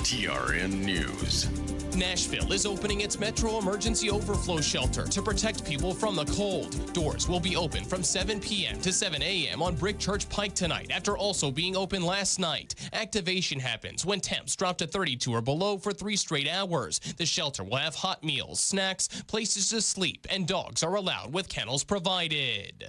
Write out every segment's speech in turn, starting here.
TRN News. Nashville is opening its Metro Emergency Overflow Shelter to protect people from the cold. Doors will be open from 7 p.m. to 7 a.m. on Brick Church Pike tonight, after also being open last night. Activation happens when temps drop to 32 or below for 3 straight hours. The shelter will have hot meals, snacks, places to sleep, and dogs are allowed with kennels provided.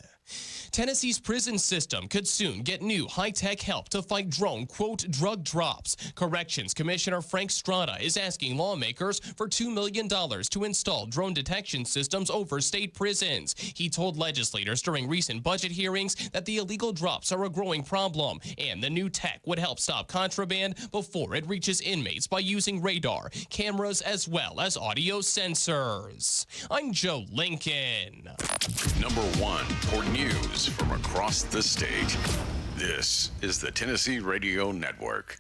Tennessee's prison system could soon get new high-tech help to fight drone, quote, drug drops. Corrections Commissioner Frank Strada is asking lawmakers for $2 million to install drone detection systems over state prisons. He told legislators during recent budget hearings that the illegal drops are a growing problem, and the new tech would help stop contraband before it reaches inmates by using radar, cameras, as well as audio sensors. I'm Joe Lincoln. Number 1 for news from across the state. This is the Tennessee Radio Network.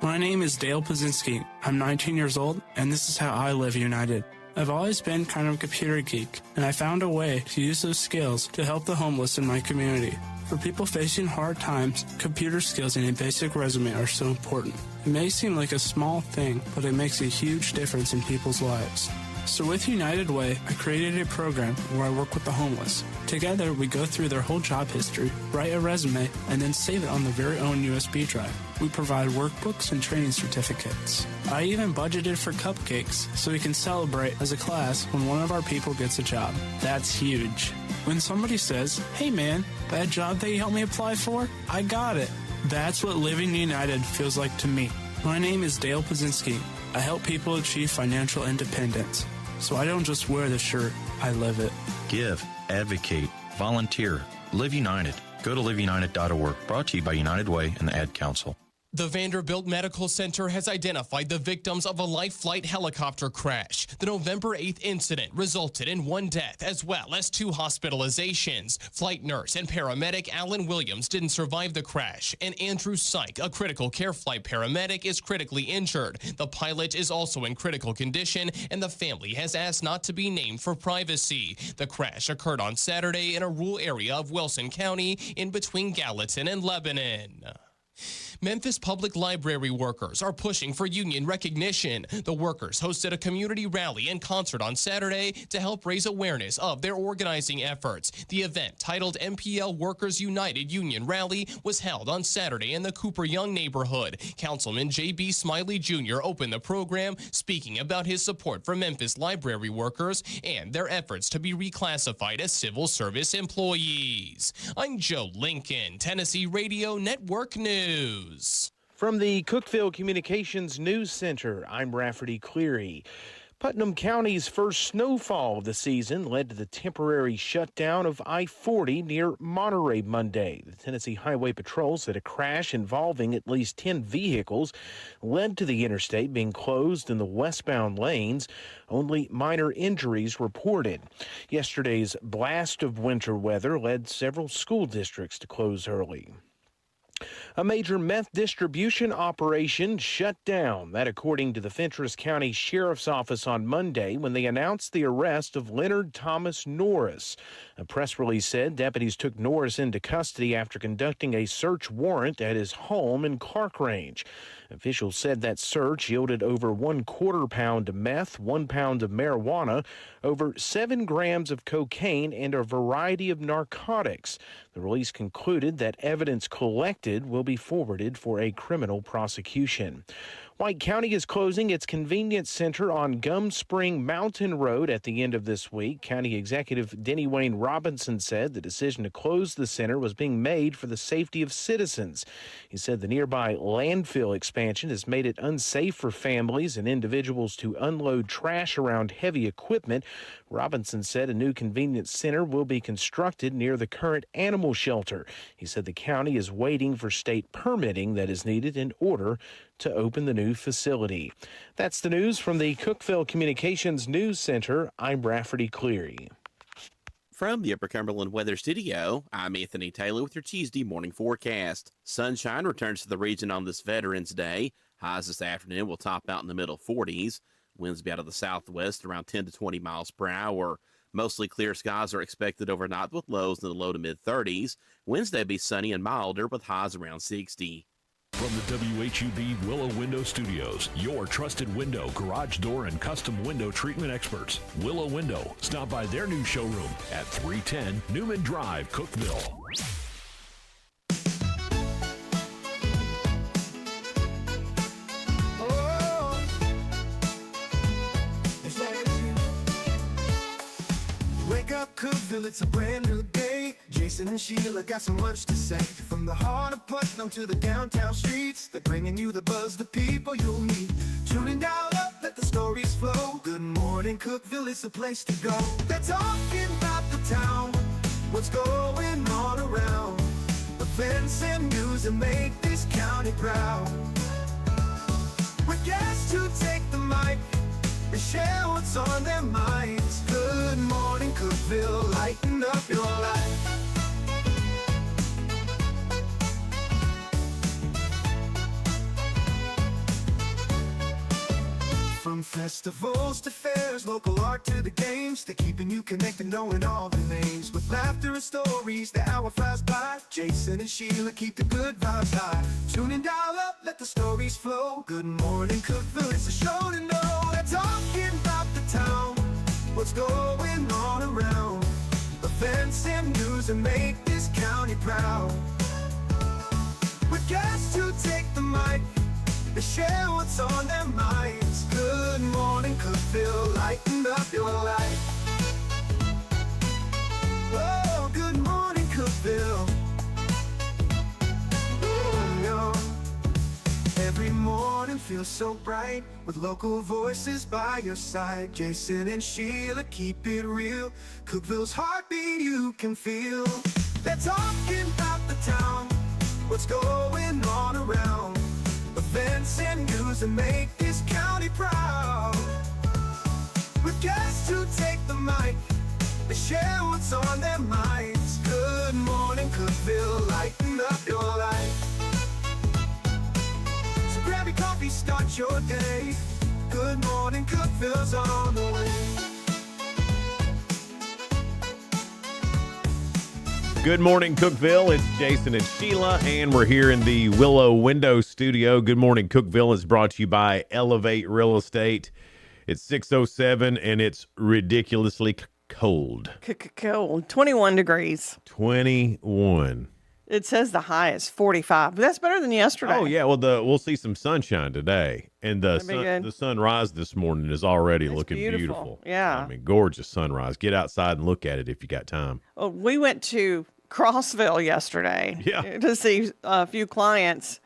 My name is Dale Pazinski. I'm 19 years old, and this is how I live united. I've always been kind of a computer geek, and I found a way to use those skills to help the homeless in my community. For people facing hard times, computer skills and a basic resume are so important. It may seem like a small thing, but it makes a huge difference in people's lives. So with United Way, I created a program where I work with the homeless. Together, we go through their whole job history, write a resume, and then save it on their very own USB drive. We provide workbooks and training certificates. I even budgeted for cupcakes so we can celebrate as a class when one of our people gets a job. That's huge. When somebody says, "Hey man, that job that you helped me apply for, I got it." That's what living united feels like to me. My name is Dale Pazinski. I help people achieve financial independence. So I don't just wear the shirt, I live it. Give, advocate, volunteer, Live United. Go to liveunited.org. Brought to you by United Way and the Ad Council. The Vanderbilt Medical Center has identified the victims of a Life Flight helicopter crash. The November 8th incident resulted in 1 death as well as 2 hospitalizations. Flight nurse and paramedic Alan Williams didn't survive the crash, and Andrew Syke, a critical care flight paramedic, is critically injured. The pilot is also in critical condition, and the family has asked not to be named for privacy. The crash occurred on Saturday in a rural area of Wilson County in between Gallatin and Lebanon. Memphis Public Library workers are pushing for union recognition. The workers hosted a community rally and concert on Saturday to help raise awareness of their organizing efforts. The event, titled MPL Workers United Union Rally, was held on Saturday in the Cooper Young neighborhood. Councilman J.B. Smiley Jr. opened the program, speaking about his support for Memphis library workers and their efforts to be reclassified as civil service employees. I'm Joe Lincoln, Tennessee Radio Network News. From the Cookeville Communications News Center, I'm Rafferty Cleary. Putnam County's first snowfall of the season led to the temporary shutdown of I-40 near Monterey Monday. The Tennessee Highway Patrol said a crash involving at least 10 vehicles led to the interstate being closed in the westbound lanes. Only minor injuries reported. Yesterday's blast of winter weather led several school districts to close early. A major meth distribution operation shut down, that according to the Fentress County Sheriff's Office on Monday when they announced the arrest of Leonard Thomas Norris. A press release said deputies took Norris into custody after conducting a search warrant at his home in Clark Range. Officials said that search yielded over 1/4 pound of meth, 1 pound of marijuana, over 7 grams of cocaine, and a variety of narcotics. The release concluded that evidence collected will be forwarded for a criminal prosecution. White County is closing its convenience center on Gum Spring Mountain Road at the end of this week. County Executive Denny Wayne Robinson said the decision to close the center was being made for the safety of citizens. He said the nearby landfill expansion has made it unsafe for families and individuals to unload trash around heavy equipment. Robinson said a new convenience center will be constructed near the current animal shelter. He said the county is waiting for state permitting that is needed in order to open the new facility. That's the news from the Cookeville Communications News Center. I'm Rafferty Cleary. From the Upper Cumberland Weather Studio, I'm Anthony Taylor with your Tuesday morning forecast. Sunshine returns to the region on this Veterans Day. Highs this afternoon will top out in the middle 40s. Winds will be out of the southwest around 10 to 20 miles per hour. Mostly clear skies are expected overnight with lows in the low to mid 30s. Wednesday will be sunny and milder with highs around 60. From the WHUB Willow Window Studios, your trusted window, garage door, and custom window treatment experts. Willow Window. Stop by their new showroom at 310 Newman Drive, Cookeville. Wake up, Cookeville, it's a brand new day. Jason and Sheila got so much to say. From the heart of Putnam to the downtown streets, they're bringing you the buzz, the people you'll meet. Tuning dial up, let the stories flow. Good morning, Cookeville, it's the place to go. They're talking about the town, what's going on around. Events and news that make this county proud. With guests who take the mic, they share what's on their minds. Good morning, Cookeville, lighten up your life. From festivals to fairs, local art to the games, they're keeping you connected, knowing all the names. With laughter and stories, the hour flies by. Jason and Sheila keep the good vibes high. Tune in, dial up, let the stories flow. Good morning, Cookeville, it's a show to know. They're talking about the town, what's going on around. Events and news that make this county proud. With guests who take the mic, they share what's on their minds. Good morning, Cookeville, lighten up your life. Oh, good morning, Cookeville. Oh, no. Every morning feels so bright with local voices by your side. Jason and Sheila keep it real. Cookeville's heartbeat you can feel. They're talking about the town, what's going on around. Events and news that make this county proud. With guests who take the mic, they share what's on their minds. Good morning, Cookeville, lighten up your life. So grab your coffee, start your day. Good morning, Cookeville's on the way. Good morning, Cookeville. It's Jason and Sheila, and we're here in the Willow Window Studio. Good morning, Cookeville is brought to you by Elevate Real Estate. It's 6:07, and it's ridiculously cold. Cold. 21 degrees. 21. It says the high is 45, but that's better than yesterday. Oh, yeah. Well, we'll see some sunshine today, and the sunrise this morning is already looking beautiful. Yeah. I mean, gorgeous sunrise. Get outside and look at it if you got time. Well, we went to Crossville yesterday to see a few clients.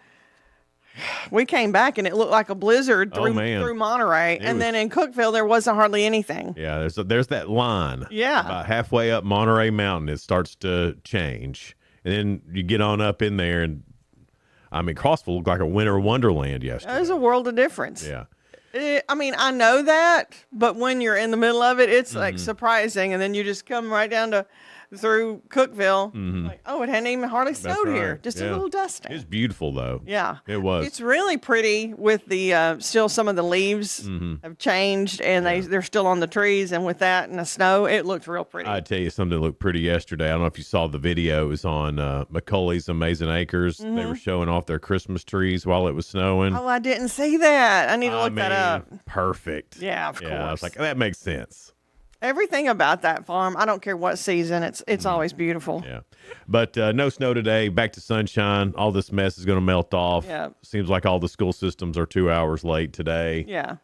We came back and it looked like a blizzard through Monterey, and then in Cookeville there wasn't hardly anything. Yeah, there's that line. Yeah, about halfway up Monterey Mountain, it starts to change, and then you get on up in there, and I mean, Crossville looked like a winter wonderland yesterday. There's a world of difference. Yeah. I mean, I know that, but when you're in the middle of it, it's like surprising, and then you just come right down to through Cookeville. Like, oh, it hadn't even hardly snowed here. Just a little dusting. It's beautiful, though. Yeah. It was. It's really pretty with the, still some of the leaves have changed, and they're still on the trees, and with that and the snow, it looked real pretty. I tell you something that looked pretty yesterday. I don't know if you saw the video. It was on McCauley's Amazing Acres. They were showing off their Christmas trees while it was snowing. Oh, I didn't see that. I need to look that up. Perfect. Yeah, of course. I was like, that makes sense. Everything about that farm, I don't care what season, it's always beautiful. Yeah. But no snow today, back to sunshine. All this mess is going to melt off. Yeah. Seems like all the school systems are 2 hours late today. Yeah.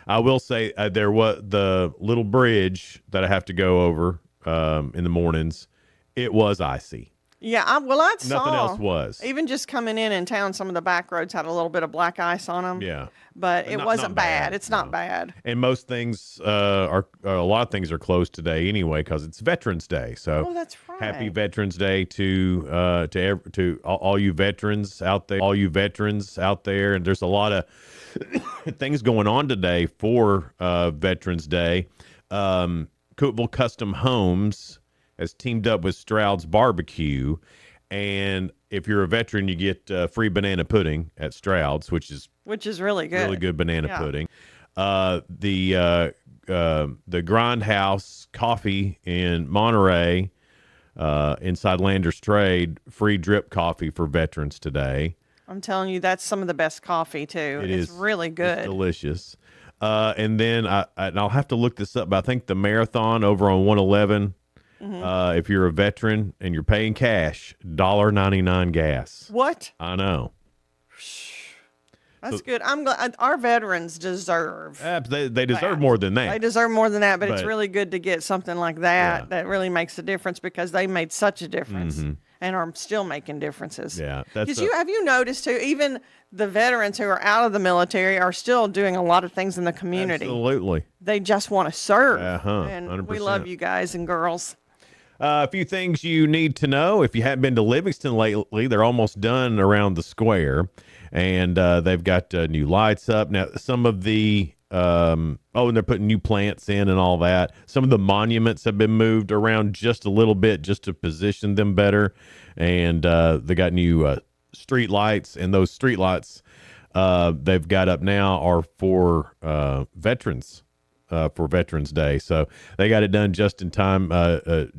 I will say there was the little bridge that I have to go over in the mornings. It was icy. Yeah, I saw. Nothing else was. Even just coming in town, some of the back roads had a little bit of black ice on them. Yeah. But it wasn't not bad. It's not bad. And most things a lot of things are closed today anyway because it's Veterans Day. So that's right. Happy Veterans Day to all you veterans out there. All you veterans out there, and there's a lot of things going on today for Veterans Day. Cookeville Custom Homes has teamed up with Stroud's Barbecue, and if you're a veteran, you get free banana pudding at Stroud's, which is really good. Really good banana pudding. The Grindhouse Coffee in Monterey, inside Landers Trade, free drip coffee for veterans today. I'm telling you, that's some of the best coffee too. It's really good. It's delicious. And then and I'll have to look this up, but I think the marathon over on 111, if you're a veteran and you're paying cash, $1.99 gas. What? I know. That's good. I'm glad our veterans deserve. They deserve more than that. They deserve more than that, but it's really good to get something like that that really makes a difference because they made such a difference and are still making differences. Yeah. Have you noticed too? Even the veterans who are out of the military are still doing a lot of things in the community. Absolutely. They just want to serve. And 100%. We love you guys and girls. A few things you need to know. If you haven't been to Livingston lately, they're almost done around the square. And they've got new lights up. Now, some of the, and they're putting new plants in and all that. Some of the monuments have been moved around just a little bit just to position them better. And they got new street lights. And those street lights they've got up now are for veterans. For Veterans Day. So they got it done just in time.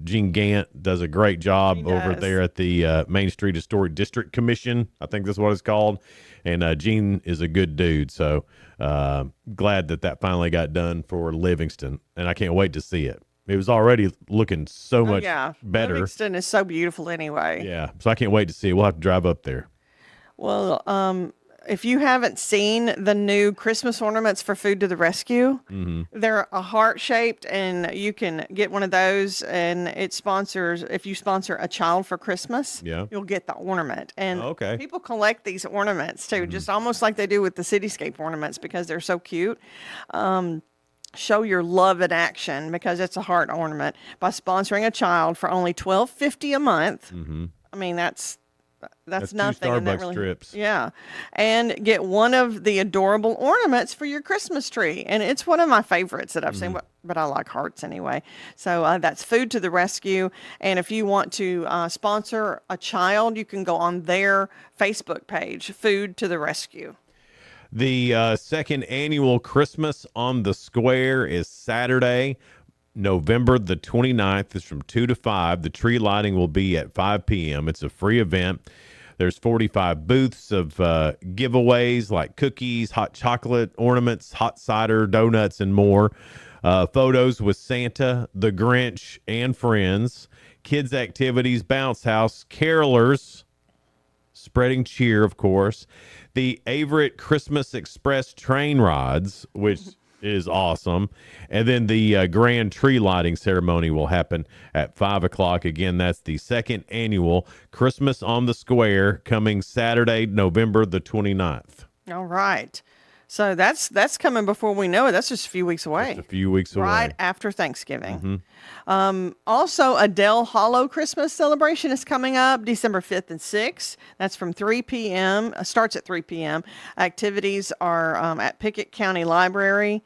Gene Gant does a great job over there at the Main Street Historic District Commission. I think that's what it's called. And Gene is a good dude. So glad that finally got done for Livingston. And I can't wait to see it. It was already looking so much better. Livingston is so beautiful anyway. Yeah. So I can't wait to see it. We'll have to drive up there. Well, if you haven't seen the new Christmas ornaments for Food to the Rescue, they're a heart-shaped, and you can get one of those, and it sponsors, if you sponsor a child for Christmas, you'll get the ornament. And people collect these ornaments, too, just almost like they do with the cityscape ornaments because they're so cute. Show your love in action because it's a heart ornament by sponsoring a child for only $12.50 a month. I mean, that's nothing. 2 and that Starbucks trips. Yeah. And get one of the adorable ornaments for your Christmas tree. And it's one of my favorites that I've seen, but I like hearts anyway. So that's Food to the Rescue. And if you want to sponsor a child, you can go on their Facebook page, Food to the Rescue. The second annual Christmas on the Square is Saturday, November the 29th. Is from 2 to 5. The tree lighting will be at 5 p.m. It's a free event. There's 45 booths of giveaways like cookies, hot chocolate, ornaments, hot cider, donuts, and more. Photos with Santa, the Grinch, and friends. Kids activities, bounce house, carolers, spreading cheer, of course. The Averett Christmas Express train rides, which is awesome. And then the grand tree lighting ceremony will happen at 5 o'clock. Again, that's the second annual Christmas on the Square coming Saturday, November the 29th. All right. So that's coming before we know it. That's just a few weeks away. Just a few weeks away. Right after Thanksgiving. Also, Adele Hollow Christmas celebration is coming up December 5th and 6th. That's from 3 p.m. Starts at 3 p.m. Activities are at Pickett County Library.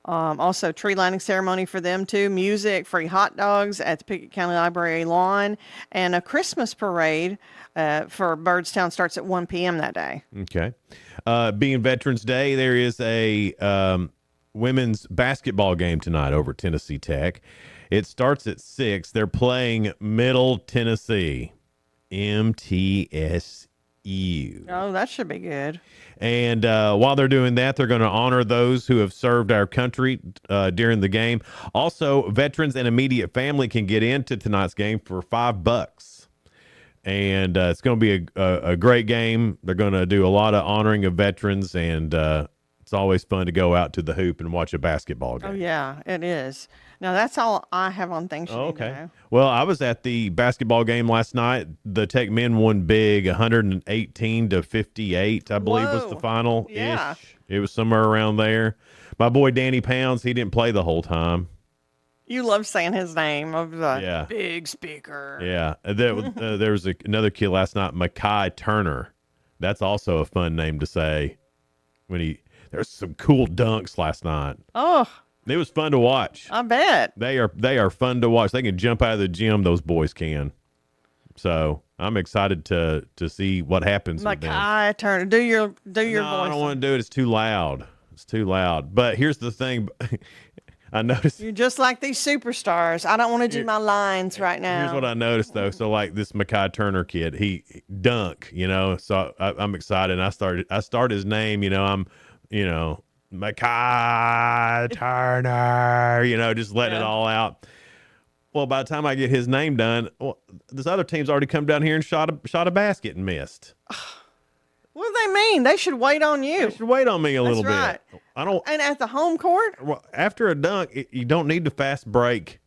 Also, tree lighting ceremony for them too. Music, free hot dogs at the Pickett County Library lawn, and a Christmas parade for Byrdstown starts at 1 p.m. that day. Okay. Being Veterans Day, there is a women's basketball game tonight over Tennessee Tech. It starts at 6. They're playing Middle Tennessee, MTSU. Oh, that should be good. And while they're doing that, they're going to honor those who have served our country during the game. Also, veterans and immediate family can get into tonight's game for $5. And it's going to be a great game. They're going to do a lot of honoring of veterans, and it's always fun to go out to the hoop and watch a basketball game. Oh, yeah, it is. Now, that's all I have on things you need to know. Well, I was at the basketball game last night. The Tech men won big, 118-58, I believe was the final. Yeah. It was somewhere around there. My boy Danny Pounds, he didn't play the whole time. You love saying his name of the big speaker. Yeah. There was another kid last night, Makai Turner. That's also a fun name to say. There's some cool dunks last night. Oh. It was fun to watch. I bet. They are fun to watch. They can jump out of the gym, those boys can. So I'm excited to see what happens with them. Makai Turner. Do your voice. I don't want to do it. It's too loud. But here's the thing. I noticed. You're just like these superstars. I don't want to do my lines right now. Here's what I noticed though. So like this Mekhi Turner kid, he dunk, So I'm excited. And I start his name. I'm, Mekhi Turner. Just letting it all out. Well, by the time I get his name done, this other team's already come down here and shot a basket and missed. What do they mean? They should wait on you. They should wait on me a little right. bit. I don't. And at the home court? Well, after a dunk, you don't need to fast break.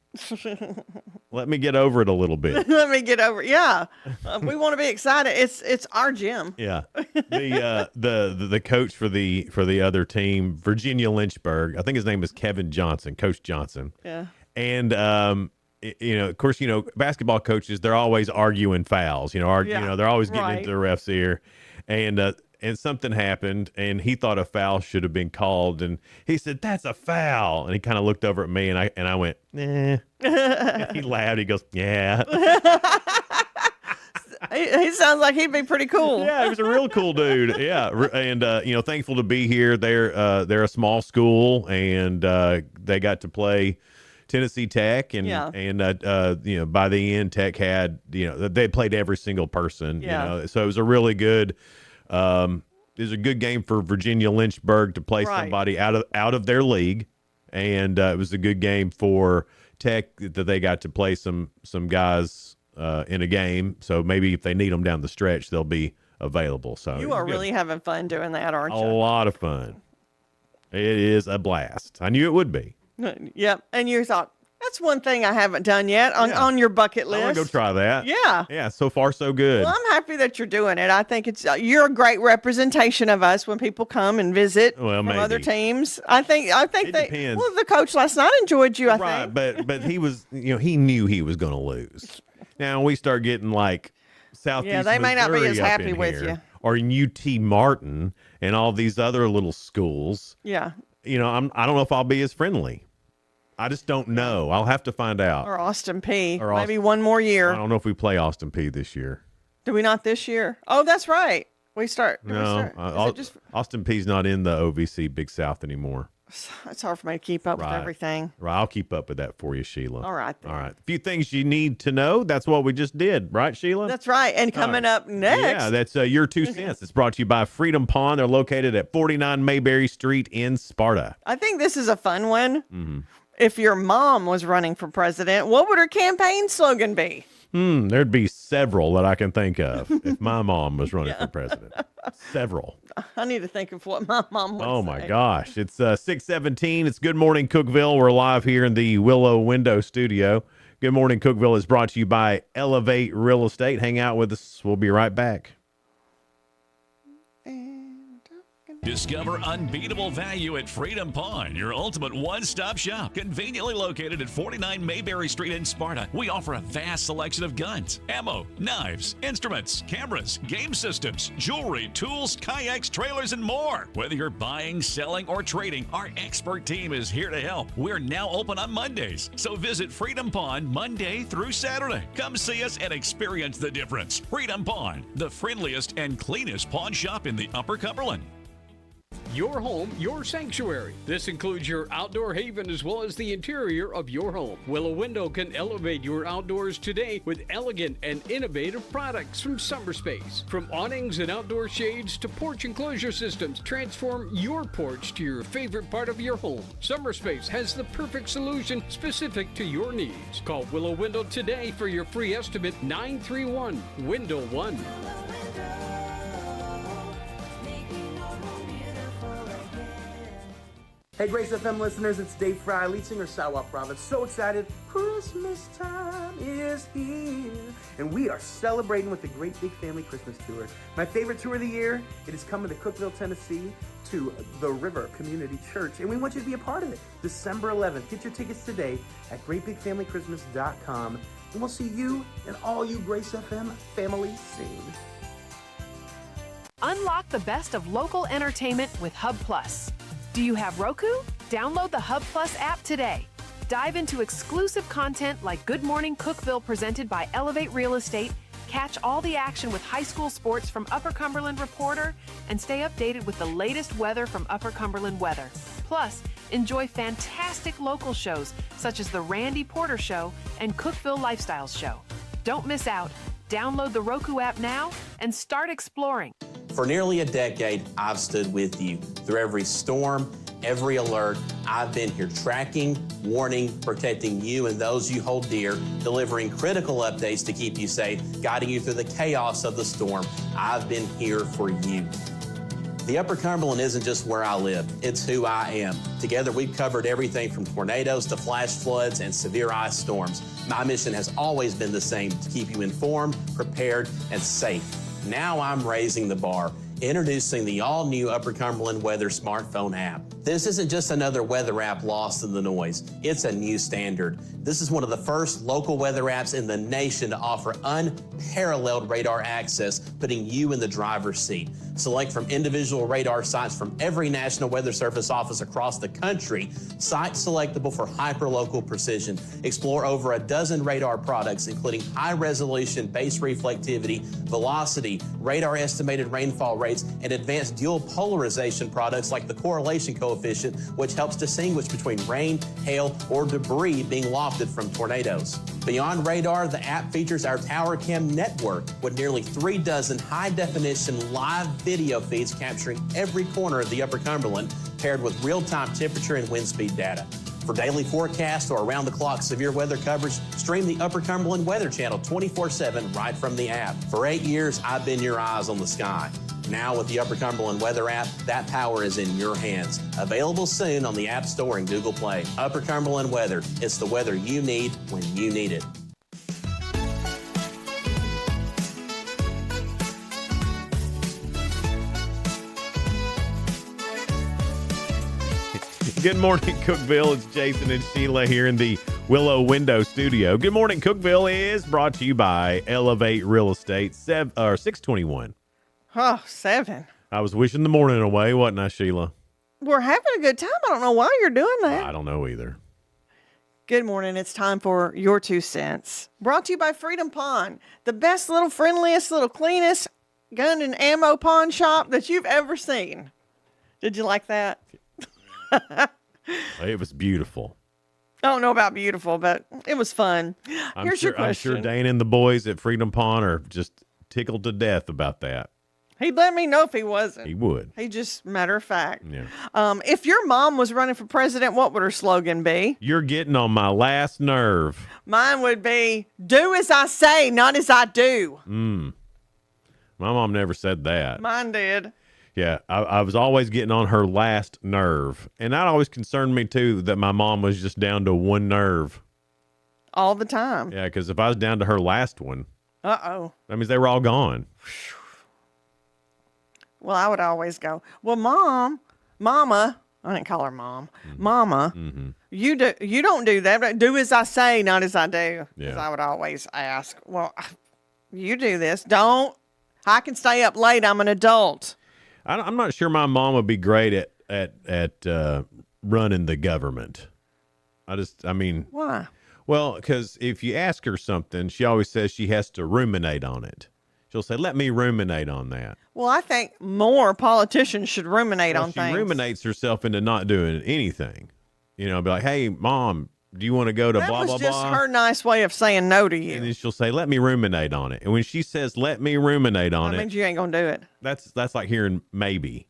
Let me get over it a little bit. Let me get over it. Yeah. We want to be excited. It's our gym. Yeah. The coach for the other team, Virginia Lynchburg, I think his name is Kevin Johnson, Coach Johnson. Yeah. And of course, basketball coaches, they're always arguing fouls, they're always getting into the ref's ear. And something happened, and he thought a foul should have been called, and he said, "That's a foul." And he kind of looked over at me, and I went, "Eh." He laughed. He goes, "Yeah." He sounds like he'd be pretty cool. Yeah, he was a real cool dude. Yeah, and thankful to be here. They're a small school, and they got to play Tennessee Tech, and by the end, Tech had they played every single person. So it was a really good. It was a good game for Virginia Lynchburg to play somebody out of their league, and it was a good game for Tech that they got to play some guys in a game. So maybe if they need them down the stretch, they'll be available. So you are really having fun doing that, aren't you? A lot of fun. It is a blast. I knew it would be. Yep. And you thought, that's one thing I haven't done yet on your bucket list. I'm going to go try that. Yeah. Yeah, so far so good. Well, I'm happy that you're doing it. I think you're a great representation of us when people come and visit from other teams. I think depends. Well, the coach last night enjoyed you, I think. Right, but he was, he knew he was going to lose. Now we start getting like Southeast Missouri, they may not be as happy with you. Or UT Martin and all these other little schools. Yeah. I don't know if I'll be as friendly. I just don't know. I'll have to find out. Or Austin P. Maybe one more year. I don't know if we play Austin P this year. Do we not this year? Oh, that's right. We start. Austin P's not in the OVC Big South anymore. It's hard for me to keep up with everything. Right. I'll keep up with that for you, Sheila. All right. Then. All right. A few things you need to know. That's what we just did. Right, Sheila? That's right. And coming up next. Yeah, that's your 2 cents. It's brought to you by Freedom Pond. They're located at 49 Mayberry Street in Sparta. I think this is a fun one. Mm-hmm. If your mom was running for president, what would her campaign slogan be? There'd be several that I can think of if my mom was running for president. Several. I need to think of what my mom would say. Oh, my gosh. It's 6:17. It's Good Morning Cookeville. We're live here in the Willow Window Studio. Good Morning Cookeville is brought to you by Elevate Real Estate. Hang out with us. We'll be right back. Discover unbeatable value at Freedom Pond, your ultimate one-stop shop. Conveniently located at 49 Mayberry Street in Sparta, we offer a vast selection of guns, ammo, knives, instruments, cameras, game systems, jewelry, tools, kayaks, trailers, and more. Whether you're buying, selling, or trading, our expert team is here to help. We're now open on Mondays, so visit Freedom Pond Monday through Saturday. Come see us and experience the difference. Freedom Pond, the friendliest and cleanest pawn shop in the Upper Cumberland. Your home, your sanctuary. This includes your outdoor haven as well as the interior of your home. Willow Window can elevate your outdoors today with elegant and innovative products from SummerSpace. From awnings and outdoor shades to porch enclosure systems, transform your porch to your favorite part of your home. SummerSpace has the perfect solution specific to your needs. Call Willow Window today for your free estimate, 931-WINDOW-1. Hey Grace FM listeners, it's Dave Fry, lead singer Sawa Province. So excited, Christmas time is here. And we are celebrating with the Great Big Family Christmas Tour. My favorite tour of the year, it is coming to Cookeville, Tennessee to the River Community Church. And we want you to be a part of it. December 11th. Get your tickets today at greatbigfamilychristmas.com. And we'll see you and all you Grace FM family soon. Unlock the best of local entertainment with Hub Plus. Do you have Roku? Download the Hub Plus app today. Dive into exclusive content like Good Morning Cookeville presented by Elevate Real Estate, catch all the action with high school sports from Upper Cumberland Reporter, and stay updated with the latest weather from Upper Cumberland Weather. Plus, enjoy fantastic local shows such as The Randy Porter Show and Cookeville Lifestyles Show. Don't miss out. Download the Roku app now and start exploring. For nearly a decade, I've stood with you through every storm, every alert. I've been here tracking, warning, protecting you and those you hold dear, delivering critical updates to keep you safe, guiding you through the chaos of the storm. I've been here for you. The Upper Cumberland isn't just where I live, it's who I am. Together, we've covered everything from tornadoes to flash floods and severe ice storms. My mission has always been the same, to keep you informed, prepared, and safe. Now I'm raising the bar, introducing the all-new Upper Cumberland Weather smartphone app. This isn't just another weather app lost in the noise. It's a new standard. This is one of the first local weather apps in the nation to offer unparalleled radar access, putting you in the driver's seat. Select from individual radar sites from every National Weather Service office across the country, sites selectable for hyperlocal precision. Explore over a dozen radar products, including high-resolution base reflectivity, velocity, radar estimated rainfall rates, and advanced dual polarization products like the correlation coefficient, which helps distinguish between rain, hail, or debris being lofted from tornadoes. Beyond radar, the app features our Tower Cam network with nearly 3 dozen high-definition live video feeds capturing every corner of the Upper Cumberland, paired with real-time temperature and wind speed data. For daily forecasts or around-the-clock severe weather coverage, stream the Upper Cumberland Weather Channel 24/7 right from the app. For 8 years, I've been your eyes on the sky. Now with the Upper Cumberland Weather app, that power is in your hands. Available soon on the App Store and Google Play. Upper Cumberland Weather. It's the weather you need when you need it. Good morning, Cookeville. It's Jason and Sheila here in the Willow Window Studio. Good morning, Cookeville is brought to you by Elevate Real Estate, 621. Oh, 7. I was wishing the morning away, wasn't I, Sheila? We're having a good time. I don't know why you're doing that. I don't know either. Good morning. It's time for Your 2 Cents. Brought to you by Freedom Pawn, the best little friendliest, little cleanest gun and ammo pawn shop that you've ever seen. Did you like that? It was beautiful. I don't know about beautiful, but it was fun. Here's your question. I'm sure Dane and the boys at Freedom Pawn are just tickled to death about that. He'd let me know if he wasn't. He would. He just, matter of fact. Yeah. If your mom was running for president, what would her slogan be? You're getting on my last nerve. Mine would be, do as I say, not as I do. My mom never said that. Mine did. Yeah, I was always getting on her last nerve. And that always concerned me, too, that my mom was just down to one nerve. All the time. Yeah, because if I was down to her last one, that means they were all gone. Well, I would always go, well, Mama, I didn't call her Mom. Mama, you don't do that. But do as I say, not as I do. Because I would always ask, well, you do this. Don't. I can stay up late. I'm an adult. I'm not sure my mom would be great at running the government. Why? Well, because if you ask her something, she always says she has to ruminate on it. She'll say, let me ruminate on that. Well, I think more politicians should ruminate on things. She ruminates herself into not doing anything. You know, be like, hey, Mom, do you want to go to blah, blah, blah? That was just her nice way of saying no to you. And then she'll say, let me ruminate on it. And when she says, let me ruminate on it. That means you ain't going to do it. That's like hearing maybe.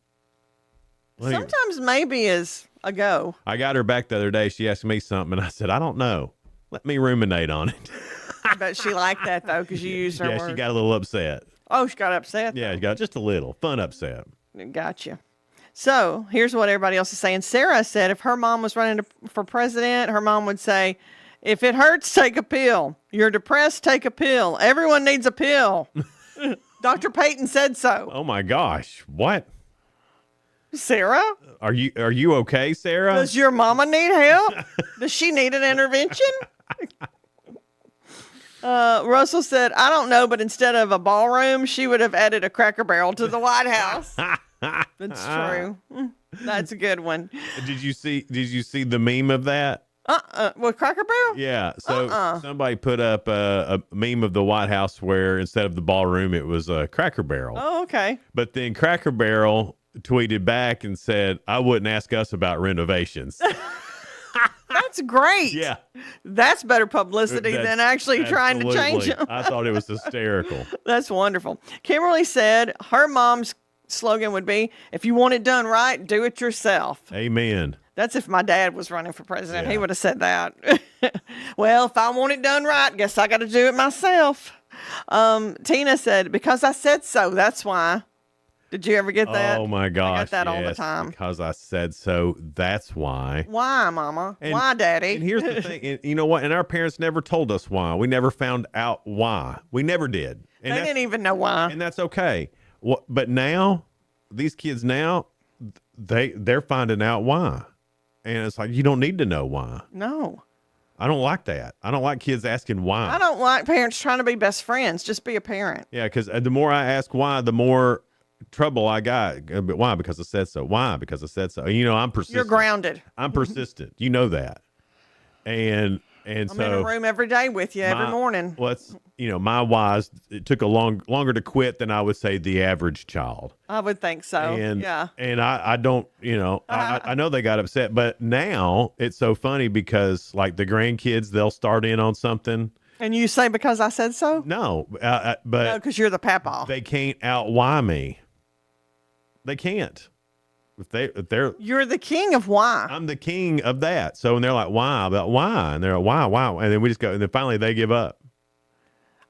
Sometimes maybe is a go. I got her back the other day. She asked me something, and I said, I don't know. Let me ruminate on it. I bet she liked that, though, because you used her word. Yeah, she got a little upset. Oh, she got upset? Yeah, she got just a little. Fun upset. Gotcha. So here's what everybody else is saying. Sarah said if her mom was running for president, her mom would say, if it hurts, take a pill. You're depressed, take a pill. Everyone needs a pill. Dr. Payton said so. Oh, my gosh. What? Sarah? Are you okay, Sarah? Does your mama need help? Does she need an intervention? Russell said, I don't know, but instead of a ballroom, she would have added a Cracker Barrel to the White House. That's true. That's a good one. Did you see the meme of that? With Cracker Barrel? Yeah. So somebody put up a meme of the White House where instead of the ballroom, it was a Cracker Barrel. Oh, okay. But then Cracker Barrel tweeted back and said, "I wouldn't ask us about renovations." That's great. Yeah. That's better publicity than actually trying to change them. I thought it was hysterical. That's wonderful. Kimberly said her mom's slogan would be, if you want it done right, do it yourself. Amen. That's if my dad was running for president. Yeah. He would have said that. Well, if I want it done right, guess I got to do it myself. Tina said, because I said so, that's why. Did you ever get that? Oh my gosh. I get that all the yes, time. Because I said so, that's why. Why, Mama? Why, Daddy? And here's the thing. And you know what? And our parents never told us why. We never found out why. We never did. And they didn't even know why. And that's okay. But now, these kids now, they're finding out why. And it's like, you don't need to know why. No. I don't like that. I don't like kids asking why. I don't like parents trying to be best friends. Just be a parent. Yeah, because the more I ask why, the more trouble I got. But why? Because I said so. Why? Because I said so. You know, I'm persistent. You're grounded. I'm persistent. You know that. And I'm so in a room every day with you every morning. Well, it's, my whys, it took longer to quit than I would say the average child. I would think so. And, yeah. And I don't, I know they got upset, but now it's so funny because like the grandkids, they'll start in on something. And you say, because I said so? No, but because you're the papa. They can't out why me. They can't. If they're you're the king of why. I'm the king of that. So when they're like, why? About why? And they're like, why? And then we just go, and then finally they give up.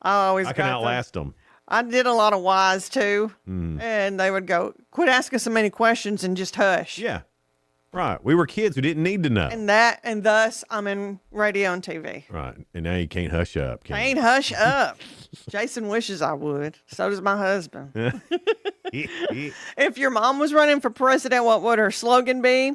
I can outlast them. I did a lot of whys too. And they would go, quit asking so many questions and just hush. Yeah. Right. We were kids who didn't need to know. And thus I'm in radio and TV. Right. And now you can't hush up. Can't hush up. Jason wishes I would. So does my husband. If your mom was running for president, what would her slogan be?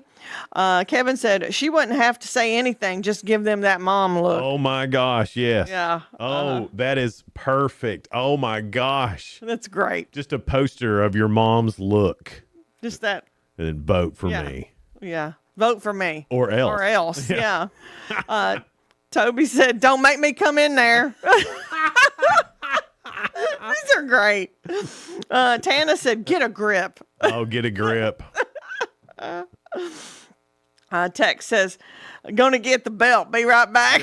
Kevin said she wouldn't have to say anything. Just give them that mom look. Oh my gosh. Yes. Yeah. Oh, that is perfect. Oh my gosh. That's great. Just a poster of your mom's look. Just that. And then vote for me. Yeah. Vote for me. Or else. Or else. Yeah. Toby said, don't make me come in there. These are great. Tana said, get a grip. Oh, get a grip. Tex says, gonna get the belt. Be right back.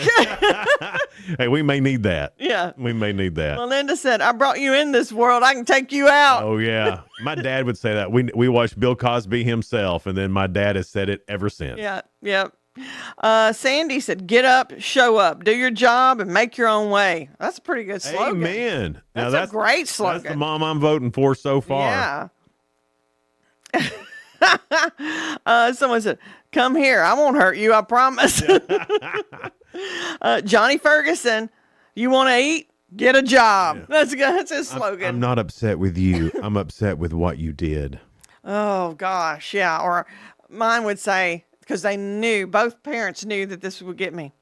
Hey, we may need that. Yeah. We may need that. Melinda said, I brought you in this world. I can take you out. Oh, yeah. My dad would say that. We watched Bill Cosby himself, and then my dad has said it ever since. Yeah. Yep. Sandy said, get up, show up, do your job, and make your own way. That's a pretty good slogan. Amen. That's a great slogan. That's the mom I'm voting for so far. Yeah. Someone said, come here. I won't hurt you. I promise. Johnny Ferguson, you want to eat? Get a job. Yeah. That's his slogan. I'm not upset with you. I'm upset with what you did. Oh, gosh. Yeah. Or mine would say, because both parents knew that this would get me.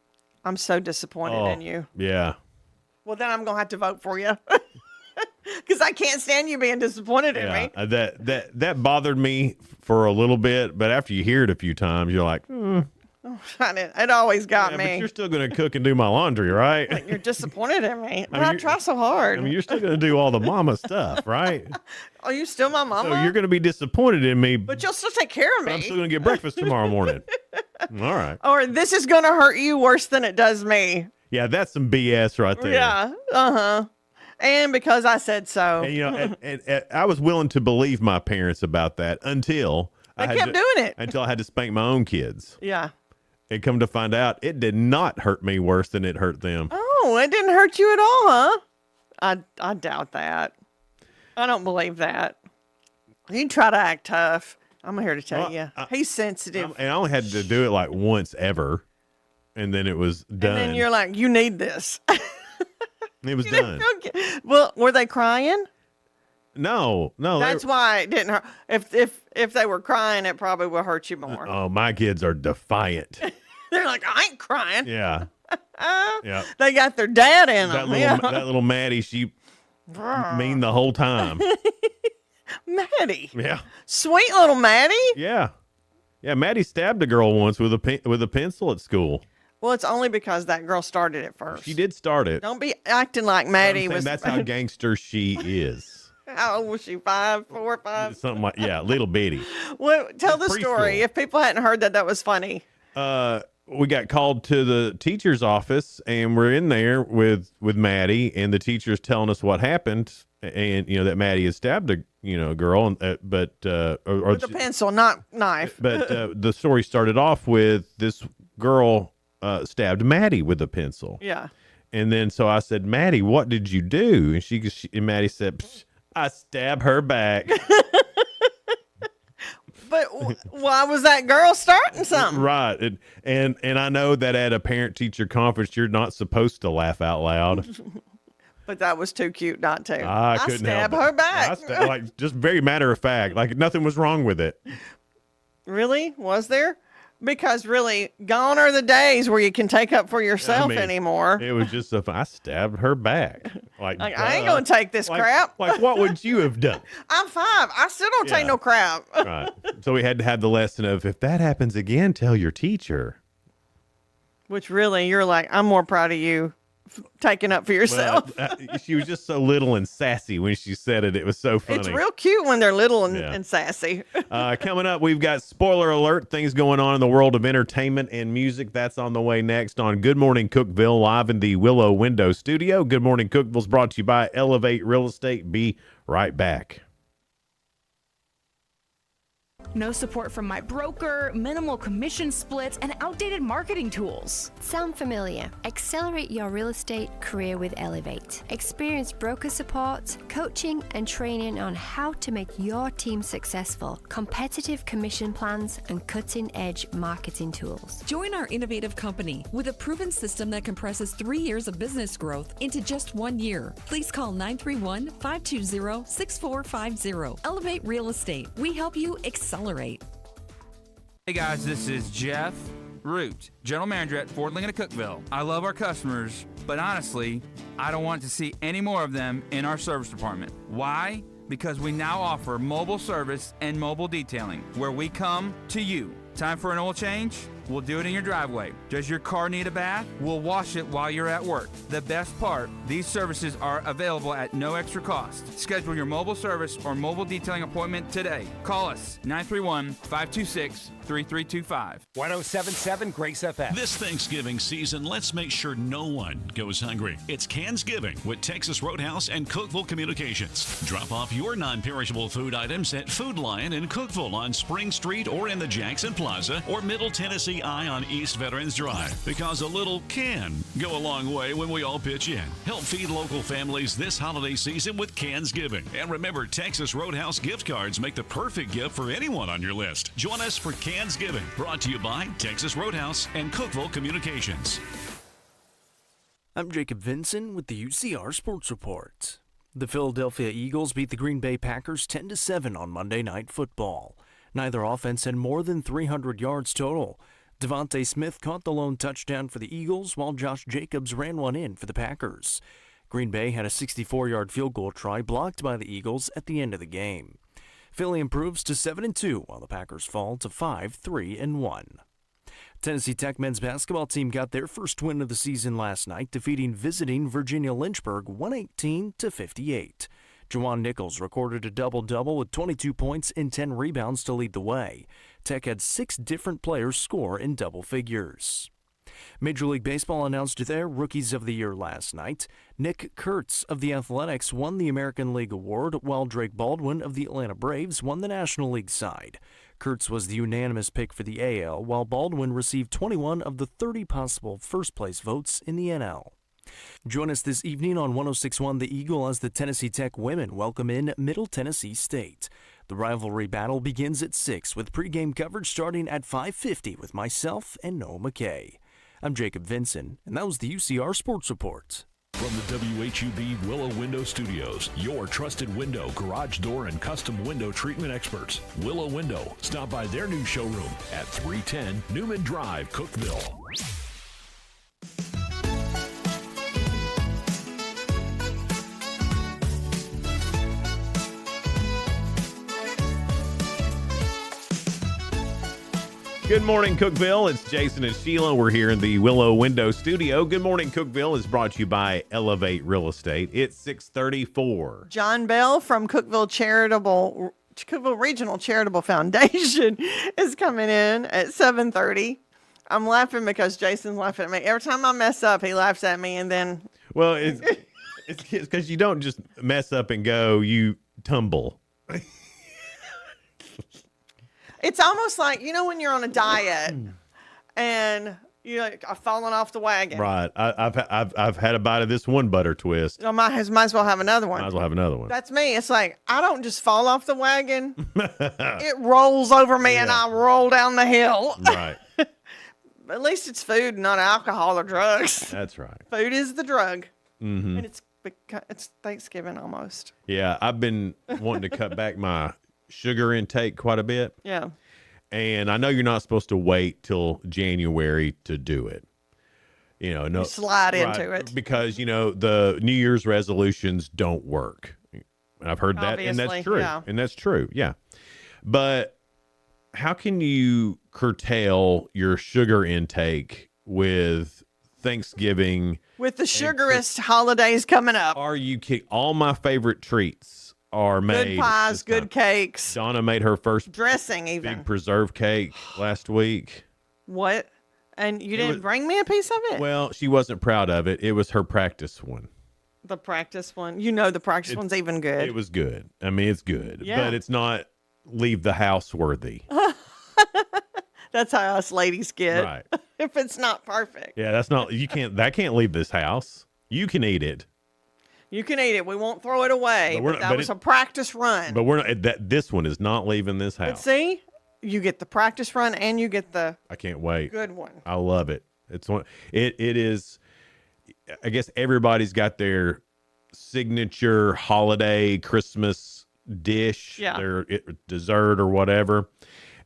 I'm so disappointed in you. Yeah. Well, then I'm going to have to vote for you. Because I can't stand you being disappointed in me. That bothered me for a little bit, but after you hear it a few times, you're like, It always got me. But you're still going to cook and do my laundry, right? Like, you're disappointed in me. I try so hard. I mean, you're still going to do all the mama stuff, right? Are you still my mama? So you're going to be disappointed in me. But you'll still take care of me. I'm still going to get breakfast tomorrow morning. All right. Or this is going to hurt you worse than it does me. Yeah, that's some BS right there. Yeah. Uh-huh. And because I said so. And, and I was willing to believe my parents about that until I kept doing it. Until I had to spank my own kids. Yeah. And come to find out, it did not hurt me worse than it hurt them. Oh, it didn't hurt you at all, huh? I doubt that. I don't believe that. You try to act tough. I'm here to tell you. He's sensitive. And I only had to do it like once ever. And then it was done. And then you're like, you need this. It was done. Well, were they crying? No. That's why it didn't hurt. If they were crying, it probably would hurt you more. Oh, my kids are defiant. They're like, I ain't crying. Yeah. Yeah. They got their dad in them. That little Maddie, she mean the whole time. Maddie. Yeah. Sweet little Maddie. Yeah. Yeah, Maddie stabbed a girl once with a pencil at school. Well, it's only because that girl started it first. She did start it. Don't be acting like Maddie was. That's how gangster she is. How old was she? 5, 4, 5? Something like, yeah, little bitty. Well, tell the Preschool. story. If people hadn't heard that, that was funny. We got called to the teacher's office, and we're in there with Maddie, and the teacher's telling us what happened, and that Maddie had stabbed a girl, and with a pencil, not knife. But the story started off with this girl stabbed Maddie with a pencil. Yeah. And then so I said, Maddie, what did you do? And Maddie said, I stabbed her back. But why was that girl starting something? Right. And I know that at a parent-teacher conference, you're not supposed to laugh out loud. But that was too cute not to. I couldn't stab help her it. back. Like just very matter of fact, like nothing was wrong with it. Really? Was there? Because really, gone are the days where you can take up for yourself anymore. It was just I stabbed her back. Like I ain't gonna take this crap. Like what would you have done? I'm 5. I still don't take no crap. Right. So we had to have the lesson of if that happens again, tell your teacher. Which really, you're like, I'm more proud of you taking up for yourself. She was just so little and sassy when she said it. It was so funny. It's real cute when they're little and sassy. Coming up, we've got spoiler alert, things going on in the world of entertainment and music. That's on the way next on Good Morning Cookeville, live in the Willow Window Studio. Good Morning Cookeville is brought to you by Elevate Real Estate. Be right back. No support from my broker, minimal commission splits, and outdated marketing tools. Sound familiar? Accelerate your real estate career with Elevate. Experience broker support, coaching, and training on how to make your team successful, competitive commission plans, and cutting-edge marketing tools. Join our innovative company with a proven system that compresses 3 years of business growth into just 1 year. Please call 931-520-6450. Elevate Real Estate. We help you accelerate. Hey guys, this is Jeff Root, General Manager at Ford Lincoln of Cookeville. I love our customers, but honestly, I don't want to see any more of them in our service department. Why? Because we now offer mobile service and mobile detailing, where we come to you. Time for an oil change? We'll do it in your driveway. Does your car need a bath? We'll wash it while you're at work. The best part, these services are available at no extra cost. Schedule your mobile service or mobile detailing appointment today. Call us 931-526-3325. 1077 Grace FM. This Thanksgiving season, let's make sure no one goes hungry. It's Cansgiving with Texas Roadhouse and Cookeville Communications. Drop off your non-perishable food items at Food Lion in Cookeville on Spring Street or in the Jackson Plaza or Middle Tennessee Eye on East Veterans Drive, because a little can go a long way when we all pitch in. Help feed local families this holiday season with Cansgiving. And remember, Texas Roadhouse gift cards make the perfect gift for anyone on your list. Join us for Cansgiving, brought to you by Texas Roadhouse and Cookeville Communications. I'm Jacob Vinson with the UCR Sports Report. The Philadelphia Eagles beat the Green Bay Packers 10-7 on Monday Night Football. Neither offense had more than 300 yards total. Devontae Smith caught the lone touchdown for the Eagles, while Josh Jacobs ran one in for the Packers. Green Bay had a 64-yard field goal try blocked by the Eagles at the end of the game. Philly improves to 7-2, while the Packers fall to 5-3-1. Tennessee Tech men's basketball team got their first win of the season last night, defeating visiting Virginia Lynchburg 118-58. Juwan Nichols recorded a double-double with 22 points and 10 rebounds to lead the way. Tech had 6 different players score in double figures. Major League Baseball announced their Rookies of the Year last night. Nick Kurtz of the Athletics won the American League Award, while Drake Baldwin of the Atlanta Braves won the National League side. Kurtz was the unanimous pick for the AL, while Baldwin received 21 of the 30 possible first-place votes in the NL. Join us this evening on 106.1 The Eagle as the Tennessee Tech women welcome in Middle Tennessee State. The rivalry battle begins at 6 with pregame coverage starting at 5:50 with myself and Noah McKay. I'm Jacob Vinson, and that was the UCR Sports Report. From the WHUB Willow Window Studios, your trusted window, garage door, and custom window treatment experts. Willow Window. Stop by their new showroom at 310 Newman Drive, Cookeville. Good morning, Cookeville. It's Jason and Sheila. We're here in the Willow Window Studio. Good morning, Cookeville is brought to you by Elevate Real Estate. It's 6:34. John Bell from Cookeville Regional Charitable Foundation is coming in at 7:30. I'm laughing because Jason's laughing at me. Every time I mess up, he laughs at me, and then... Well, it's because you don't just mess up and go, you tumble. It's almost like, when you're on a diet and you're falling off the wagon. Right. I've had a bite of this one butter twist. I might as well have another one. Might as well have another one. That's me. It's like, I don't just fall off the wagon. It rolls over me and I roll down the hill. Right. At least it's food, not alcohol or drugs. That's right. Food is the drug. Mm-hmm. And it's Thanksgiving almost. Yeah, I've been wanting to cut back my sugar intake quite a bit. Yeah. And I know you're not supposed to wait till January to do it. No, you slide into it. Because, the New Year's resolutions don't work. I've heard that, and that's true. Yeah. And that's true, yeah. But how can you curtail your sugar intake with Thanksgiving? With the sugarest holidays coming up. Are you kidding? All my favorite treats are made. Good pies, good cakes. Donna made her first dressing even. Big preserve cake last week. What? And you didn't bring me a piece of it? Well, she wasn't proud of it. It was her practice one. The practice one. The practice one's even good. It was good. I mean, it's good. Yeah. But it's not leave the house worthy. That's how us ladies get. Right. If it's not perfect. Yeah, that can't leave this house. You can eat it. You can eat it. We won't throw it away. But that was a practice run. But we're not. This one is not leaving this house. But see, you get the practice run and you get the. I can't wait. Good one. I love it. It's one. It is. I guess everybody's got their signature holiday Christmas dish, their dessert or whatever,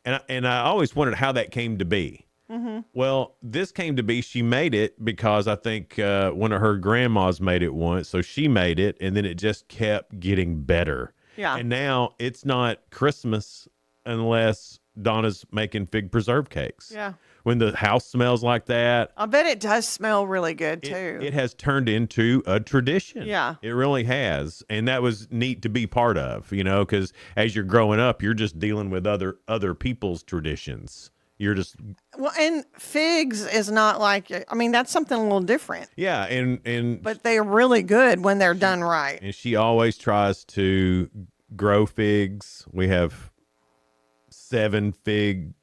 and I always wondered how that came to be. Mm-hmm. Well, this came to be, she made it because I think one of her grandmas made it once. So she made it, and then it just kept getting better. Yeah. And now it's not Christmas unless Donna's making fig preserve cakes. Yeah. When the house smells like that. I bet it does smell really good, too. It has turned into a tradition. Yeah. It really has. And that was neat to be part of, because as you're growing up, you're just dealing with other people's traditions. You're just and figs is not like, that's something a little different. Yeah, and but they're really good when they're done right. And she always tries to grow figs. We have 7 fig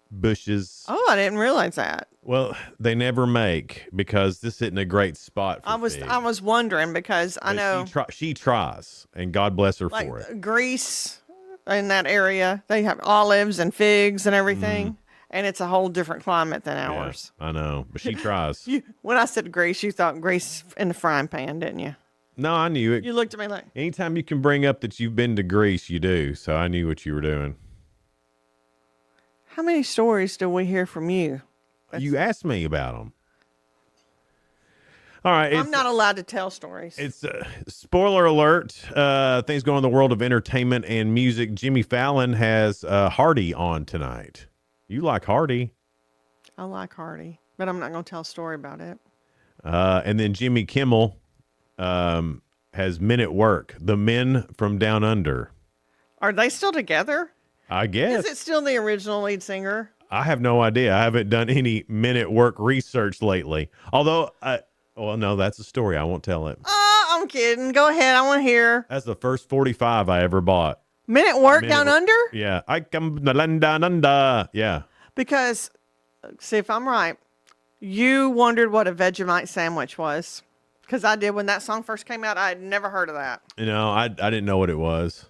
bushes. Oh, I didn't realize that. Well, they never make because this isn't a great spot for figs. I was wondering because I know she tries, and God bless her for it. Greece in that area, they have olives and figs and everything. And it's a whole different climate than ours. Yeah, I know, but she tries. When I said grease, you thought grease in the frying pan, didn't you? No, I knew it. You looked at me like... Anytime you can bring up that you've been to Greece, you do. So I knew what you were doing. How many stories do we hear from you? You asked me about them. All right. I'm not allowed to tell stories. It's spoiler alert. Things going in the world of entertainment and music. Jimmy Fallon has Hardy on tonight. You like Hardy. I like Hardy, but I'm not going to tell a story about it. And then Jimmy Kimmel has Men at Work, the men from Down Under. Are they still together? I guess. Is it still the original lead singer? I have no idea. I haven't done any Men at Work research lately. Although, no, that's a story. I won't tell it. I'm kidding. Go ahead. I want to hear. That's the first 45 I ever bought. Men at Work Down Under? Yeah. I come down under. Yeah. Because, see if I'm right, you wondered what a Vegemite sandwich was. Because I did when that song first came out. I had never heard of that. I didn't know what it was.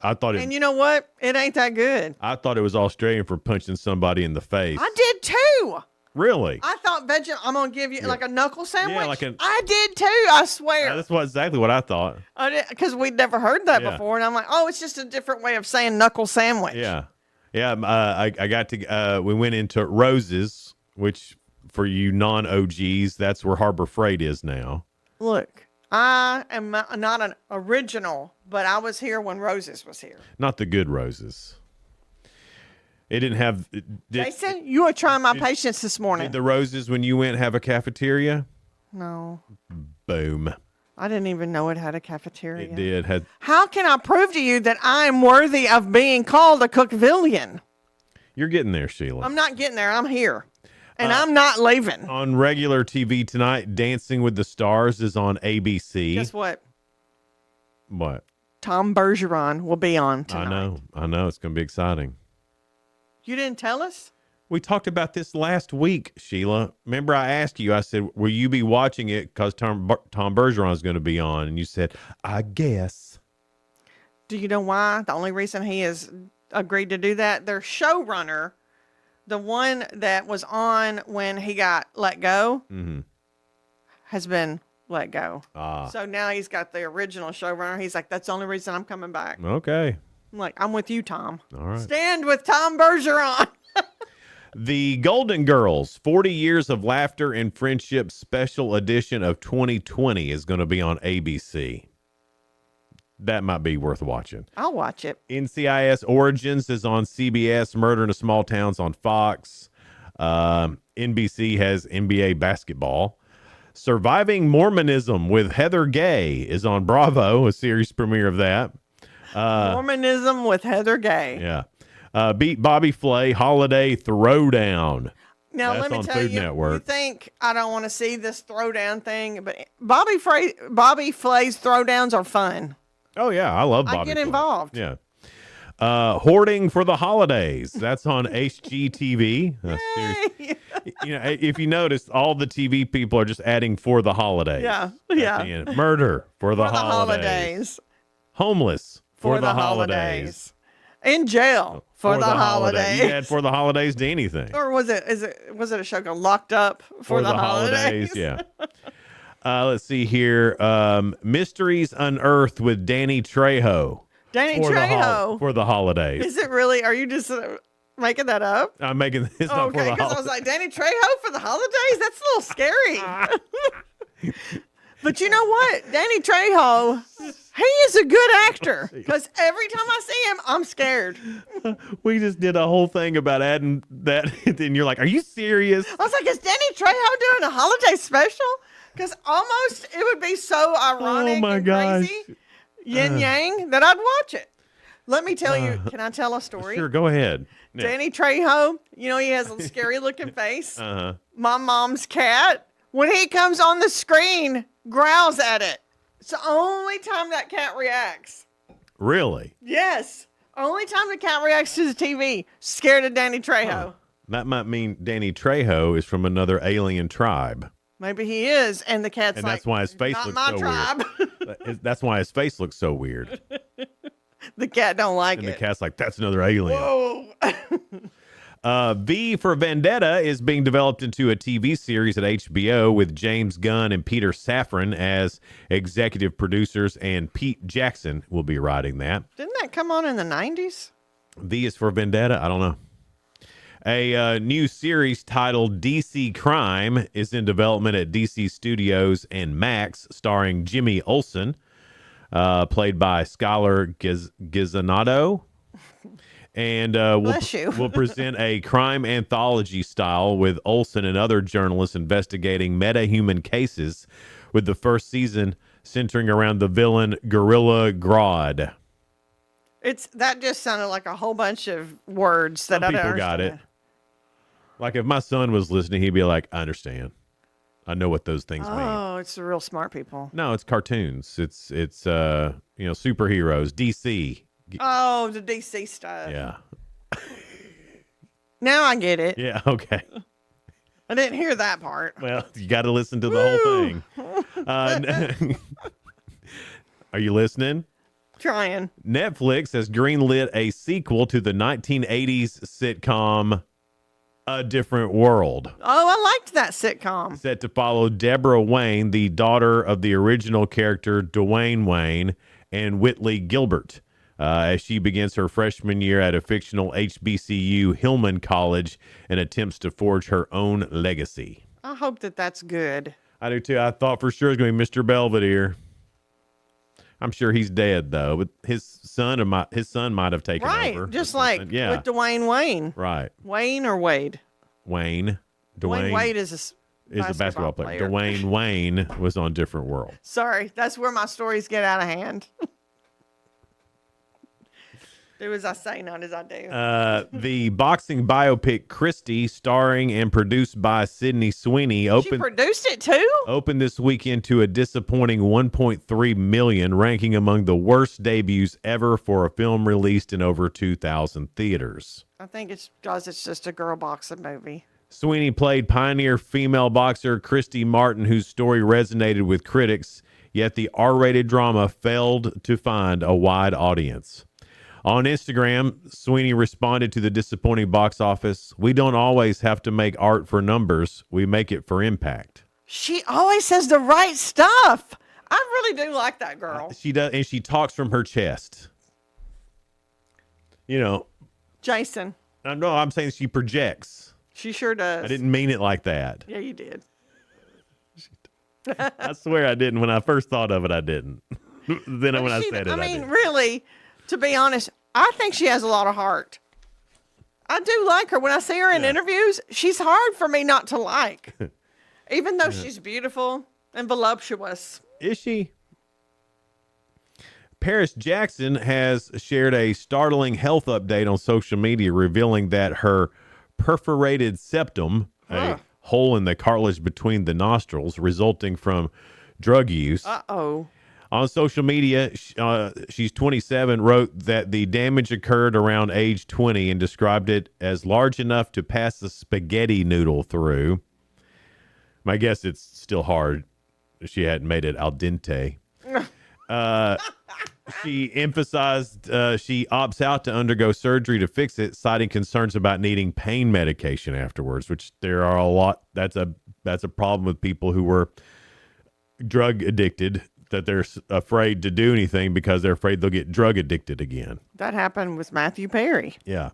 I thought And you know what? It ain't that good. I thought it was Australian for punching somebody in the face. I did too. Really? I thought I'm going to give you like a knuckle sandwich. Yeah, like I did too, I swear. That's exactly what I thought. Because we'd never heard that before. And I'm like, oh, it's just a different way of saying knuckle sandwich. Yeah. Yeah. I got to, we went into Rose's, which for you non-OGs, that's where Harbor Freight is now. Look, I am not an original, but I was here when Rose's was here. Not the good Roses. It didn't have. Jason, you were trying my patience this morning. Did the Roses, when you went, have a cafeteria? No. Boom. I didn't even know it had a cafeteria. It did. How can I prove to you that I am worthy of being called a Cookevillian? You're getting there, Sheila. I'm not getting there. I'm here. And I'm not leaving. On regular TV tonight, Dancing with the Stars is on ABC. Guess what? What? Tom Bergeron will be on tonight. I know. It's going to be exciting. You didn't tell us? We talked about this last week, Sheila. Remember I asked you, I said, will you be watching it because Tom Bergeron is going to be on? And you said, I guess. Do you know why? The only reason he has agreed to do that, their showrunner, the one that was on when he got let go, has been let go. So now he's got the original showrunner. He's like, that's the only reason I'm coming back. Okay. I'm like, I'm with you, Tom. All right. Stand with Tom Bergeron. The Golden Girls, 40 Years of Laughter and Friendship Special Edition of 2020 is going to be on ABC. That might be worth watching. I'll watch it. NCIS Origins is on CBS. Murder in a Small Town's on Fox. NBC has NBA basketball. Surviving Mormonism with Heather Gay is on Bravo, a series premiere of that. Mormonism with Heather Gay. Yeah. Beat Bobby Flay, Holiday Throwdown. Now, That's let me on tell Food you, Network. you think I don't want to see this throwdown thing, but Bobby Flay's throwdowns are fun. Oh, yeah. I love Bobby I get Flay. involved. Yeah. Hoarding for the Holidays. That's on HGTV. You know, if you notice, all the TV people are just adding for the holidays. Yeah. at Yeah. the end. Murder for the holidays. Homeless for the holidays. In jail for the holidays. You add for the holidays to anything. Or was it a show called Locked Up for the holidays? Yeah. Let's see here. Mysteries Unearthed with Danny Trejo. Danny Trejo. For the holidays. Is it really? Are you just making that up? I'm making this up for the Okay, because I was like, Danny Trejo for the holidays? That's a little scary. But you know what? Danny Trejo, he is a good actor. Because every time I see him, I'm scared. We just did a whole thing about adding that. And you're like, are you serious? I was like, is Danny Trejo doing a holiday special? Because almost it would be so ironic and crazy, yin yang, that I'd watch it. Let me tell you, can I tell a story? Sure, go ahead. Yeah. Danny Trejo, you know, he has a scary looking face. Uh-huh. My mom's cat, when he comes on the screen, growls at it. It's the only time that cat reacts. Really? Yes. Only time the cat reacts to the TV. Scared of Danny Trejo. Huh. That might mean Danny Trejo is from another alien tribe. Maybe he is, and the cat's And like, that's why his face not looks my so tribe. weird. That's why his face looks so weird. The cat don't like And it. the cat's like, that's another alien. Whoa. V for Vendetta is being developed into a TV series at HBO with James Gunn and Peter Safran as executive producers, and Pete Jackson will be writing that. Didn't that come on in the 90s? V is for Vendetta? I don't know. A new series titled DC Crime is in development at DC Studios and Max, starring Jimmy Olsen, played by Skylar Gizzanato. And we'll present a crime anthology style with Olsen and other journalists investigating meta-human cases, with the first season centering around the villain Gorilla Grodd. That just sounded like a whole bunch of words that I don't People got it. Like if my son was listening, he'd be like, I understand. I know what those things mean. Oh, it's the real smart people. No, it's cartoons. It's superheroes, DC. Oh, the DC stuff. Yeah. Now I get it. Yeah, okay. I didn't hear that part. Well, you got to listen to the whole thing. Are you listening? Trying. Netflix has greenlit a sequel to the 1980s sitcom A Different World. Oh, I liked that sitcom. Set to follow Deborah Wayne, the daughter of the original character Dwayne Wayne, and Whitley Gilbert, as she begins her freshman year at a fictional HBCU Hillman College and attempts to forge her own legacy. I hope that that's good. I do too. I thought for sure it was going to be Mr. Belvedere. I'm sure he's dead though, but his son might have taken over. Right, just like with Dwayne Wayne. Right. Wayne or Wade? Wayne. Dwayne Wade is a basketball player. Dwayne Wayne was on Different World. Sorry, that's where my stories get out of hand. Do as I say, not as I do. The boxing biopic Christie, starring and produced by Sydney Sweeney, She produced it too? Opened this weekend to a disappointing 1.3 million, ranking among the worst debuts ever for a film released in over 2,000 theaters. I think it's because it's just a girl boxing movie. Sweeney played pioneer female boxer Christy Martin, whose story resonated with critics, yet the R-rated drama failed to find a wide audience. On Instagram, Sweeney responded to the disappointing box office, "We don't always have to make art for numbers. We make it for impact." She always says the right stuff. I really do like that girl. She does, and she talks from her chest. You know. Jason. No, I'm saying she projects. She sure does. I didn't mean it like that. Yeah, you did. I swear I didn't. When I first thought of it, I didn't. Then when I said it, I did. Really, to be honest, I think she has a lot of heart. I do like her. When I see her in interviews, she's hard for me not to like. Even though she's beautiful and voluptuous. Is she? Paris Jackson has shared a startling health update on social media, revealing that her perforated septum, a hole in the cartilage between the nostrils resulting from drug use. Uh-oh. On social media, she's 27, wrote that the damage occurred around age 20 and described it as large enough to pass a spaghetti noodle through. My guess it's still hard. She hadn't made it al dente. She emphasized she opts out to undergo surgery to fix it, citing concerns about needing pain medication afterwards, which there are a lot. That's a problem with people who were drug addicted, that they're afraid to do anything because they're afraid they'll get drug addicted again. That happened with Matthew Perry. Yeah.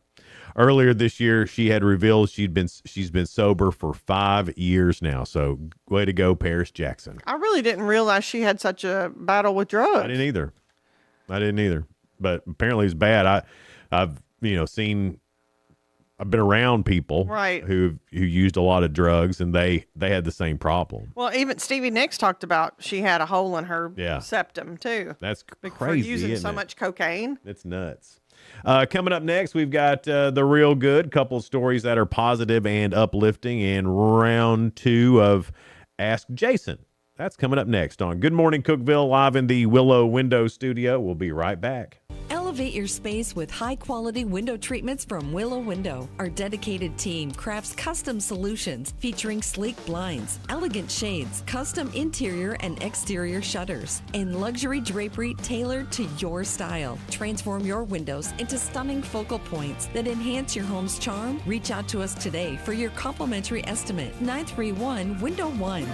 Earlier this year, she had revealed she's been sober for 5 years now. So way to go, Paris Jackson. I really didn't realize she had such a battle with drugs. I didn't either. But apparently it's bad. I've been around people who used a lot of drugs, and they had the same problem. Well, even Stevie Nicks talked about she had a hole in her septum too. That's crazy. For using so much cocaine. It's nuts. Coming up next, we've got The Real Good, couple of stories that are positive and uplifting, and round 2 of Ask Jason. That's coming up next on Good Morning Cookeville, live in the Willow Window Studio. We'll be right back. Elevate your space with high-quality window treatments from Willow Window. Our dedicated team crafts custom solutions featuring sleek blinds, elegant shades, custom interior and exterior shutters, and luxury drapery tailored to your style. Transform your windows into stunning focal points that enhance your home's charm. Reach out to us today for your complimentary estimate. 931-Window-1.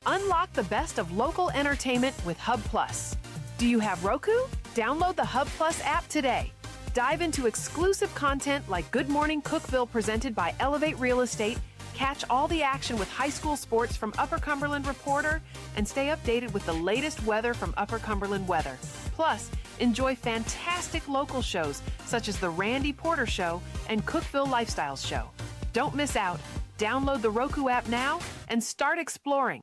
Unlock the best of local entertainment with Hub Plus. Do you have Roku? Download the Hub Plus app today. Dive into exclusive content like Good Morning Cookeville presented by Elevate Real Estate, catch all the action with high school sports from Upper Cumberland Reporter, and stay updated with the latest weather from Upper Cumberland Weather. Plus, enjoy fantastic local shows such as The Randy Porter Show and Cookeville Lifestyles Show. Don't miss out. Download the Roku app now and start exploring.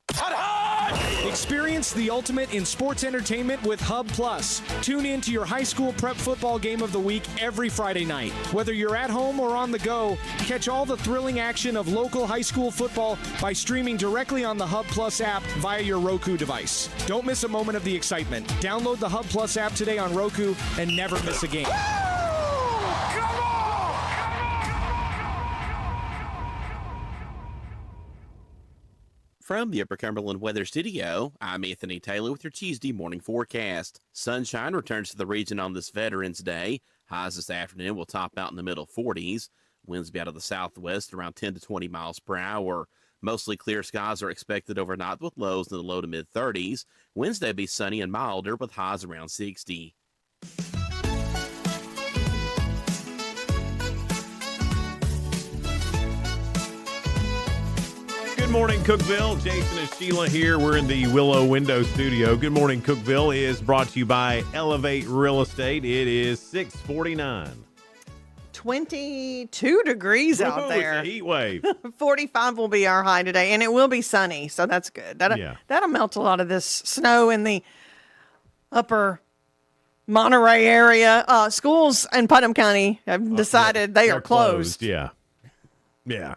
Experience the ultimate in sports entertainment with Hub Plus. Tune in to your high school prep football game of the week every Friday night. Whether you're at home or on the go, catch all the thrilling action of local high school football by streaming directly on the Hub Plus app via your Roku device. Don't miss a moment of the excitement. Download the Hub Plus app today on Roku and never miss a game. From the Upper Cumberland Weather Studio, I'm Anthony Taylor with your Tuesday morning forecast. Sunshine returns to the region on this Veterans Day. Highs this afternoon will top out in the middle 40s. Winds will be out of the southwest around 10 to 20 miles per hour. Mostly clear skies are expected overnight with lows in the low to mid 30s. Wednesday will be sunny and milder with highs around 60. Good morning, Cookeville. Jason and Sheila here. We're in the Willow Window Studio. Good morning, Cookeville is brought to you by Elevate Real Estate. It is 6:49. 22 degrees out there. It's a heat wave. 45 will be our high today, and it will be sunny, so that's good. That'll melt a lot of this snow in the upper Monterey area. Schools in Putnam County have decided they are closed. Yeah. Yeah.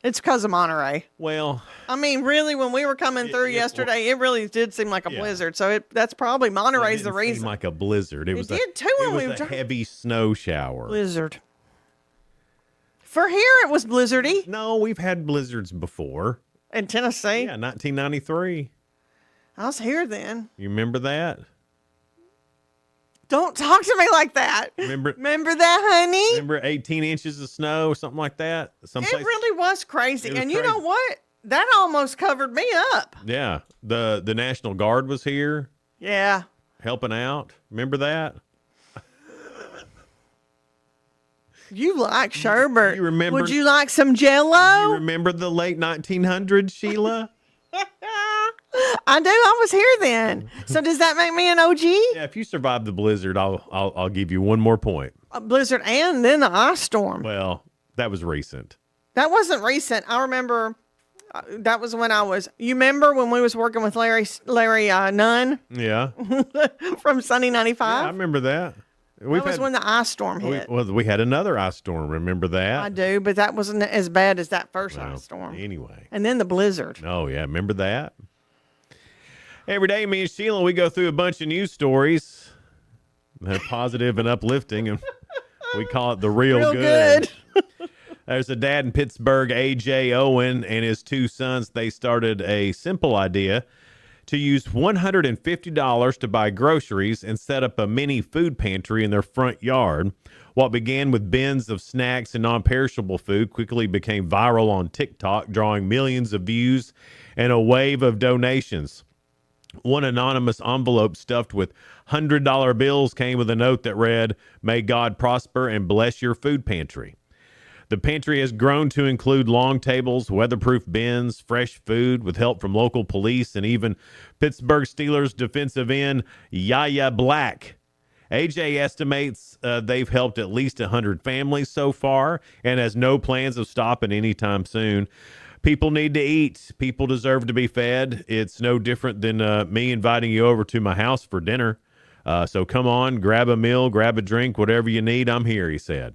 It's because of Monterey. Well, I mean, really, when we were coming through yesterday, it really did seem like a blizzard. So that's probably Monterey's the reason. Seemed like a blizzard. It did too when we were a heavy snow shower. Blizzard. For here, it was blizzardy. No, we've had blizzards before. In Tennessee? Yeah, 1993. I was here then. You remember that? Don't talk to me like that. Remember that, honey? Remember 18 inches of snow or something like that? It really was crazy. And you know what? That almost covered me up. Yeah. The National Guard was here. Yeah. Helping out. Remember that? You like sherbet. You remember? Would you like some Jell-O? You remember the late 1900s, Sheila? I do. I was here then. So does that make me an OG? Yeah, if you survive the blizzard, I'll give you one more point. A blizzard and then the ice storm. Well, that was recent. That wasn't recent. I remember that was when I was. You remember when we was working with Larry Nunn? Yeah. From Sunny 95? Yeah, I remember that. That was when the ice storm hit. We had another ice storm. Remember that? I do, but that wasn't as bad as that first ice storm. Anyway. And then the blizzard. Oh, yeah. Remember that? Every day, me and Sheila, we go through a bunch of news stories. They're positive and uplifting, and we call it the real good. There's a dad in Pittsburgh, A.J. Owen, and his two sons. They started a simple idea to use $150 to buy groceries and set up a mini food pantry in their front yard. What began with bins of snacks and non-perishable food quickly became viral on TikTok, drawing millions of views and a wave of donations. One anonymous envelope stuffed with $100 bills came with a note that read, "May God prosper and bless your food pantry." The pantry has grown to include long tables, weatherproof bins, fresh food with help from local police, and even Pittsburgh Steelers defensive end Yaya Black. AJ estimates they've helped at least 100 families so far and has no plans of stopping anytime soon. People need to eat. People deserve to be fed. It's no different than me inviting you over to my house for dinner. So come on, grab a meal, grab a drink, whatever you need. I'm here, he said.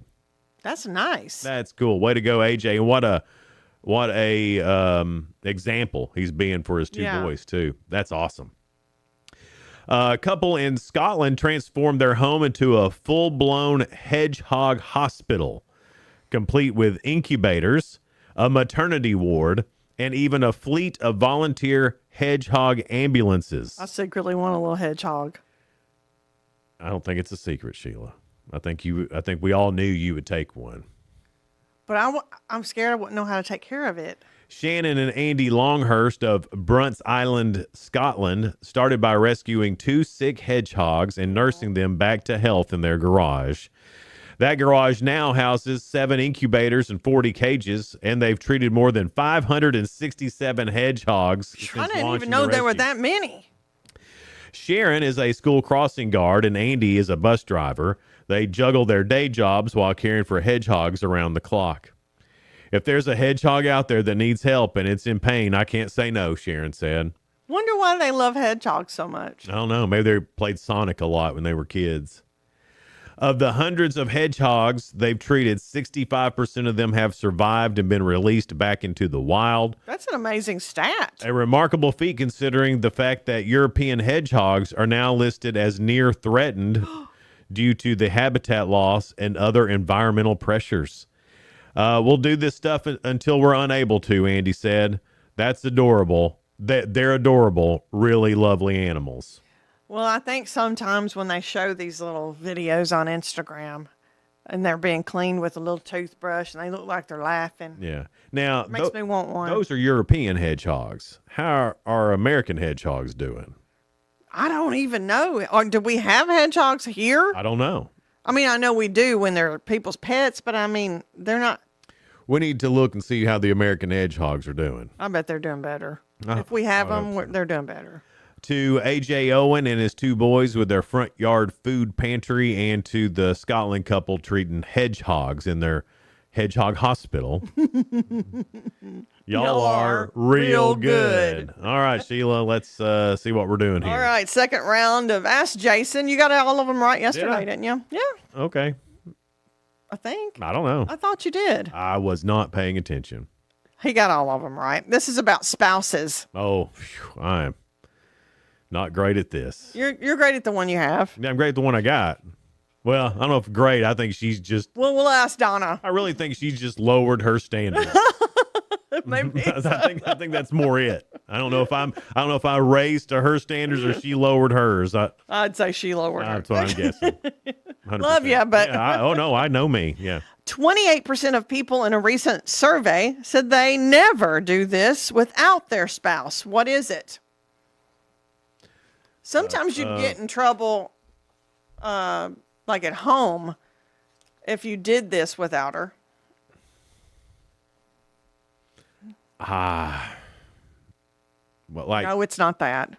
That's nice. That's cool. Way to go, AJ. And what a example he's being for his two boys, too. That's awesome. A couple in Scotland transformed their home into a full-blown hedgehog hospital, complete with incubators, a maternity ward, and even a fleet of volunteer hedgehog ambulances. I secretly want a little hedgehog. I don't think it's a secret, Sheila. I think we all knew you would take one. But I'm scared I wouldn't know how to take care of it. Shannon and Andy Longhurst of Brunts Island, Scotland, started by rescuing two sick hedgehogs and nursing them back to health in their garage. That garage now houses 7 incubators and 40 cages, and they've treated more than 567 hedgehogs. I didn't even know there were that many. Sharon is a school crossing guard, and Andy is a bus driver. They juggle their day jobs while caring for hedgehogs around the clock. If there's a hedgehog out there that needs help and it's in pain, I can't say no, Sharon said. Wonder why they love hedgehogs so much. I don't know. Maybe they played Sonic a lot when they were kids. Of the hundreds of hedgehogs they've treated, 65% of them have survived and been released back into the wild. That's an amazing stat. A remarkable feat considering the fact that European hedgehogs are now listed as near threatened due to the habitat loss and other environmental pressures. We'll do this stuff until we're unable to, Andy said. That's adorable. They're adorable, really lovely animals. Well, I think sometimes when they show these little videos on Instagram and they're being cleaned with a little toothbrush and they look like they're laughing. Yeah. Now, it makes me want one. Those are European hedgehogs. How are American hedgehogs doing? I don't even know. Or do we have hedgehogs here? I don't know. I mean, I know we do when they're people's pets, but I mean, they're not. We need to look and see how the American hedgehogs are doing. I bet they're doing better. If we have them, they're doing better. To A.J. Owen and his 2 boys with their front yard food pantry, and to the Scotland couple treating hedgehogs in their hedgehog hospital. Y'all are real good. All right, Sheila, let's see what we're doing here. All right, second round of Ask Jason. You got all of them right yesterday, didn't you? Yeah. Okay. I think. I don't know. I thought you did. I was not paying attention. He got all of them right. This is about spouses. Oh, phew, I am not great at this. You're great at the one you have. Yeah, I'm great at the one I got. Well, I don't know if great. I think she's just. Well, we'll ask Donna. I really think she's just lowered her standards. Maybe so. I think that's more it. I don't know if I raised to her standards or she lowered hers. I'd say she lowered hers. That's what I'm guessing. 100%. Love you, but oh no, I know me. Yeah. 28% of people in a recent survey said they never do this without their spouse. What is it? Sometimes you'd get in trouble, like at home, if you did this without her. But like, no, it's not that.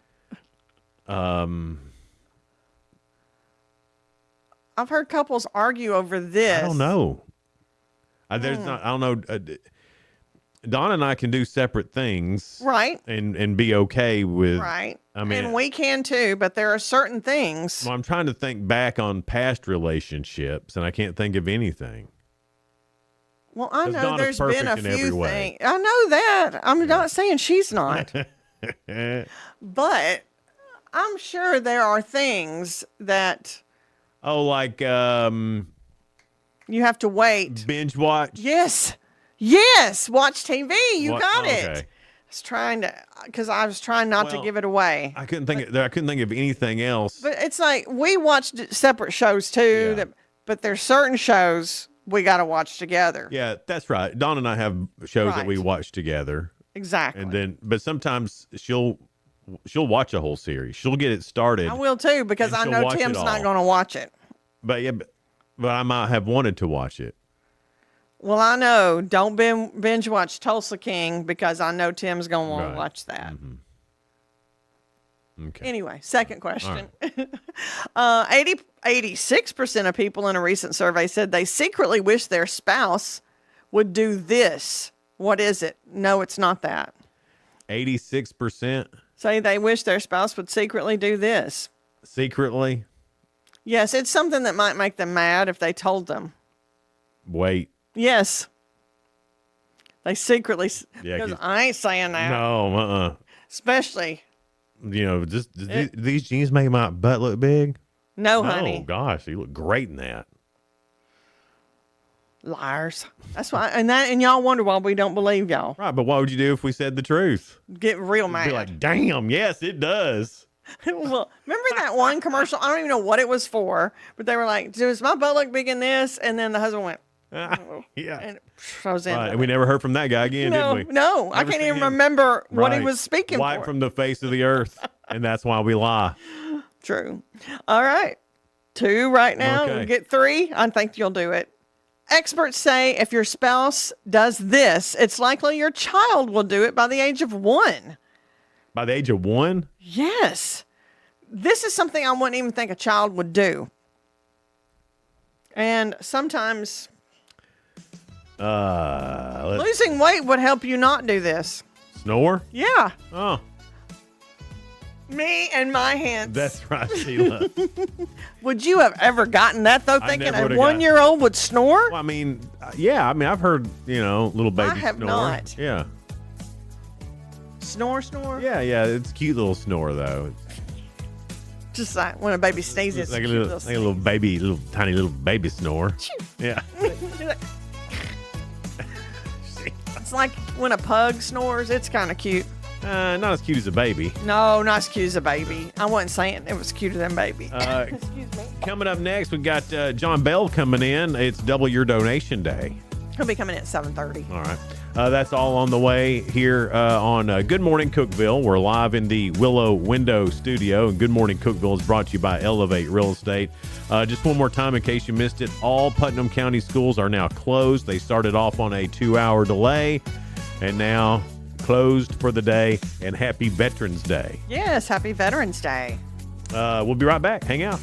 I've heard couples argue over this. I don't know. There's not. I don't know. Don and I can do separate things, right? And be okay with, right? I mean, and we can too, but there are certain things. Well, I'm trying to think back on past relationships, and I can't think of anything. Well, I know Donna's there's been a perfect in every few way. things. I know that. I'm not saying she's not. But I'm sure there are things that. Oh, like you have to wait. Binge watch. Yes. Yes. Watch TV. You got it. Okay. I was trying not to give it away. I couldn't think of anything else. But it's like we watched separate shows too. But there's certain shows we got to watch together. Yeah, that's right. Dawn and I have shows that Right. we watch together. Exactly. And then, but sometimes she'll watch a whole series. She'll get it started. I will too, because and I she'll know watch it Tim's not all. going to watch it. But yeah, but I might have wanted to watch it. Well, I know. Don't binge watch Tulsa King, because I know Tim's going to want to watch that. Okay. Anyway, second question. 86% of people in a recent survey said they secretly wish their spouse would do this. What is it? No, it's not that. 86% Say they wish their spouse would secretly do this. secretly. Yes, it's something that might make them mad if they told them. Wait. Yes. They secretly, Yeah, because 'cause- I ain't saying that. No, Especially, You know, these jeans make my butt look big. no, Oh honey. gosh, you look great in that. Liars. That's why, and y'all wonder why we don't believe y'all. Right, but what would you do if we said the truth? Get real mad. Be like, damn, yes, it does. Well, remember that one commercial? I don't even know what it was for, but they were like, "Does my butt look big in this?" And then the husband went, Yeah. and I was in. Right, and we never heard from that guy again, No, did we? no, I Never can't seen even him. remember what he Right. was speaking Wipe for. from the face of the earth, and that's why we lie. True. All right, 2 right now. Okay. We get 3. I think you'll do it. Experts say if your spouse does this, it's likely your child will do it by the age of 1. By the age of 1? Yes. This is something I wouldn't even think a child would do. And sometimes losing weight would help you not do this. Snore? Yeah. Oh, Me and my hands. that's right, Sheila. Would you have ever gotten that, though, I thinking never a would've gotten- 1-year-old would snore? Well, I mean, yeah, I mean, I've heard, little baby have snore. not. Yeah. Snore? Yeah, it's a cute little snore, though. Just like when a baby sneezes. It's like a little baby, tiny little baby snore. Yeah. It's like when a pug snores. It's kind of cute. Not as cute as a baby. No, not as cute as a baby. I wasn't saying it was cuter than baby. Coming up next, we got John Bell coming in. It's Double Your Donation Day. He'll be coming in at 7:30. All right. That's all on the way here on Good Morning Cookeville. We're live in the Willow Window Studio, and Good Morning Cookeville is brought to you by Elevate Real Estate. Just one more time in case you missed it, all Putnam County schools are now closed. They started off on a 2-hour delay and now closed for the day, and happy Veterans Day. Yes, happy Veterans Day. We'll be right back. Hang out.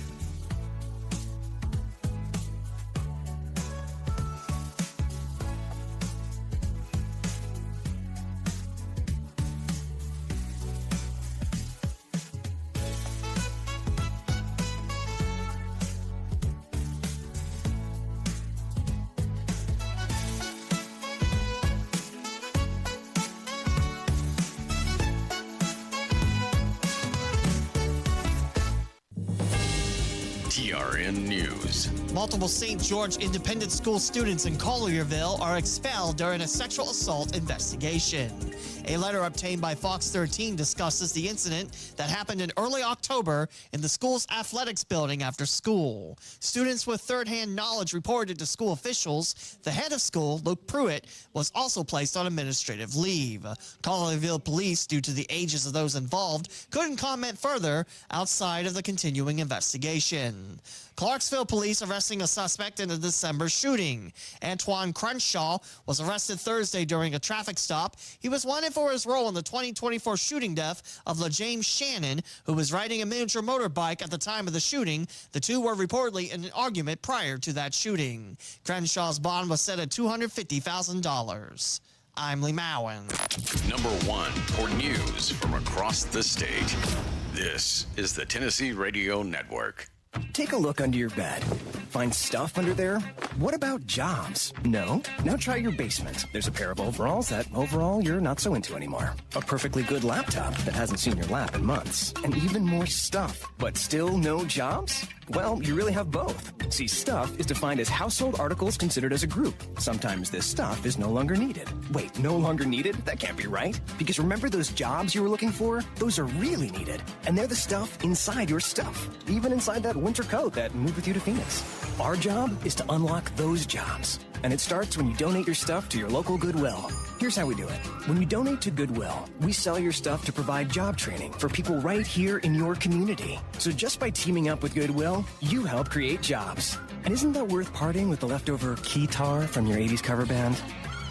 TRN News. Multiple St. George Independent School students in Collierville are expelled during a sexual assault investigation. A letter obtained by Fox 13 discusses the incident that happened in early October in the school's athletics building after school. Students with third-hand knowledge reported to school officials. The head of school, Luke Pruitt, was also placed on administrative leave. Collierville police, due to the ages of those involved, couldn't comment further outside of the continuing investigation. Clarksville police arresting a suspect in a December shooting. Antoine Crenshaw was arrested Thursday during a traffic stop. He was wanted for his role in the 2024 shooting death of LaJames Shannon, who was riding a miniature motorbike at the time of the shooting. The two were reportedly in an argument prior to that shooting. Crenshaw's bond was set at $250,000. I'm Lee Mowen. Number 1 for news from across the state. This is the Tennessee Radio Network. Take a look under your bed. Find stuff under there? What about jobs? No? Now try your basement. There's a pair of overalls that overall you're not so into anymore. A perfectly good laptop that hasn't seen your lap in months. And even more stuff. But still no jobs? Well, you really have both. See, stuff is defined as household articles considered as a group. Sometimes this stuff is no longer needed. Wait, no longer needed? That can't be right. Because remember those jobs you were looking for? Those are really needed. And they're the stuff inside your stuff. Even inside that winter coat that moved with you to Phoenix. Our job is to unlock those jobs. And it starts when you donate your stuff to your local Goodwill. Here's how we do it. When you donate to Goodwill, we sell your stuff to provide job training for people right here in your community. So just by teaming up with Goodwill, you help create jobs. And isn't that worth parting with the leftover keytar from your 80s cover band?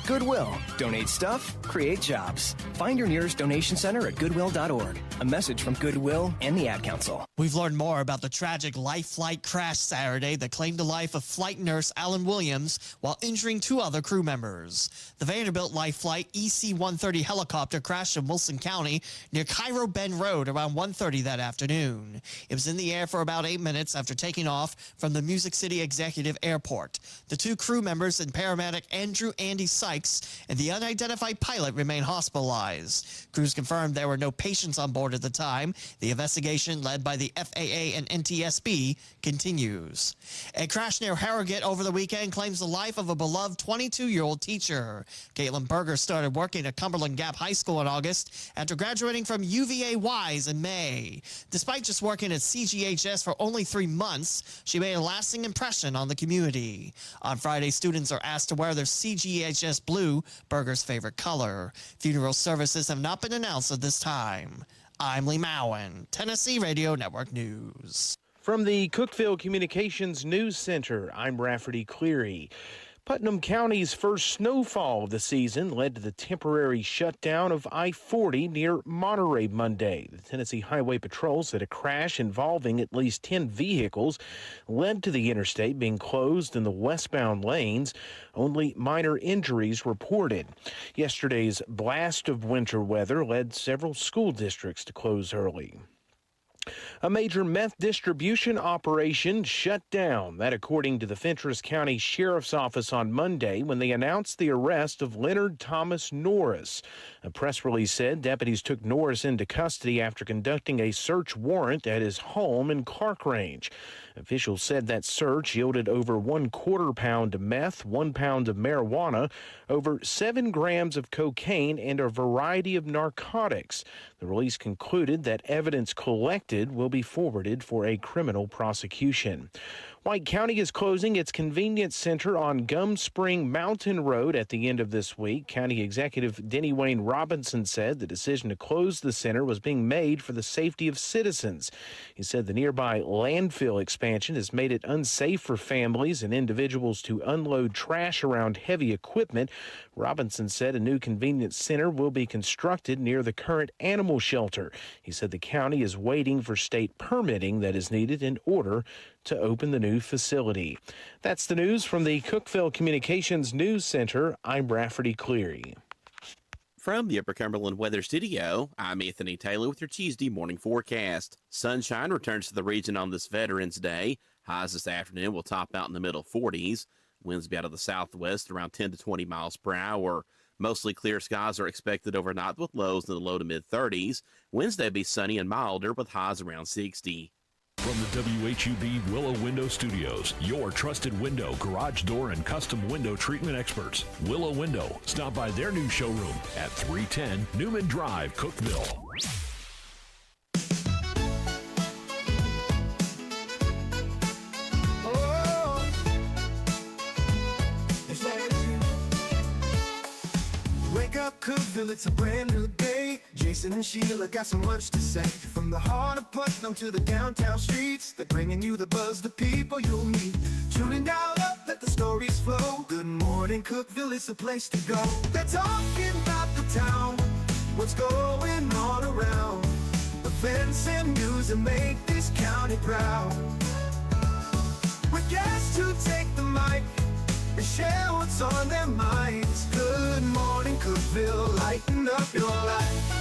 Goodwill. Donate stuff, create jobs. Find your nearest donation center at goodwill.org. A message from Goodwill and the Ad Council. We've learned more about the tragic life flight crash Saturday that claimed the life of flight nurse Alan Williams while injuring 2 other crew members. The Vanderbilt Life Flight EC-130 helicopter crashed in Wilson County near Cairo Bend Road around 1:30 that afternoon. It was in the air for about 8 minutes after taking off from the Music City Executive Airport. The 2 crew members and paramedic Andrew Andy Sykes and the unidentified pilot remain hospitalized. Crews confirmed there were no patients on board at the time. The investigation, led by the FAA and NTSB, continues. A crash near Harrogate over the weekend claims the life of a beloved 22-year-old teacher. Caitlin Berger started working at Cumberland Gap High School in August after graduating from UVA Wise in May. Despite just working at CGHS for only 3 months, she made a lasting impression on the community. On Friday, students are asked to wear their CGHS blue, Berger's favorite color. Funeral services have not been announced at this time. I'm Lee Mowen, Tennessee Radio Network News. From the Cookeville Communications News Center, I'm Rafferty Cleary. Putnam County's first snowfall of the season led to the temporary shutdown of I-40 near Monterey Monday. The Tennessee Highway Patrol said a crash involving at least 10 vehicles led to the interstate being closed in the westbound lanes. Only minor injuries reported. Yesterday's blast of winter weather led several school districts to close early. A major meth distribution operation shut down. That according to the Fentress County Sheriff's Office on Monday when they announced the arrest of Leonard Thomas Norris. A press release said deputies took Norris into custody after conducting a search warrant at his home in Clark Range. Officials said that search yielded over 1/4 pound of meth, 1 pound of marijuana, over 7 grams of cocaine, and a variety of narcotics. The release concluded that evidence collected will be forwarded for a criminal prosecution. White County is closing its convenience center on Gum Spring Mountain Road at the end of this week. County Executive Denny Wayne Robinson said the decision to close the center was being made for the safety of citizens. He said the nearby landfill expansion has made it unsafe for families and individuals to unload trash around heavy equipment. Robinson said a new convenience center will be constructed near the current animal shelter. He said the county is waiting for state permitting that is needed in order to open the new facility. That's the news from the Cookeville Communications News Center. I'm Rafferty Cleary. From the Upper Cumberland Weather Studio, I'm Anthony Taylor with your Tuesday morning forecast. Sunshine returns to the region on this Veterans Day. Highs this afternoon will top out in the middle 40s. Winds will be out of the southwest around 10 to 20 miles per hour. Mostly clear skies are expected overnight with lows in the low to mid 30s. Wednesday will be sunny and milder with highs around 60. From the WHUB Willow Window Studios, your trusted window, garage door, and custom window treatment experts. Willow Window. Stop by their new showroom at 310 Newman Drive, Cookeville. Wake up, Cookeville, it's a brand new day. Jason and Sheila got so much to say. From the heart of Putnam to the downtown streets, they're bringing you the buzz, the people you'll meet. Tuning dial up, let the stories flow. Good morning, Cookeville, it's a place to go. They're talking about the town, what's going on around. Events and news that make this county proud. With guests who take the mic and share what's on their minds. Good morning, Cookeville, lighten up your life.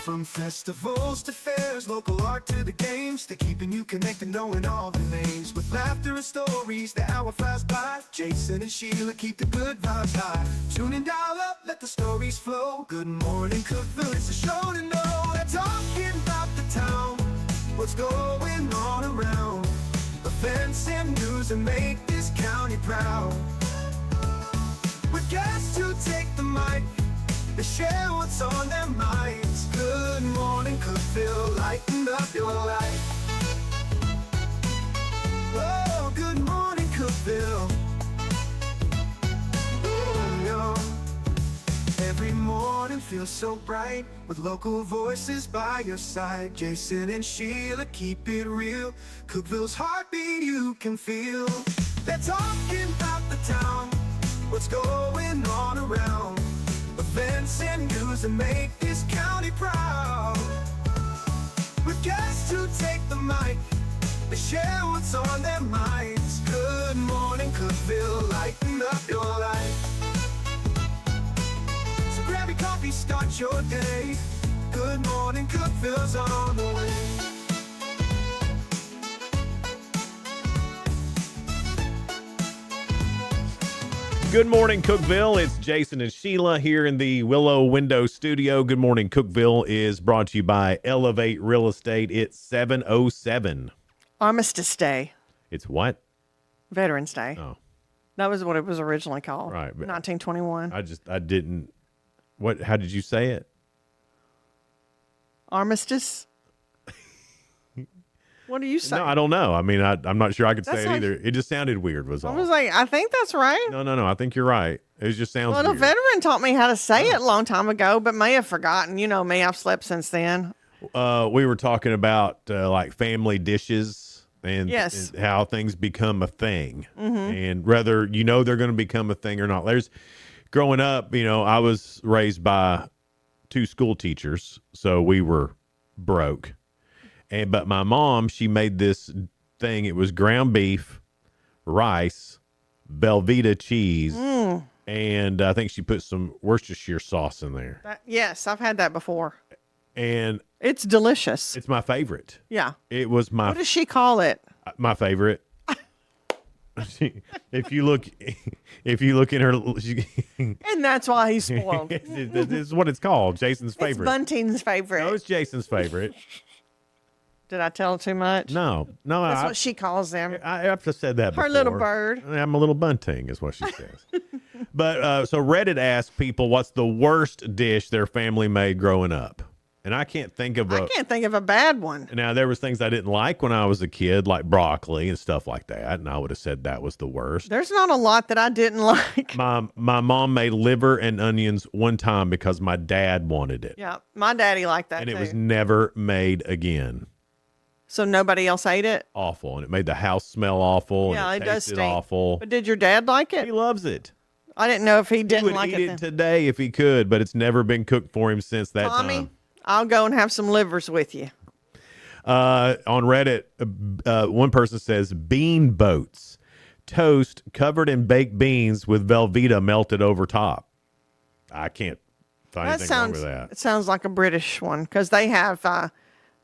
From festivals to fairs, local art to the games, they're keeping you connected, knowing all the names. With laughter and stories, the hour flies by. Jason and Sheila keep the good vibes high. Tune in, dial up, let the stories flow. Good morning, Cookeville, it's a show to know. They're talking about the town, what's going on around. Events and news that make this county proud. With guests who take the mic, they share what's on their minds. Good morning, Cookeville, lighten up your life. Oh, good morning, Cookeville. Oh, yo. Every morning feels so bright with local voices by your side. Jason and Sheila keep it real. Cookeville's heartbeat you can feel. They're talking about the town, what's going on around. Events and news that make this county proud. With guests who take the mic, they share what's on their minds. Good morning, Cookeville, lighten up your life. So grab your coffee, start your day. Good morning, Cookeville's on the way. Good morning, Cookeville. It's Jason and Sheila here in the Willow Window Studio. Good morning, Cookeville is brought to you by Elevate Real Estate. It's 7:07. Armistice Day. It's what? Veterans Day. Oh. That was what it was originally called. Right. 1921. I didn't. What? How did you say it? Armistice. What do you say? No, I don't know. I mean, I'm not sure I could That's say it like- either. It just sounded weird was all. I was like, I think that's right. No. I think you're right. It just sounds Well, a weird. veteran taught me how to say it a long time ago, but may have forgotten. You know me, I've slept since then. We were talking about like family dishes and, Yes. and how things become a thing, Mhm. and whether you know they're going to become a thing or not. There's growing up, I was raised by two school teachers, so we were broke. But my mom, she made this thing. It was ground beef, rice, Velveeta cheese, and I think she put some Worcestershire sauce in there. Yes, I've had that before. And it's delicious. It's my favorite. Yeah. It was my What does she call it? my favorite. If you look in her, And that's why he's spoiled. this is what it's called. Jason's It's favorite. Bunting's favorite. No, it's Jason's favorite. Did I tell too much? No. That's I, what she calls them. I have to said that. Her before. little bird. I'm a little bunting, is what she says. But so Reddit asked people what's the worst dish their family made growing up. And I can't think of a bad one. Now, there was things I didn't like when I was a kid, like broccoli and stuff like that. And I would have said that was the worst. There's not a lot that I didn't like. My mom made liver and onions one time because my dad wanted it. Yeah, my daddy liked that And too. it was never made again. So nobody else ate it? Awful. And it made the house smell awful. Yeah, and it does tasted stink. awful. But did your dad like it? He loves it. I didn't know if he He didn't would like eat it it then. today if he could, but it's never been cooked for him since that Tommy, time. I'll go and have some livers with you. On Reddit, one person says bean boats, toast covered in baked beans with Velveeta melted over top. I can't find anything wrong with that. It sounds like a British one because they have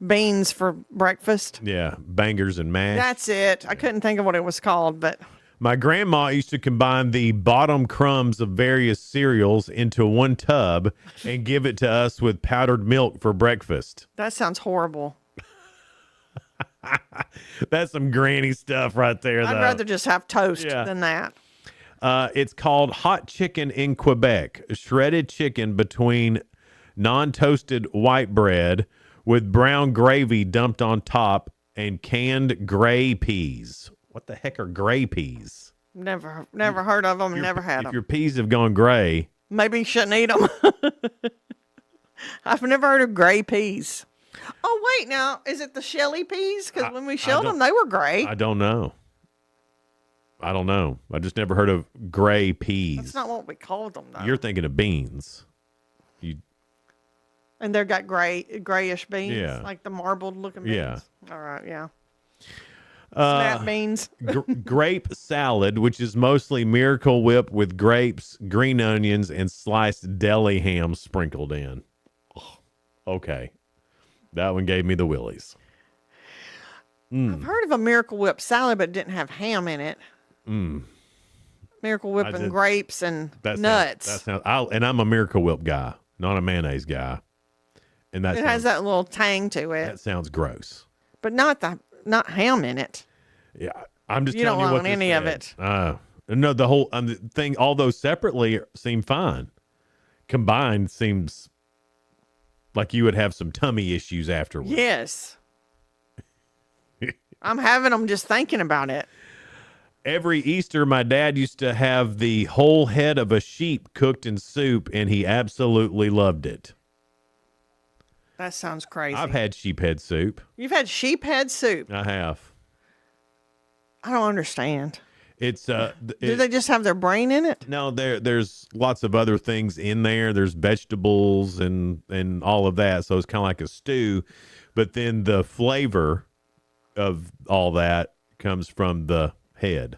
beans for breakfast. Yeah, bangers and mash. That's it. I couldn't think of what it was called, but My grandma used to combine the bottom crumbs of various cereals into one tub and give it to us with powdered milk for breakfast. that sounds horrible. That's some granny stuff right there, I'd though. rather just have toast Yeah. than that. It's called hot chicken in Quebec, shredded chicken between non-toasted white bread with brown gravy dumped on top and canned gray peas. What the heck are gray peas? Never heard of them. Never had If them. your peas have gone gray, Maybe you shouldn't eat them. I've never heard of gray peas. Oh, wait, now, is it the shelly peas? Because when we shelled them, they were gray. I don't know. I just never heard of gray peas. That's not what we called them, though. You're thinking of beans. And they've got grayish beans, Yeah. like the marbled looking beans. Yeah. All right, yeah. Snap beans. Grape salad, which is mostly Miracle Whip with grapes, green onions, and sliced deli ham sprinkled in. Oh, okay. That one gave me the willies. I've heard of a Miracle Whip salad, but it didn't have ham in it. Miracle Whip and grapes and nuts. And I'm a Miracle Whip guy, not a mayonnaise guy. And It has that little tang to it, that sounds gross. but not ham in it. Yeah, I'm just You telling don't you what want any of it. No, the whole thing, all those separately seem fine. Combined seems like you would have some tummy issues afterwards. Yes. I'm having them just thinking about it. Every Easter, my dad used to have the whole head of a sheep cooked in soup, and he absolutely loved it. That sounds crazy. I've had sheep head soup. You've had sheep head soup. I have. I don't understand. It's Do they just have their brain in it? No, there's lots of other things in there. There's vegetables and all of that. So it's kind of like a stew, but then the flavor of all that comes from the head.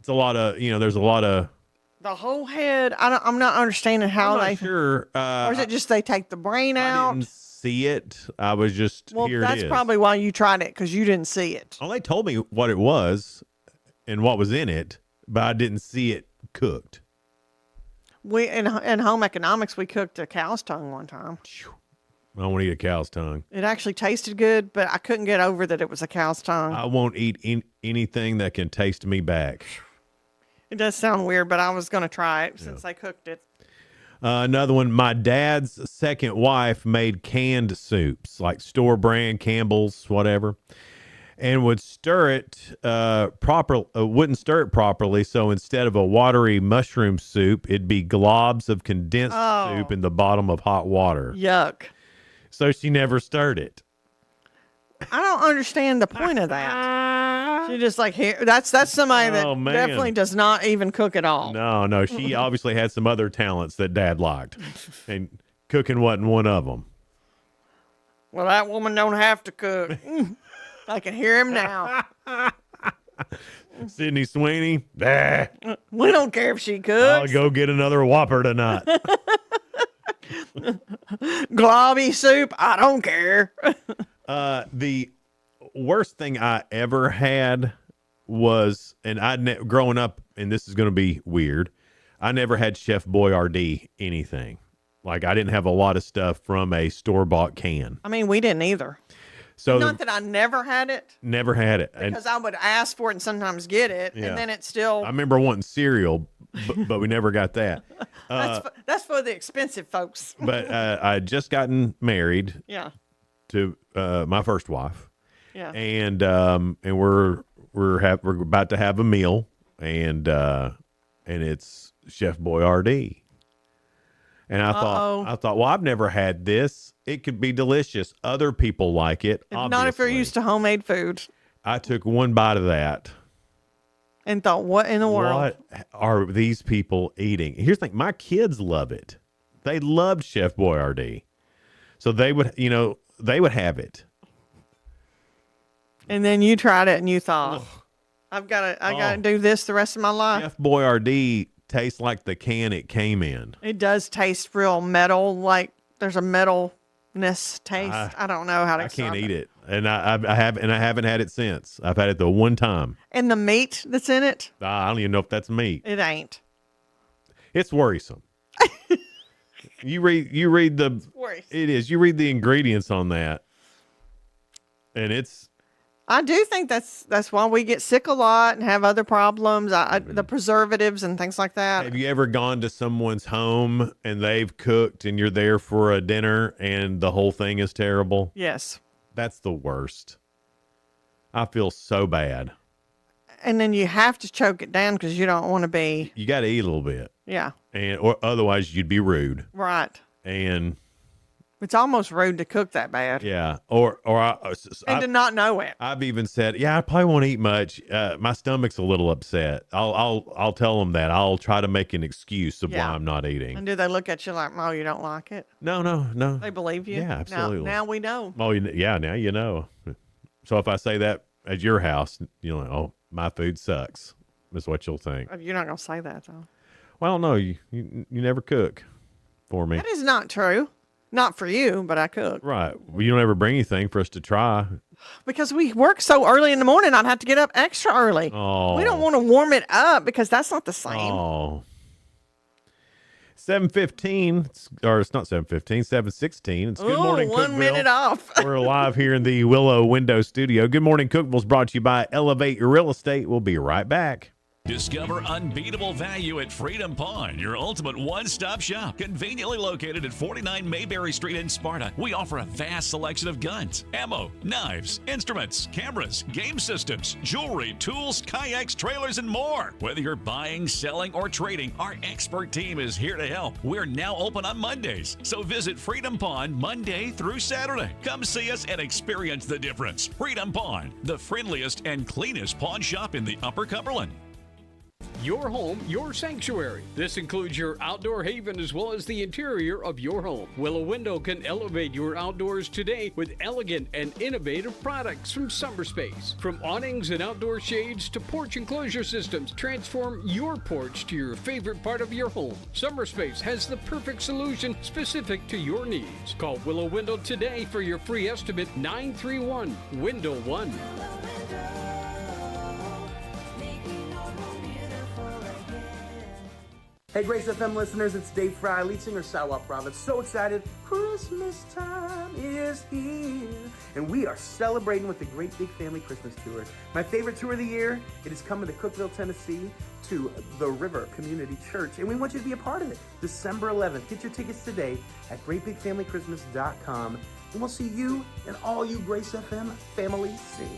It's a lot of, there's a lot of. The whole head. I'm not understanding how I'm not they. Sure. Or is it just they take the brain out? I didn't see it. I was just here. That's it is. probably why you tried it, because you didn't see it. Well, they told me what it was and what was in it, but I didn't see it cooked. We in home economics, we cooked a cow's tongue one time. I won't eat a cow's tongue. It actually tasted good, but I couldn't get over that it was a cow's tongue. I won't eat anything that can taste me back. It does sound weird, but I was going to try it since I cooked it. Another one, my dad's second wife made canned soups, like store brand, Campbell's, whatever, and would stir it wouldn't stir it properly. So instead of a watery mushroom soup, it'd be globs of condensed soup in the bottom of hot water. Yuck. So she never stirred it. I don't understand the point of that. She just like here. That's somebody that man. definitely does not even cook at all. No, she obviously had some other talents that Dad liked, and cooking wasn't one of them. Well, that woman don't have to cook. I can hear him now. Sydney Sweeney, bah, We don't care if she I'll cooks. go get another Whopper tonight. Globby soup. I don't care. The worst thing I ever had was, and growing up, and this is going to be weird, I never had Chef Boyardee anything. Like, I didn't have a lot of stuff from a store-bought can. I mean, we didn't either. So Not that I never had it, never had it. because I would ask for it and sometimes get it, Yeah. and then it's still. I remember wanting cereal but we never got that. That's for the expensive folks. But I had just gotten married. Yeah. To my first wife. Yeah. And we're about to have a meal, and it's Chef Boyardee. And I thought, well, I've never had this. It could be delicious. Other people like it. Not if you're used to homemade food. I took one bite of that and thought, what in the world? What are these people eating? Here's the thing. My kids love it. They loved Chef Boyardee. So they would have it. And then you tried it and you thought, I gotta do this the rest of my life. Chef Boyardee tastes like the can it came in. It does taste real metal, like there's a metalness taste. I don't know how to. I can't eat it, and I haven't had it since. I've had it the one time. And the meat that's in it, I don't even know if that's meat. It ain't. It's worrisome. You read the. It is. You read the ingredients on that, and it's. I do think that's why we get sick a lot and have other problems. The preservatives and things like that. Have you ever gone to someone's home and they've cooked and you're there for a dinner and the whole thing is terrible? Yes. That's the worst. I feel so bad. And then you have to choke it down because you don't want to be. You got to eat a little bit. Yeah. Or otherwise you'd be rude. Right. And it's almost rude to cook that bad. Yeah. And to not know it. I've even said, I probably won't eat much. My stomach's a little upset. I'll tell them that. I'll try to make an excuse of why I'm not eating. And do they look at you like, oh, you don't like it? No. They believe you? Yeah, absolutely. Now we know. Oh, yeah, now you know. So if I say that at your house, you're like, oh, my food sucks, is what you'll think. You're not going to say that, though. Well, no, you never cook for me. That is not true. Not for you, but I cook. Right. Well, you don't ever bring anything for us to try. Because we work so early in the morning, I'd have to get up extra early. Oh. We don't want to warm it up because that's not the same. Oh. 7:15, or it's not 7:15, 7:16. It's Good Morning Cookeville. 1 minute off. We're live here in the Willow Window Studio. Good Morning Cookeville is brought to you by Elevate Your Real Estate. We'll be right back. Discover unbeatable value at Freedom Pawn, your ultimate one-stop shop. Conveniently located at 49 Mayberry Street in Sparta, we offer a vast selection of guns, ammo, knives, instruments, cameras, game systems, jewelry, tools, kayaks, trailers, and more. Whether you're buying, selling, or trading, our expert team is here to help. We're now open on Mondays, so visit Freedom Pawn Monday through Saturday. Come see us and experience the difference. Freedom Pawn, the friendliest and cleanest pawn shop in the Upper Cumberland. Your home, your sanctuary. This includes your outdoor haven as well as the interior of your home. Willow Window can elevate your outdoors today with elegant and innovative products from SummerSpace. From awnings and outdoor shades to porch enclosure systems, transform your porch to your favorite part of your home. SummerSpace has the perfect solution specific to your needs. Call Willow Window today for your free estimate, 931-WINDOW-1. Hey Grace FM listeners, it's Dave Fry, lead singer Sawa Province. So excited, Christmas time is here. And we are celebrating with the Great Big Family Christmas Tour. My favorite tour of the year, it is coming to Cookeville, Tennessee to the River Community Church. And we want you to be a part of it. December 11th. Get your tickets today at greatbigfamilychristmas.com. And we'll see you and all you Grace FM family soon.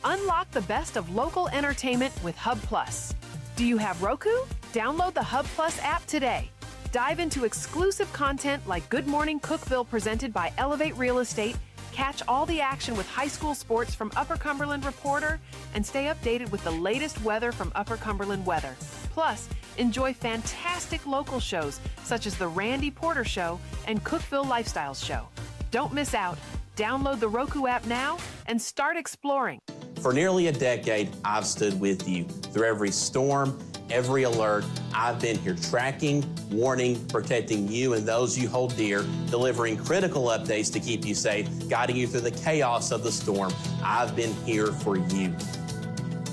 Unlock the best of local entertainment with Hub Plus. Do you have Roku? Download the Hub Plus app today. Dive into exclusive content like Good Morning Cookeville presented by Elevate Real Estate, catch all the action with high school sports from Upper Cumberland Reporter, and stay updated with the latest weather from Upper Cumberland Weather. Plus, enjoy fantastic local shows such as The Randy Porter Show and Cookeville Lifestyles Show. Don't miss out. Download the Roku app now and start exploring. For nearly a decade, I've stood with you. Through every storm, every alert, I've been here tracking, warning, protecting you and those you hold dear, delivering critical updates to keep you safe, guiding you through the chaos of the storm. I've been here for you.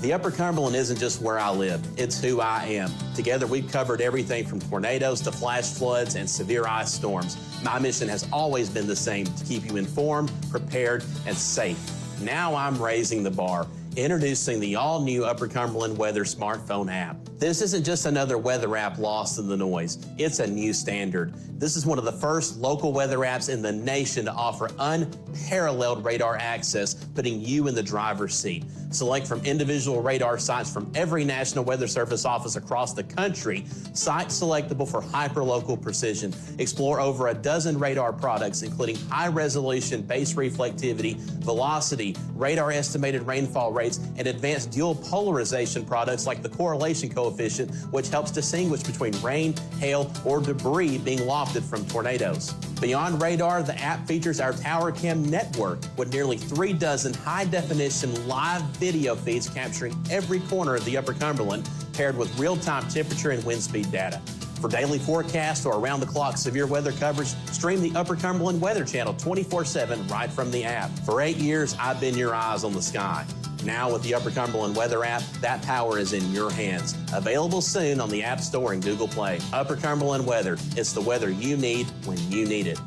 The Upper Cumberland isn't just where I live, it's who I am. Together, we've covered everything from tornadoes to flash floods and severe ice storms. My mission has always been the same, to keep you informed, prepared, and safe. Now I'm raising the bar, introducing the all-new Upper Cumberland Weather smartphone app. This isn't just another weather app lost in the noise. It's a new standard. This is one of the first local weather apps in the nation to offer unparalleled radar access, putting you in the driver's seat. Select from individual radar sites from every National Weather Service office across the country, sites selectable for hyperlocal precision. Explore over a dozen radar products, including high-resolution base reflectivity, velocity, radar estimated rainfall rates, and advanced dual polarization products like the correlation coefficient, which helps distinguish between rain, hail, or debris being lofted from tornadoes. Beyond radar, the app features our TowerCam network with nearly 3 dozen high-definition live video feeds capturing every corner of the Upper Cumberland, paired with real-time temperature and wind speed data. For daily forecasts or around-the-clock severe weather coverage, stream the Upper Cumberland Weather Channel 24/7 right from the app. For 8 years, I've been your eyes on the sky. Now with the Upper Cumberland Weather app, that power is in your hands. Available soon on the App Store and Google Play. Upper Cumberland Weather. It's the weather you need when you need it.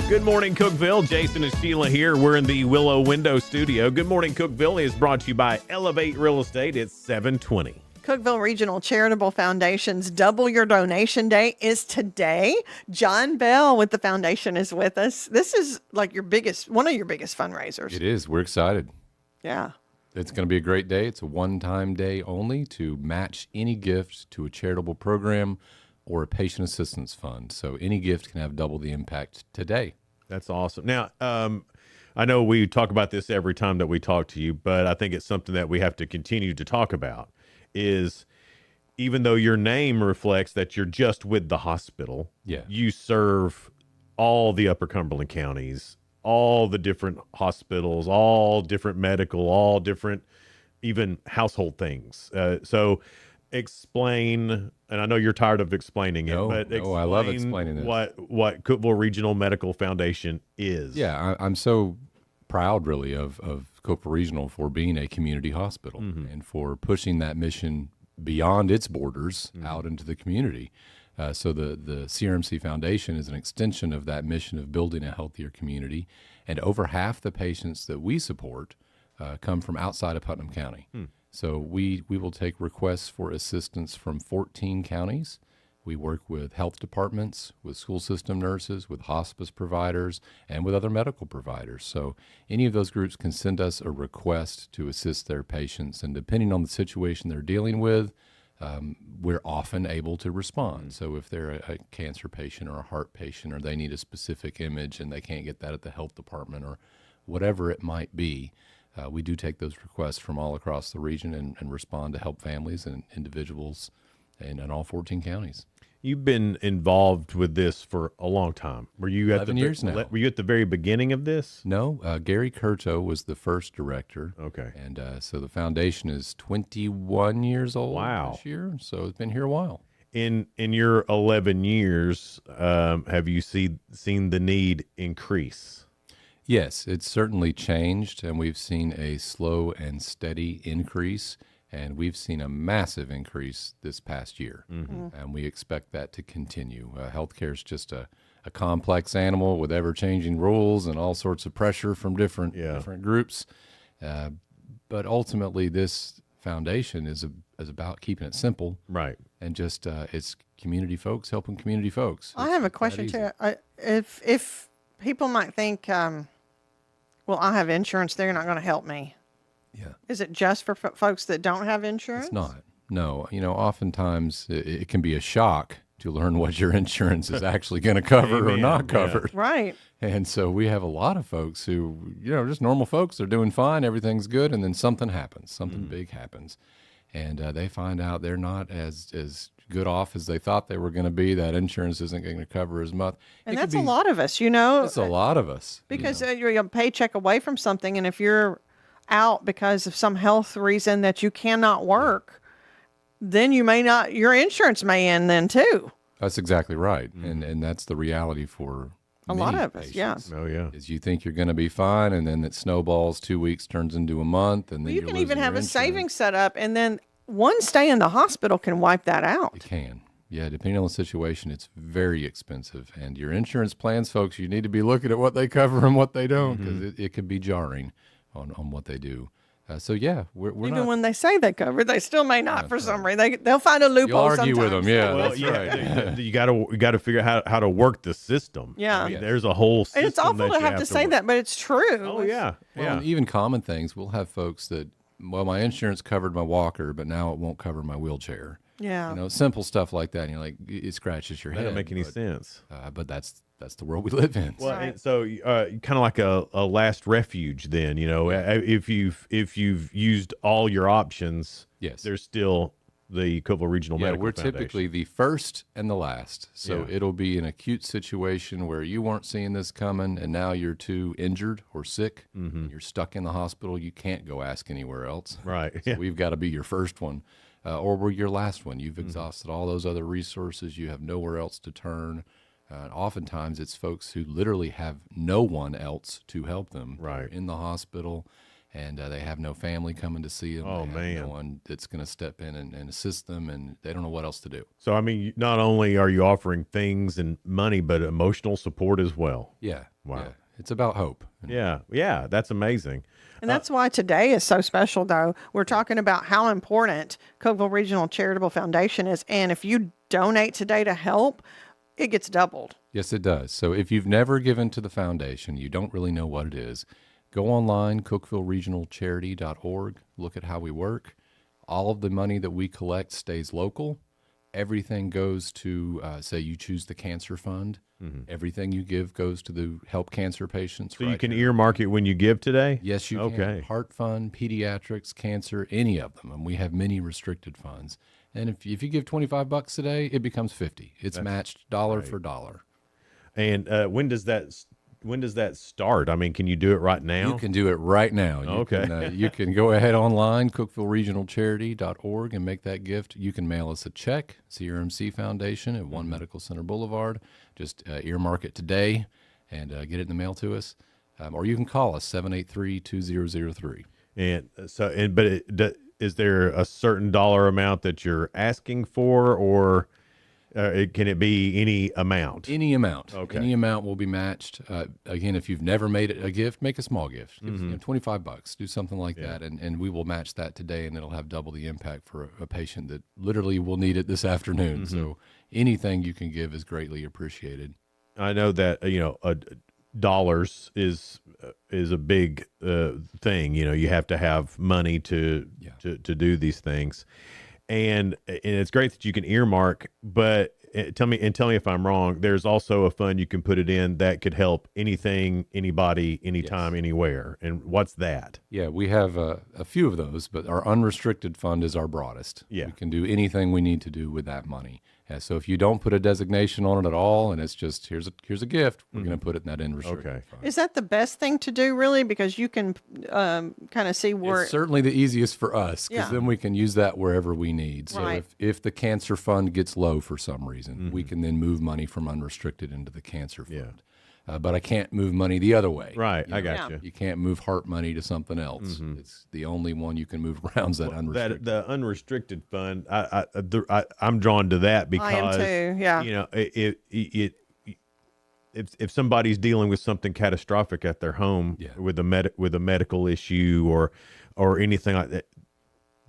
Good morning, Cookeville. Jason and Sheila here. We're in the Willow Window Studio. Good morning, Cookeville is brought to you by Elevate Real Estate. It's 720. Cookeville Regional Charitable Foundation's Double Your Donation Day is today. John Bell with the foundation is with us. This is like one of your biggest fundraisers. It is. We're excited. Yeah. It's going to be a great day. It's a one-time day only to match any gift to a charitable program or a patient assistance fund. So any gift can have double the impact today. That's awesome. Now, I know we talk about this every time that we talk to you, but I think it's something that we have to continue to talk about. Is even though your name reflects that you're just with the hospital, you serve all the Upper Cumberland counties, all the different hospitals, all different medical, all different even household things. So explain, and I know you're tired of explaining it, but I love explaining this. What Cookeville Regional Medical Foundation is. Yeah, I'm so proud really of Cookeville Regional for being a community hospital and for pushing that mission beyond its borders out into the community. So the CRMC Foundation is an extension of that mission of building a healthier community, and over half the patients that we support come from outside of Putnam County. So we will take requests for assistance from 14 counties. We work with health departments, with school system nurses, with hospice providers, and with other medical providers. So any of those groups can send us a request to assist their patients, and depending on the situation they're dealing with, we're often able to respond. So if they're a cancer patient or a heart patient, or they need a specific image and they can't get that at the health department, or whatever it might be, we do take those requests from all across the region and respond to help families and individuals in all 14 counties. You've been involved with this for a long time. Were you at 11 years now. Were you at the very beginning of this? No, Gary Curto was the first director. Okay. And so the foundation is 21 years old this year, so it's been here a while. In your 11 years, have you seen the need increase? Yes, it's certainly changed, and we've seen a slow and steady increase. And we've seen a massive increase this past year, and we expect that to continue. Healthcare is just a complex animal with ever-changing rules and all sorts of pressure from different groups. But ultimately, this foundation is about keeping it simple, right? And just it's community folks helping community folks. I have a question too. If people might think, well, I have insurance, they're not going to help me. Yeah. Is it just for folks that don't have insurance? It's not. No. Oftentimes it can be a shock to learn what your insurance is actually going to cover or not cover. Right. And so we have a lot of folks who, just normal folks, they're doing fine, everything's good, and then something happens, something big happens. And they find out they're not as good off as they thought they were going to be. That insurance isn't going to cover as much. And that's a lot of us, It's a lot of us. Because you're a paycheck away from something, and if you're out because of some health reason that you cannot work, then you may not, your insurance may end then too. That's exactly right. And that's the reality for a lot of us. Patients, Oh, yeah. Is you think you're going to be fine, and then it snowballs. 2 weeks turns into a month, and then you can even have a savings set up, and then one stay in the hospital can wipe that out. It can. Yeah, depending on the situation, it's very expensive. And your insurance plans, folks, you need to be looking at what they cover and what they don't, because it can be jarring on what they do. So yeah, we're Even not, when they say they cover, they still may not for some reason. They'll find a loophole. You'll argue with sometimes. them, yeah. Well, that's yeah, right. you got to figure out how to work the system. Yeah. I mean, there's a whole system. And it's awful that to you have to say work. that, but it's true. Oh yeah, Well, and even common things, we'll have folks that, well, my insurance covered my walker, but now it won't cover my wheelchair. Yeah. You know, simple stuff like that. And you're like, it scratches your That head. doesn't make any sense. But that's the world we live in. Well, and so kind of like a last refuge. Then, you know, if you've used all your options, yes, there's still the Cookeville Regional Medical we're Foundation. typically the first and the last. So it'll be an acute situation where you weren't seeing this coming, and now you're too injured or sick. And you're stuck in the hospital. You can't go ask anywhere else. Right. So we've got to be your first one, or we're your last one. You've exhausted all those other resources. You have nowhere else to turn. Oftentimes, it's folks who literally have no one else to help them. Right. They're in the hospital, and they have no family coming to see them. Oh, They have man. no one that's going to step in and assist them, and they don't know what else to do. So, I mean, not only are you offering things and money, but emotional support as well. Yeah. Wow. Yeah. It's about hope. Yeah, that's amazing. And that's why today is so special, though. We're talking about how important Cookeville Regional Charitable Foundation is. And if you donate today to help, it gets doubled. Yes, it does. So if you've never given to the foundation, you don't really know what it is, go online, cookevilleregionalcharity.org, look at how we work. All of the money that we collect stays local. Everything goes to, say you choose the cancer fund. Everything you give goes to the help cancer patients. So you can earmark it when you give today? Yes, you can. Heart fund, pediatrics, cancer, any of them. And we have many restricted funds. And if you give $25 today, it becomes $50. It's matched dollar for dollar. And when does that start? I mean, can you do it right now? You can do it right now. You can go ahead online, cookevilleregionalcharity.org, and make that gift. You can mail us a check, CRMC Foundation at 1 Medical Center Boulevard. Just earmark it today and get it in the mail to us. Or you can call us, 783-2003. And so, is there a certain dollar amount that you're asking for, or can it be any amount? Any amount. Okay. Any amount will be matched. Again, if you've never made it a gift, make a small gift. Give $25. Do something like that, and we will match that today, and it'll have double the impact for a patient that literally will need it this afternoon. So anything you can give is greatly appreciated. I know that dollars is a big thing. You know, you have to have money to do these things, and it's great that you can earmark. But tell me if I'm wrong. There's also a fund you can put it in that could help anything, anybody, anytime, anywhere. And what's that? Yeah, we have a few of those, but our unrestricted fund is our broadest. Yeah. We can do anything we need to do with that money. So if you don't put a designation on it at all, and it's just here's a gift, we're going to put it in that unrestricted fund. Is that the best thing to do, really? Because you can kind of see where It's certainly the easiest for us, because Yeah. then we can use that wherever we need. So Right. if the cancer fund gets low for some reason, we can then move money from unrestricted into the cancer fund. But I can't move money the other way. Right, You I know, got you. You can't move heart money to something else. It's the only one you can move around is that unrestricted. The unrestricted fund, I'm drawn to that because I am too, yeah. You know, if somebody's dealing with something catastrophic at their home with a medical issue or anything like that,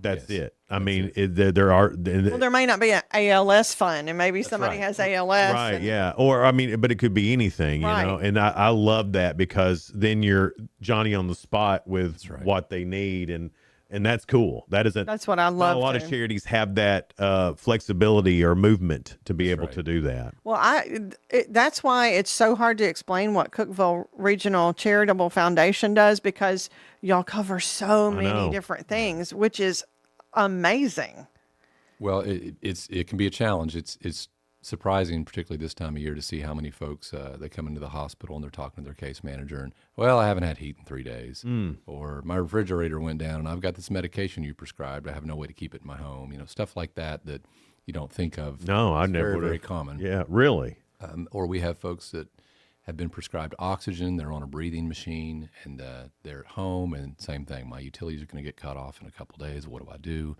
that's it. I mean, there are. well, there may not be an ALS fund, and maybe somebody has ALS. Right, and- yeah. Or, I mean, but it could be anything, you know, and I love that because then you're Johnny on the spot with what they need, and that's cool. That's what I not love. a lot of charities have that flexibility or movement to be able to do that. Well, that's why it's so hard to explain what Cookeville Regional Charitable Foundation does, because y'all cover so many know. different things, which is amazing. Well, it can be a challenge. It's surprising, particularly this time of year, to see how many folks they come into the hospital and they're talking to their case manager and, well, I haven't had heat in 3 days, or my refrigerator went down and I've got this medication you prescribed. I have no way to keep it in my home. You know, stuff like that you don't think of. No, I It's never very, would've- very common. Yeah, really. Or we have folks that have been prescribed oxygen. They're on a breathing machine and they're at home, and same thing. My utilities are going to get cut off in a couple days. What do I do?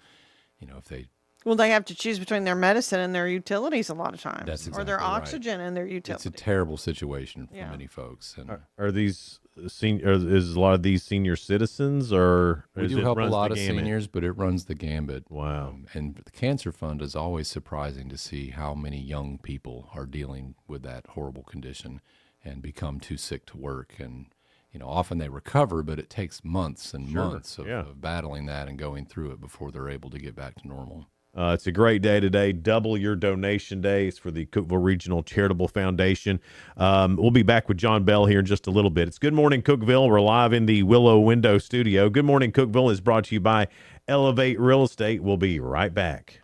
You know, if they Well, they have to choose between their medicine and their utilities a lot of times, That's or exactly their right. oxygen and their utilities. It's a terrible situation for Yeah. many folks. And Are these is a lot of these senior citizens, or we is do it help a runs the lot of gamut? seniors, but it runs the gambit. Wow. And the Cancer Fund is always surprising to see how many young people are dealing with that horrible condition and become too sick to work. And, often they recover, but it takes months and months of battling that and going through it before they're able to get back to normal. It's a great day today. Double your donation days for the Cookeville Regional Charitable Foundation. We'll be back with John Bell here in just a little bit. It's Good Morning Cookeville. We're live in the Willow Window Studio. Good Morning Cookeville is brought to you by Elevate Real Estate. We'll be right back.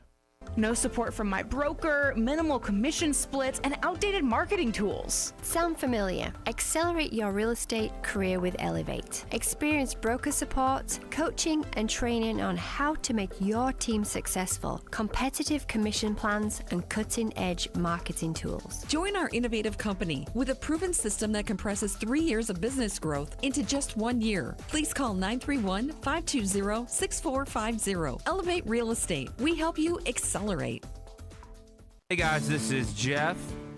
No support from my broker, minimal commission splits, and outdated marketing tools. Sound familiar? Accelerate your real estate career with Elevate. Experience broker support, coaching, and training on how to make your team successful, competitive commission plans, and cutting-edge marketing tools. Join our innovative company with a proven system that compresses 3 years of business growth into just 1 year. Please call 931-520-6450. Elevate Real Estate. We help you accelerate. Hey guys, this is Jeff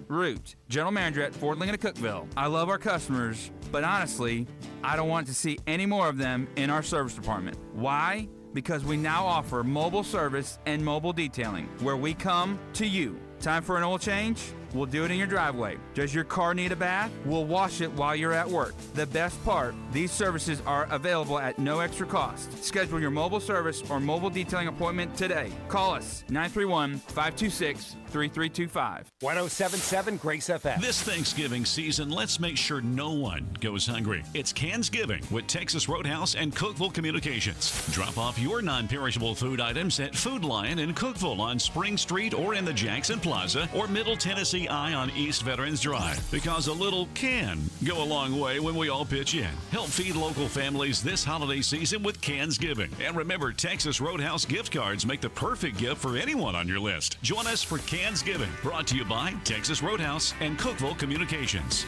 Root, General Manager at Ford Lincoln of Cookeville. I love our customers, but honestly, I don't want to see any more of them in our service department. Why? Because we now offer mobile service and mobile detailing, where we come to you. Time for an oil change? We'll do it in your driveway. Does your car need a bath? We'll wash it while you're at work. The best part, these services are available at no extra cost. Schedule your mobile service or mobile detailing appointment today. Call us 931-526-3325. 1077 Grace FM. This Thanksgiving season, let's make sure no one goes hungry. It's Cansgiving with Texas Roadhouse and Cookeville Communications. Drop off your non-perishable food items at Food Lion in Cookeville on Spring Street or in the Jackson Plaza or Middle Tennessee Eye on East Veterans Drive. Because a little can go a long way when we all pitch in. Help feed local families this holiday season with Cansgiving. And remember, Texas Roadhouse gift cards make the perfect gift for anyone on your list. Join us for Cansgiving, brought to you by Texas Roadhouse and Cookeville Communications.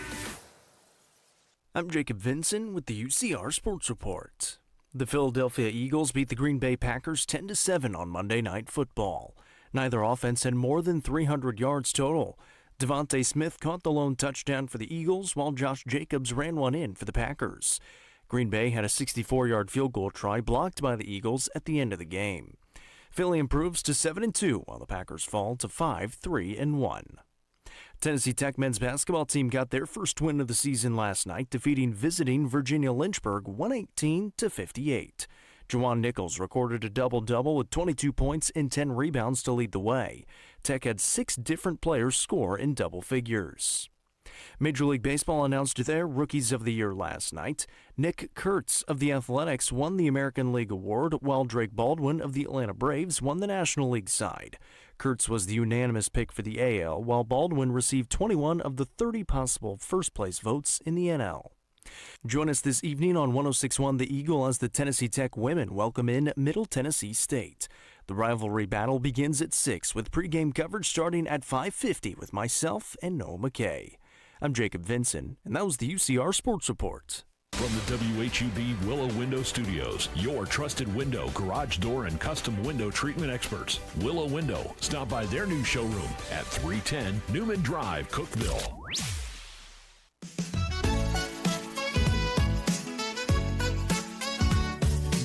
I'm Jacob Vinson with the UCR Sports Report. The Philadelphia Eagles beat the Green Bay Packers 10-7 on Monday Night Football. Neither offense had more than 300 yards total. Devontae Smith caught the lone touchdown for the Eagles, while Josh Jacobs ran one in for the Packers. Green Bay had a 64-yard field goal try blocked by the Eagles at the end of the game. Philly improves to 7-2, while the Packers fall to 5-3-1. Tennessee Tech men's basketball team got their first win of the season last night, defeating visiting Virginia Lynchburg 118-58. Juwan Nichols recorded a double-double with 22 points and 10 rebounds to lead the way. Tech had 6 different players score in double figures. Major League Baseball announced their Rookies of the Year last night. Nick Kurtz of the Athletics won the American League Award, while Drake Baldwin of the Atlanta Braves won the National League side. Kurtz was the unanimous pick for the AL, while Baldwin received 21 of the 30 possible first-place votes in the NL. Join us this evening on 106.1 The Eagle as the Tennessee Tech women welcome in Middle Tennessee State. The rivalry battle begins at 6 with pregame coverage starting at 5:50 with myself and Noah McKay. I'm Jacob Vinson, and that was the UCR Sports Report. From the WHUB Willow Window Studios, your trusted window, garage door, and custom window treatment experts. Willow Window. Stop by their new showroom at 310 Newman Drive, Cookeville.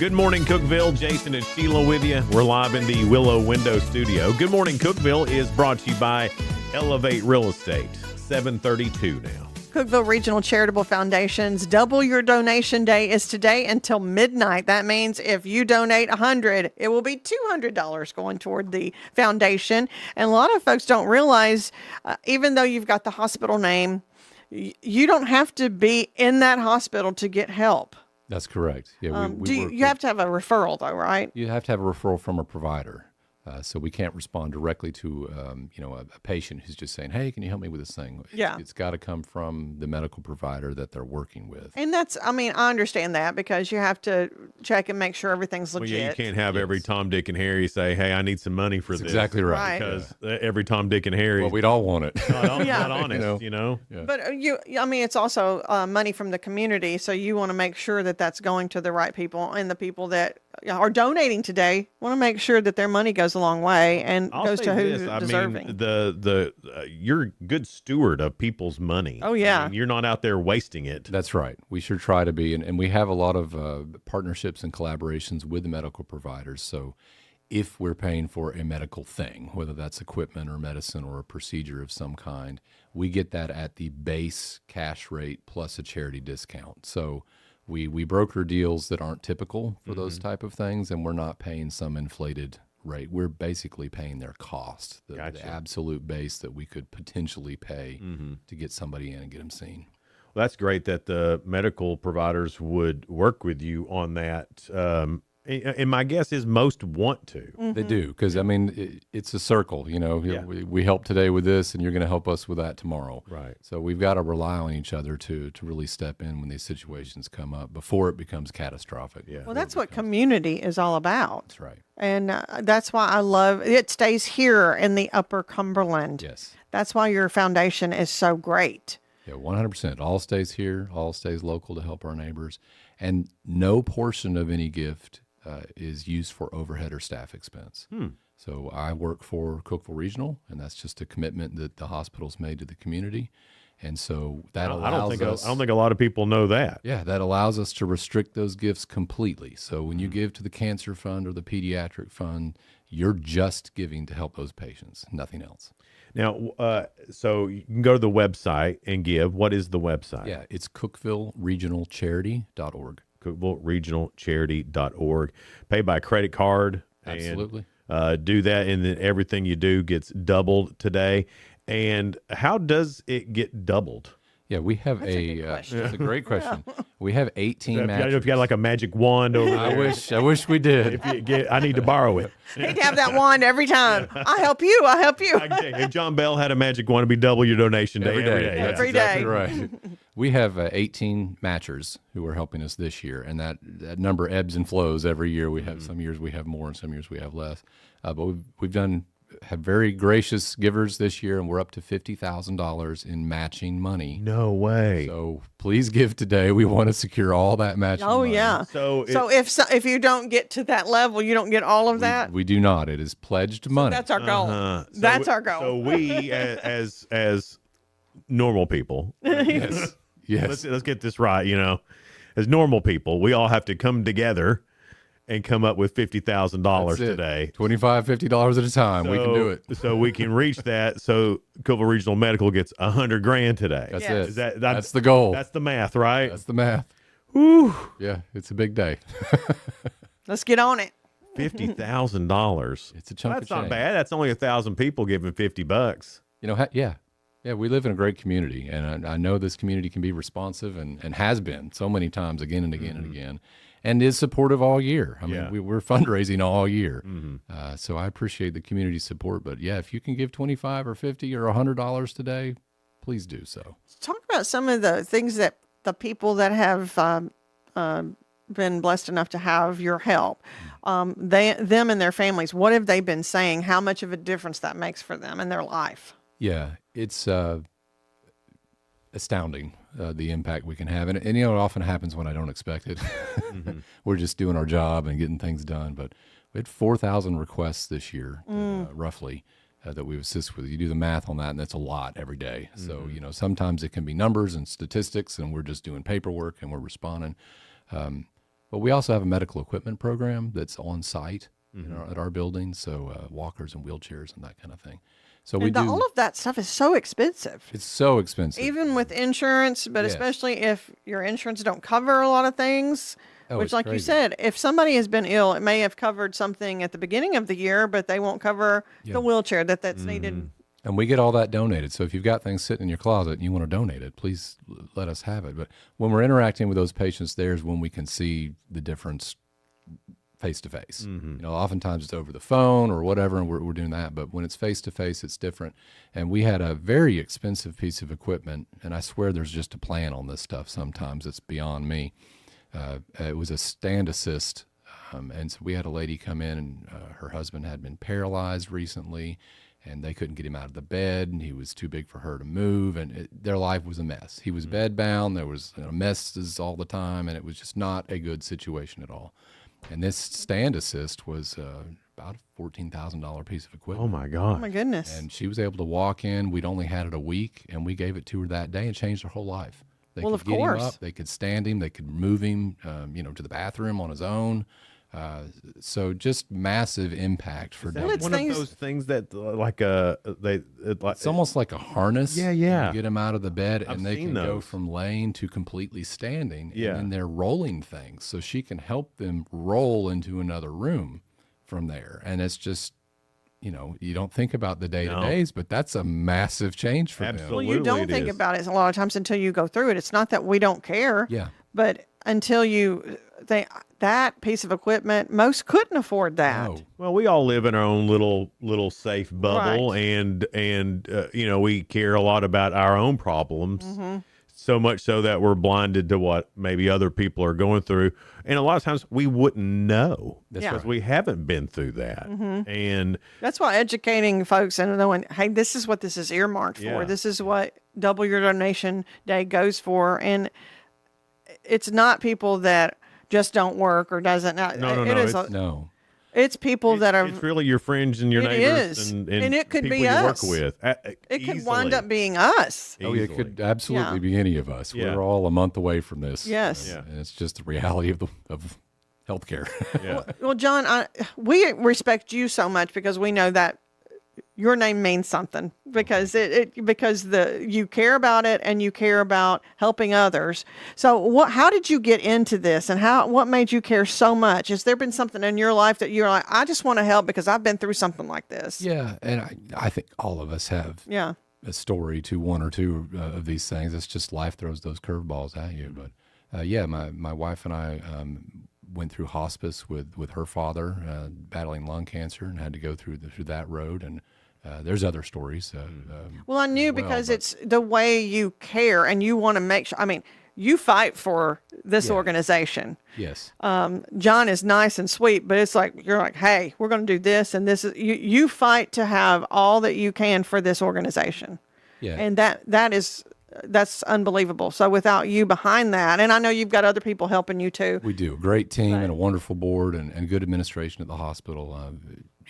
Good morning, Cookeville. Jason and Sheila with you. We're live in the Willow Window Studio. Good Morning Cookeville is brought to you by Elevate Real Estate. 7:32 now. Cookeville Regional Charitable Foundation's Double Your Donation Day is today until midnight. That means if you donate $100, it will be $200 going toward the foundation. And a lot of folks don't realize, even though you've got the hospital name, you don't have to be in that hospital to get help. That's correct. Yeah, you have to have a referral, though, right? You have to have a referral from a provider. So we can't respond directly to, a patient who's just saying, hey, can you help me with this thing? It's got to come from the medical provider that they're working with. And I understand that because you have to check and make sure everything's legit. Well, yeah, you can't have every Tom, Dick, and Harry say, hey, I need some money for this. Exactly right. Because every Tom, Dick, and Harry. Well, we'd all want it. Not honest, Yeah. But it's also money from the community. So you want to make sure that that's going to the right people and the people that are donating today want to make sure that their money goes a long way and goes to who's deserving. You're a good steward of people's money. Oh, yeah. I mean, you're not out there wasting it. That's right. We should try to be, and we have a lot of partnerships and collaborations with the medical providers. So if we're paying for a medical thing, whether that's equipment or medicine or a procedure of some kind, we get that at the base cash rate plus a charity discount. So we broker deals that aren't typical for those type of things, and we're not paying some inflated rate. We're basically paying their cost, the absolute base that we could potentially pay to get somebody in and get them seen. Well, that's great that the medical providers would work with you on that. And my guess is most want to. They do, because, I mean, it's a circle. You know, we help today with this, and you're going to help us with that tomorrow. Right. So we've got to rely on each other to really step in when these situations come up before it becomes catastrophic. Well, that's what community is all about. That's right. And that's why I love it. Stays here in the Upper Cumberland. Yes. That's why your foundation is so great. Yeah, 100%. All stays here. All stays local to help our neighbors. And no portion of any gift is used for overhead or staff expense. So I work for Cookeville Regional, and that's just a commitment that the hospital's made to the community. And so that allows us... I don't think a lot of people know that. Yeah, that allows us to restrict those gifts completely. So when you give to the cancer fund or the pediatric fund, you're just giving to help those patients, nothing else. Now, so you can go to the website and give. What is the website? Yeah, it's CookevilleRegionalCharity.org. CookevilleRegionalCharity.org. Pay by credit card. Absolutely. And, do that, and then everything you do gets doubled today. And how does it get doubled? Yeah, we have that's a great question. We have 18 matches. I don't know if you got like a magic wand over there. I wish we did. I need to borrow it. He'd have that wand every time. I help you. If John Bell had a magic wand, it'd be double your donation day. Every That's day. exactly right. We have 18 matchers who are helping us this year, and that number ebbs and flows every year. We have some years we have more, and some years we have less. But we've had very gracious givers this year, and we're up to $50,000 in matching money. No way. So please give today. We want to secure all that matching money. Yeah. So if you don't get to that level, you don't get all of that. We do not. It is pledged money. That's our goal. That's our goal. So we, as normal people, yes. Let's get this right. You know, as normal people, we all have to come together and come up with $50,000 today. $25, $50 at a time. We can do it. So we can reach that. So Cookeville Regional Medical gets $100,000 today. That's it. That's the goal. That's the math, right? That's the math. Whew. Yeah, it's a big day. Let's get on it. $50,000. It's a chunk of That's not change. bad. That's only 1,000 people giving $50. You know, yeah, we live in a great community, and I know this community can be responsive and has been so many times again and again and again. And is supportive all year. I mean, we're fundraising all year. So I appreciate the community support. But yeah, if you can give $25 or $50 or $100 today, please do so. Talk about some of the things that the people that have been blessed enough to have your help, them and their families, what have they been saying? How much of a difference that makes for them in their life? Yeah, it's astounding. The impact we can have. And you know, it often happens when I don't expect it. We're just doing our job and getting things done. But we had 4,000 requests this year, roughly, that we assist with. You do the math on that, and that's a lot every day. So, you know, sometimes it can be numbers and statistics, and we're just doing paperwork and we're responding. But we also have a medical equipment program that's on site at our building. So walkers and wheelchairs and that kind of thing. So all of that stuff is so expensive. It's so expensive. Even with insurance, but especially if your insurance don't cover a lot of things, which like you said, if somebody has been ill, it may have covered something at the beginning of the year, but they won't cover the wheelchair that's needed. And we get all that donated. So if you've got things sitting in your closet and you want to donate it, please let us have it. But when we're interacting with those patients, there's when we can see the difference face to face. You know, oftentimes it's over the phone or whatever, and we're doing that. But when it's face to face, it's different. And we had a very expensive piece of equipment, and I swear there's just a plan on this stuff. Sometimes it's beyond me. It was a stand assist, and so we had a lady come in, and her husband had been paralyzed recently, and they couldn't get him out of the bed, and he was too big for her to move, and their life was a mess. He was bedbound. There was messes all the time, and it was just not a good situation at all. And this stand assist was about a $14,000 piece of equipment. Oh, my God. Oh, my goodness. And she was able to walk in. We'd only had it a week, and we gave it to her that day and changed her whole life. They Well, could of get course. him up. They could stand him. They could move him, to the bathroom on his own. So just massive impact for That's David. one of those things that It's almost like a harness. Yeah, yeah. You get them out of the bed, I've and they seen can go those. from laying to completely standing. Yeah. And they're rolling things, so she can help them roll into another room from there. And it's just, you don't think about the day-to-days, but that's a massive change for them. Well, you don't think about it a lot of times until you go through it. It's not that we don't care. Yeah. But until you think that piece of equipment, most couldn't afford that. Well, we all live in our own little safe bubble, and we care a lot about our own problems. Mm-hmm. So much so that we're blinded to what maybe other people are going through, and a lot of times we wouldn't know because we haven't been through that. Mhm. And That's why educating folks and knowing, hey, this is what this is earmarked Yeah. for. This is what Double Your Donation Day goes for. And it's not people that just don't work or doesn't. No. It's people that are. It's really your friends and your It neighbors is. and And it could people be you us. work with. It could wind up being us. Oh, yeah, it could absolutely Yeah. be any of us. Yeah. We're all a month away from this. Yes. And it's just the reality of healthcare. Well, John, we respect you so much because we know that your name means something because you care about it and you care about helping others. So how did you get into this and what made you care so much? Has there been something in your life that you're like, I just want to help because I've been through something like this? Yeah, and I think all of us have a story to one or two of these things. It's just life throws those curveballs at you. But my wife and I went through hospice with her father battling lung cancer and had to go through that road. And there's other stories. Well, I knew because it's the way you care and you want to make sure. I mean, you fight for this organization. Yes. John is nice and sweet, but it's like you're like, hey, we're going to do this, and this is you fight to have all that you can for this organization. Yeah. And that's unbelievable. So without you behind that, and I know you've got other people helping you too. We do. A great team and a wonderful board and good administration at the hospital.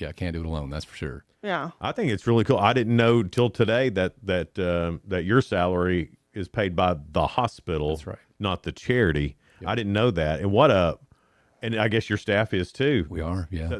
I can't do it alone. That's for sure. Yeah. I think it's really cool. I didn't know till today that your salary is paid by the hospital. That's right. Not the charity. Yep. I didn't know that. And I guess your staff is too. We are. Yeah.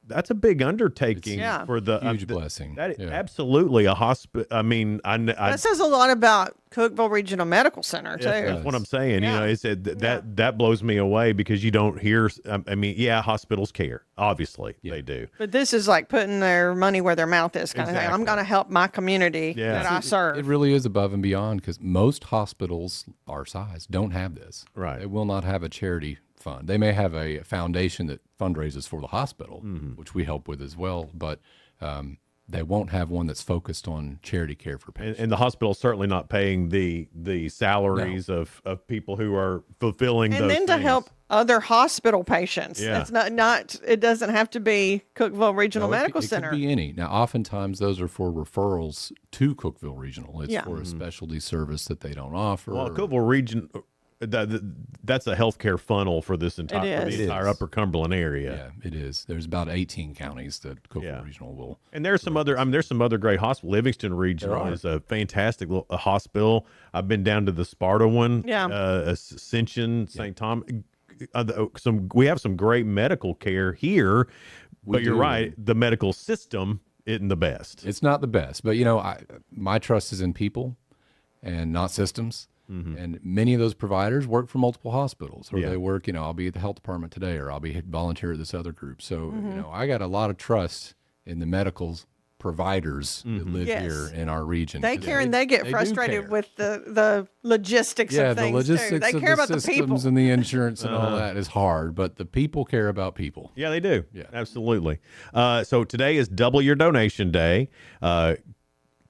That's a big undertaking for the huge blessing. Absolutely a hospital. I mean, that says a lot about Cookeville Regional Medical Center too. That's what I'm saying. You know, it's that blows me away because you don't hear. I mean, hospitals care. Obviously, they do. But this is like putting their money where their mouth is, kind of thing. I'm going to help my community that I serve. It really is above and beyond because most hospitals our size don't have this. Right. They will not have a charity fund. They may have a foundation that fundraises for the hospital, which we help with as well, but they won't have one that's focused on charity care for patients. And the hospital's certainly not paying the salaries of people who are fulfilling and those then to things. help other hospital patients. Yeah. It's not it doesn't have to be Cookeville Regional Medical Center. It could be any. Now, oftentimes those are for referrals to Cookeville Regional. It's for a specialty service that they don't offer. Well, Cookeville Region, that's a healthcare funnel for this entire Upper Cumberland area. Yeah, it is. There's about 18 counties that Cookeville Regional will. And there's some other great hospitals. Livingston Regional is a fantastic hospital. I've been down to the Sparta one. Yeah. Ascension, St. Thomas. We have some great medical care here, but you're right. The medical system isn't the best. It's not the best, but my trust is in people and not systems. And many of those providers work for multiple hospitals, or they work, I'll be at the health department today, or I'll be volunteer at this other group. So, I got a lot of trust in the medical providers that live here in our region. They care and they get frustrated with the logistics of things the logistics too. They of care the about the people. systems and the insurance and all that is hard, but the people care about people. Yeah, they do. Yeah, absolutely. So today is Double Your Donation Day.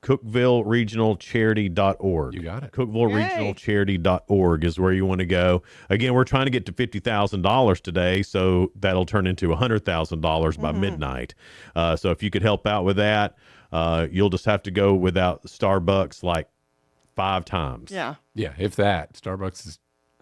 CookevilleRegionalCharity.org. You got it. CookevilleRegionalCharity.org is where you want to go. Again, we're trying to get to $50,000 today, so that'll turn into $100,000 by midnight. So if you could help out with that, you'll just have to go without Starbucks like 5 times. Yeah. Yeah, if that. Starbucks is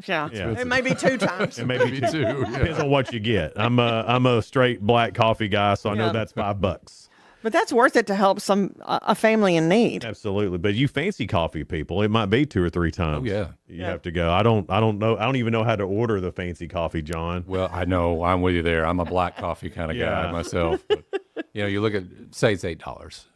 Yeah. Yeah. It may be 2 times. It may be 2. Yeah. Depends on what you get. I'm a straight black coffee guy, so I know Yeah. that's $5. But that's worth it to help a family in need. Absolutely. But you fancy coffee people, it might be 2 or 3 times. Oh, yeah. You have to go. I don't know. I don't even know how to order the fancy coffee, John. Well, I know I'm with you there. I'm a black coffee kind of guy Yeah. myself. But, you look at, say it's $8.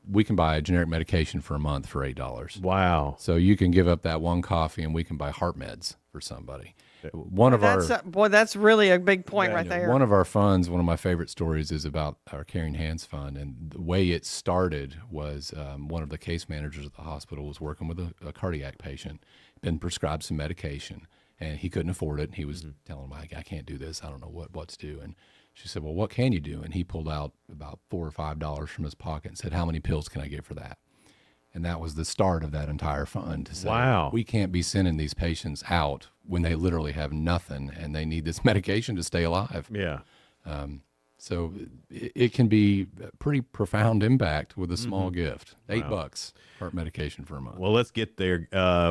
We can buy a generic medication for a month for $8. Wow. So you can give up that one coffee and we can buy heart meds for somebody. That's really a big point right there. One of our funds, one of my favorite stories is about our Caring Hands Fund. And the way it started was one of the case managers at the hospital was working with a cardiac patient, been prescribed some medication, and he couldn't afford it. And he was telling him, I can't do this. I don't know what to do. And she said, well, what can you do? And he pulled out about $4 or $5 from his pocket and said, how many pills can I get for that? And that was the start of that entire fund to say, wow, we can't be sending these patients out when they literally have nothing and they need this medication to stay alive. Yeah. So it can be a pretty profound impact with a small gift. $8 heart medication for a month. Well, let's get there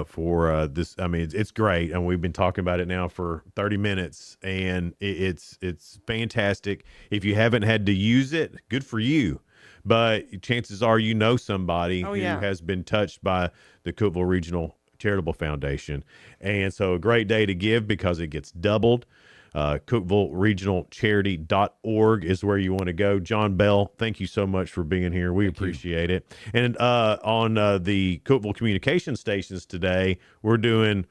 for this. I mean, it's great, and we've been talking about it now for 30 minutes, and it's fantastic. If you haven't had to use it, good for you. But chances are you know somebody who has been touched by the Cookeville Regional Charitable Foundation. And so a great day to give because it gets doubled. CookevilleRegionalCharity.org is where you want to go. John Bell, thank you so much for being here. We appreciate it. And on the Cookeville communication stations today, we're doing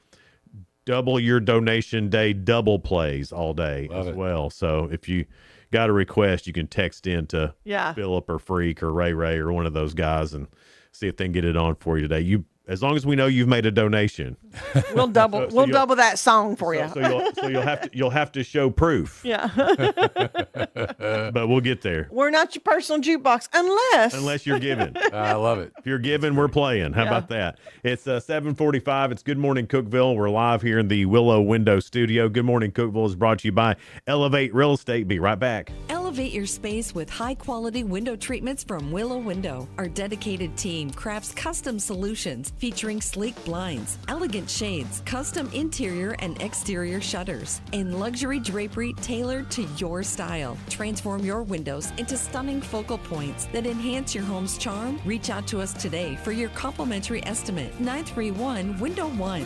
double your donation day double plays all day well. So if you got a request, you can text in to Philip or Freak or Ray or one of those guys and see if they can get it on for you today. As long as we know you've made a donation, we'll double double that song for you. So you'll have to show proof. Yeah. But we'll get there. We're not your personal jukebox unless you're giving. I love it. If you're giving, we're playing. How about that? It's 7:45. It's Good Morning Cookeville. We're live here in the Willow Window Studio. Good Morning Cookeville is brought to you by Elevate Real Estate. Be right back. Elevate your space with high-quality window treatments from Willow Window. Our dedicated team crafts custom solutions featuring sleek blinds, elegant shades, custom interior and exterior shutters, and luxury drapery tailored to your style. Transform your windows into stunning focal points that enhance your home's charm. Reach out to us today for your complimentary estimate. 931 Window 1.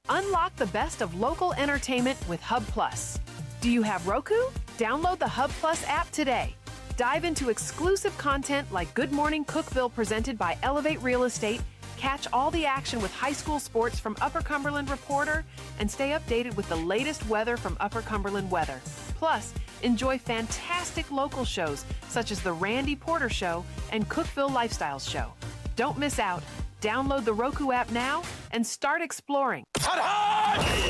Unlock the best of local entertainment with Hub Plus. Do you have Roku? Download the Hub Plus app today. Dive into exclusive content like Good Morning Cookeville presented by Elevate Real Estate, catch all the action with high school sports from Upper Cumberland Reporter, and stay updated with the latest weather from Upper Cumberland Weather. Plus, enjoy fantastic local shows such as The Randy Porter Show and Cookeville Lifestyles Show. Don't miss out. Download the Roku app now and start exploring.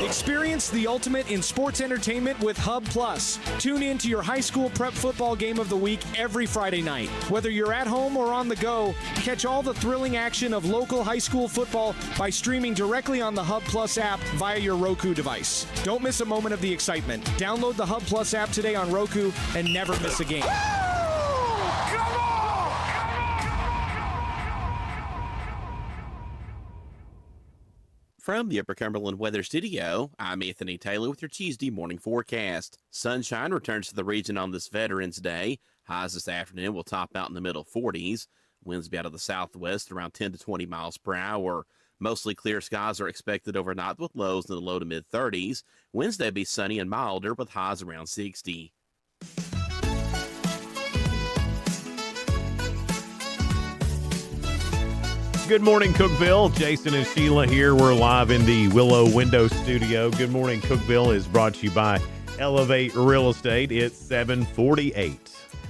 Experience the ultimate in sports entertainment with Hub Plus. Tune in to your high school prep football game of the week every Friday night. Whether you're at home or on the go, catch all the thrilling action of local high school football by streaming directly on the Hub Plus app via your Roku device. Don't miss a moment of the excitement. Download the Hub Plus app today on Roku and never miss a game. From the Upper Cumberland Weather Studio, I'm Anthony Taylor with your Tuesday morning forecast. Sunshine returns to the region on this Veterans Day. Highs this afternoon will top out in the middle 40s. Winds will be out of the southwest around 10 to 20 miles per hour. Mostly clear skies are expected overnight with lows in the low to mid 30s. Wednesday will be sunny and milder with highs around 60. Good morning, Cookeville. Jason and Sheila here. We're live in the Willow Window Studio. Good Morning Cookeville is brought to you by Elevate Real Estate. It's 7:48.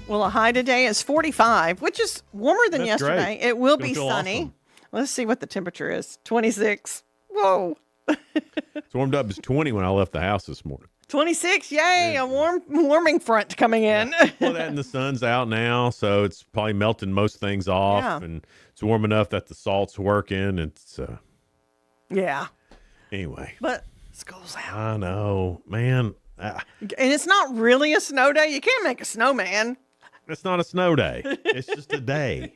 Well, a high today is 45, which is warmer than That's yesterday. great. It will It's be gonna feel sunny. awesome. Let's see what the temperature is. 26. Whoa. It's warmed up as 20 when I left the house this morning. 26. Yay. A warming front coming in. Well, that and the sun's out now, so it's probably melting most things off. Yeah. And it's warm enough that the salt's working. It's Yeah. anyway. But school's out. I know, man. And it's not really a snow day. You can't make a snowman. It's not a snow day. It's just a day.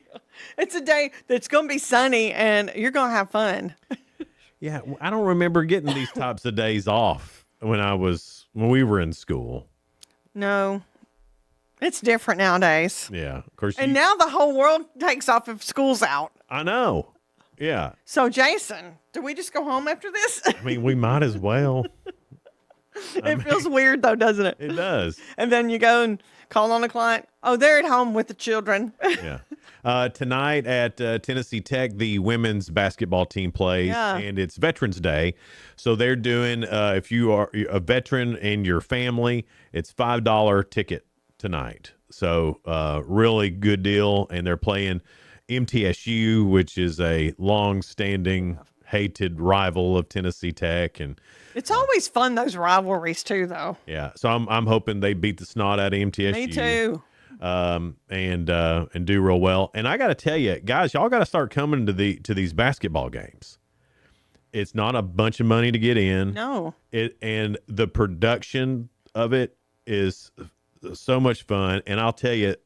It's a day that's going to be sunny and you're going to have fun. Yeah, I don't remember getting these types of days off when we were in school. No. It's different nowadays. Yeah, of course. And now the whole world takes off if school's out. I know. Yeah. So, Jason, do we just go home after this? I mean, we might as well. It feels weird, though, doesn't it? It does. And then you go and call on a client. Oh, they're at home with the children. Yeah. Tonight at Tennessee Tech, the women's basketball team plays, and it's Veterans Day. So they're doing, if you are a veteran and your family, it's $5 ticket tonight. So really good deal. And they're playing MTSU, which is a long-standing hated rival of Tennessee Tech, and it's always fun, those rivalries too, though. Yeah, so I'm hoping they beat the snot out of MTSU. Me too. And do real well. And I got to tell you, guys, y'all got to start coming to these basketball games. It's not a bunch of money to get in. No. And the production of it is so much fun. And I'll tell you,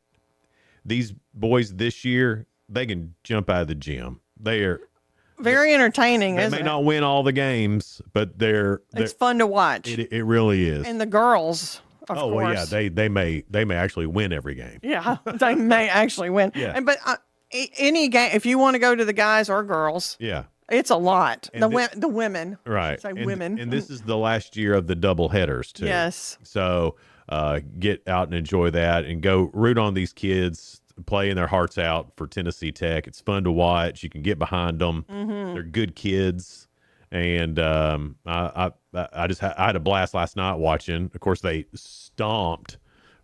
these boys this year, they can jump out of the gym. They are very entertaining. They may not win all the games, but it's fun to watch. It really is. And the girls, of course. Well, yeah, they may actually win every game. Yeah, they may actually win. Yeah. But any game, if you want to go to the guys or girls, yeah, it's a lot. And The women, right? Say women. And this is the last year of the double headers too. Yes. So get out and enjoy that, and go root on these kids playing their hearts out for Tennessee Tech. It's fun to watch. You can get behind them. Mm-hmm. They're good kids. And I had a blast last night watching. Of course, they stomped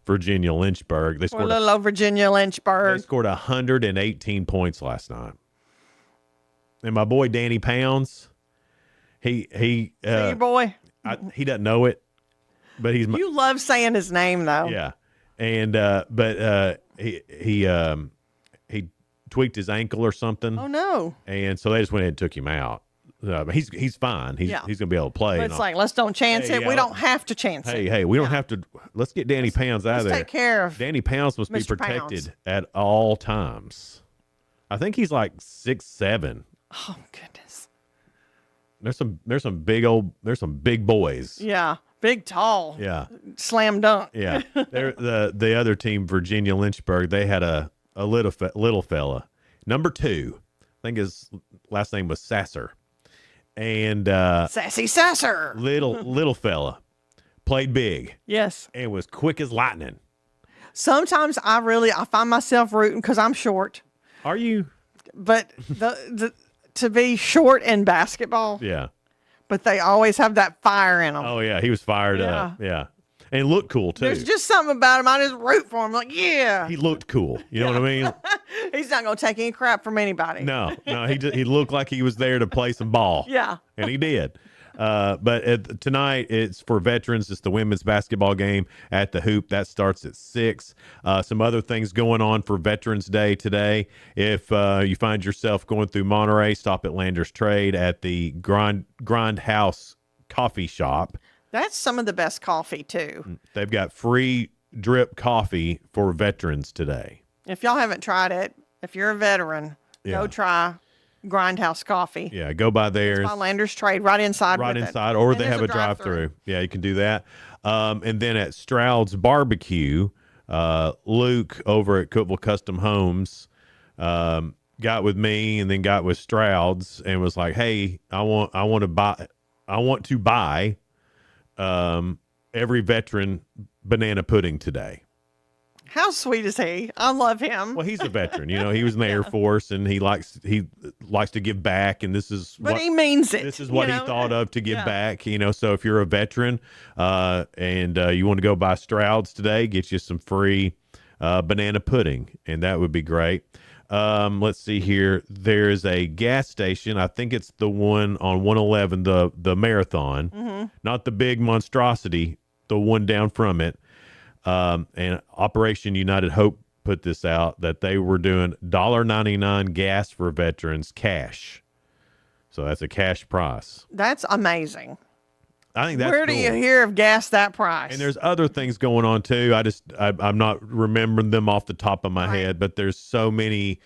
Virginia Lynchburg. They scored little Virginia Lynchburg. They scored 118 points last night. And my boy Danny Pounds, he your boy. He doesn't know it, but he's You love saying his name though. Yeah, and but he tweaked his ankle or something. Oh no! And so they just went ahead and took him out. He's fine. He's going to be able to play. But it's like, let's don't chance it. We don't have to chance it. Hey, we don't have to. Let's get Danny Pounds out of there. Take care of Danny Pounds must be Mr. protected Pounds. at all times. I think he's like 6'7". Oh goodness. There's some big boys. Yeah, big, tall. Yeah. Slam dunk. Yeah. The other team, Virginia Lynchburg, they had a little fella, number 2. I think his last name was Sasser. And Sassy Sasser. little fella played big. Yes. And was quick as lightning. Sometimes I find myself rooting because I'm short. Are you? But to be short in basketball. Yeah. But they always have that fire in them. Oh yeah, he was fired up. Yeah. And he looked cool too. There's just something about him. I just root for him. Like, yeah. He looked cool. You know what I mean? He's not going to take any crap from anybody. No. He looked like he was there to play some ball. Yeah. And he did. But tonight it's for veterans. It's the women's basketball game at the Hoop. That starts at 6. Some other things going on for Veterans Day today. If you find yourself going through Monterey, stop at Landers Trade at the Grind House Coffee Shop. That's some of the best coffee, too. They've got free drip coffee for veterans today. If y'all haven't tried it, if you're a veteran, go try Grindhouse Coffee. Yeah, go by there. It's by Landers Trade, right inside. Right with inside, it. or And they there's have a drive-through. Yeah, you can do that. And then at Stroud's Barbecue, Luke over at Cookeville Custom Homes got with me and then got with Stroud's and was like, "Hey, I want to buy every veteran banana pudding today." How sweet is he? I love him. Well, he's a veteran. He was in the Air Force, and he likes to give back, and this is he means it. This is what he thought of to give back. So if you're a veteran and you want to go buy Stroud's today, get you some free banana pudding, and that would be great. Let's see here. There's a gas station. I think it's the one on 111, the Marathon, not the big monstrosity, the one down from it. And Operation United Hope put this out that they were doing $1.99 gas for veterans cash. So that's a cash price. That's amazing. I think that's Where do cool. you hear of gas that price? And there's other things going on too. I'm not remembering them off the top of my head, but there's so many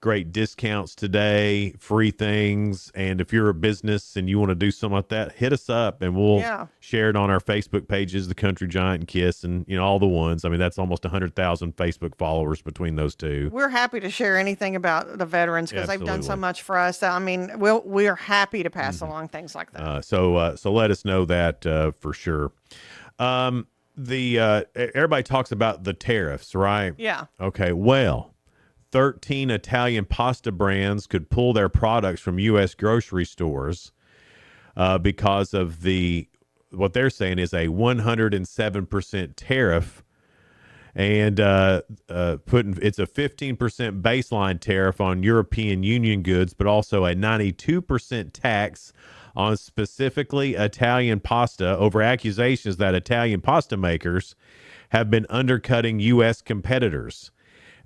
great discounts today, free things. And if you're a business and you want to do something like that, hit us up and we'll share it on our Facebook pages, The Country Giant and Kiss, and all the ones. I mean, that's almost 100,000 Facebook followers between those two. We're happy to share anything about the veterans because they've done so much for us. I mean, we're happy to pass along things like that. So let us know that for sure. Everybody talks about the tariffs, right? Yeah. Okay. Well, 13 Italian pasta brands could pull their products from U.S. grocery stores because of what they're saying is a 107% tariff, and it's a 15% baseline tariff on European Union goods, but also a 92% tax on specifically Italian pasta over accusations that Italian pasta makers have been undercutting U.S. competitors.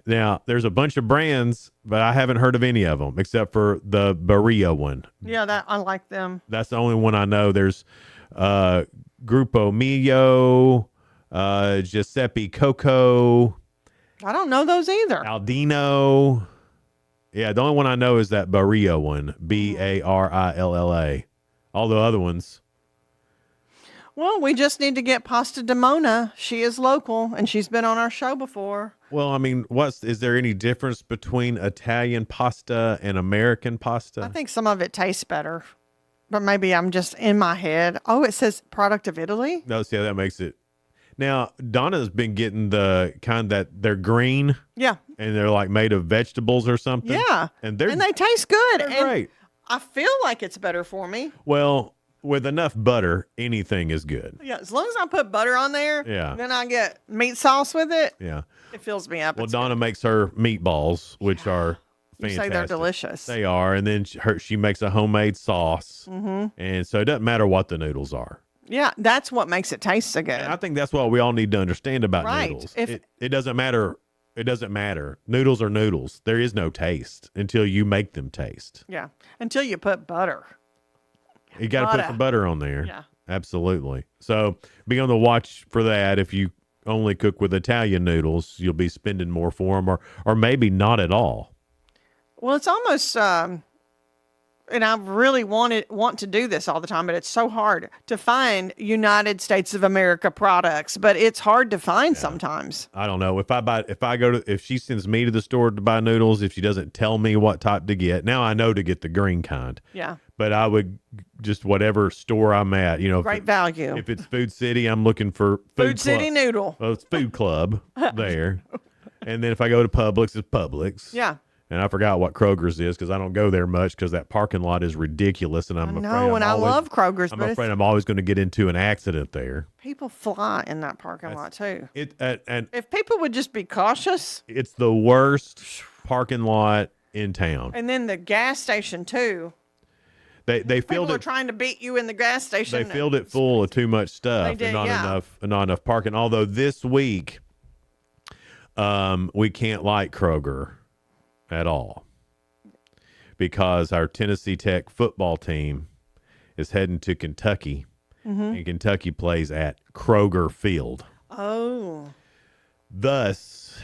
Now, there's a bunch of brands, but I haven't heard of any of them except for the Barilla one. Yeah, I like them. That's the only one I know. There's Grupo Mio, Giuseppe Coco. I don't know those either. Aldino. Yeah, the only one I know is that Barilla one, Barilla. All the other ones. Well, we just need to get Pasta di Mona. She is local, and she's been on our show before. Well, I mean, is there any difference between Italian pasta and American pasta? I think some of it tastes better, but maybe I'm just in my head. Oh, it says product of Italy? No, see how that makes it. Now, Donna's been getting the kind that they're green. Yeah. And they're like made of vegetables or something. Yeah. And they taste good. They're great. I feel like it's better for me. Well, with enough butter, anything is good. Yeah, as long as I put butter on there, Yeah. then I get meat sauce with it. Yeah. It fills me up. Well, It's Donna makes her meatballs, which are You fantastic. say they're delicious. They are. And then she makes a homemade sauce. Mhm. And so it doesn't matter what the noodles are. Yeah, that's what makes it taste so good. And I think that's what we all need to understand about Right. noodles. It doesn't matter. It doesn't matter. Noodles are noodles. There is no taste until you make them taste. Yeah, until you put butter. You got to put some butter on there. Yeah. Absolutely. So be on the watch for that. If you only cook with Italian noodles, you'll be spending more for them, or maybe not at all. Well, it's almost, and I really want to do this all the time, but it's so hard to find United States of America products. But it's hard to find sometimes. I don't know if she sends me to the store to buy noodles, if she doesn't tell me what type to get. Now I know to get the green kind. Yeah. But I would just whatever store I'm at, Great value. If it's Food City, I'm looking for Food City noodle. Well, it's Food Club there. And then if I go to Publix, it's Publix. Yeah. And I forgot what Kroger's is because I don't go there much because that parking lot is ridiculous. And I'm afraid I love Kroger's. I'm afraid I'm always going to get into an accident there. People fly in that parking lot too. And if people would just be cautious. It's the worst parking lot in town. And then the gas station too. They filled People are it. trying to beat you in the gas station. They filled it full of too much stuff They did, and not enough parking. Although this week, we can't like Kroger at all because our Tennessee Tech football team is heading to Kentucky, and Kentucky plays at Kroger Field. Oh. Thus,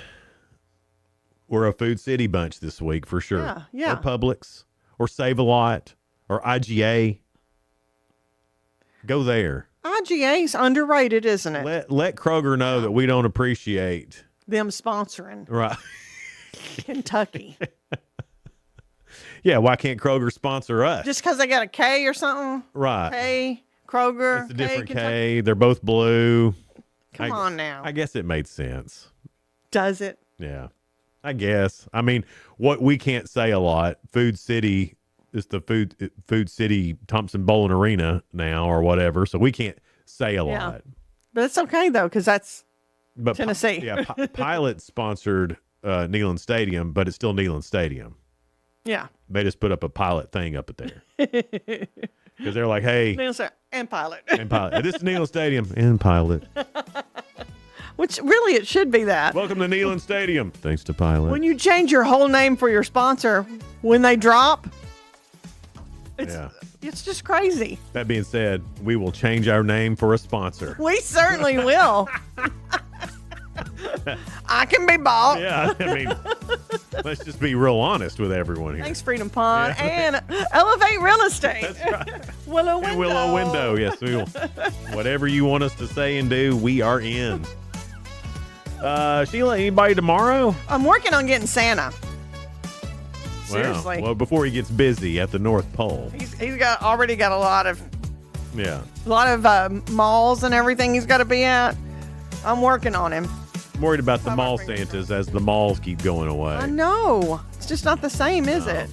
we're a Food City bunch this week for sure. Yeah, yeah. Or Publix, or Save-A-Lot, or IGA. Go there. IGA's underrated, isn't it? Let Kroger know that we don't appreciate them sponsoring. Right. Kentucky. Yeah, why can't Kroger sponsor us? Just because they got a K or something? Right. K, Kroger. It's a different Kentucky. K. They're both blue. Come on now. I guess it made sense. Does it? Yeah, I guess. I mean, what we can't say a lot. Food City is the Food City Thompson Bowling Arena now or whatever, so we can't say a lot. But it's okay though, because that's Tennessee. Pilot sponsored Neyland Stadium, but it's still Neyland Stadium. Yeah. They just put up a Pilot thing up at there because they're like, hey, and Pilot. and Pilot. This is Neyland Stadium and Pilot. Which really it should be that. Welcome to Neyland Stadium. Thanks to Pilot. When you change your whole name for your sponsor, when they drop, It's just crazy. That being said, we will change our name for a sponsor. We certainly will. I can be bought. Yeah, I mean, let's just be real honest with everyone here. Thanks, Freedom Pond and Elevate Real Estate. That's right. Willow Window. And Willow Window, yes, we will. Whatever you want us to say and do, we are in. Sheila, anybody tomorrow? I'm working on getting Santa. Wow. Seriously. Well, before he gets busy at the North Pole. He's already got a lot of Yeah. malls and everything he's got to be at. I'm working on him. I'm worried about the mall Santas as the malls keep going away. I know. It's just not the same, is it?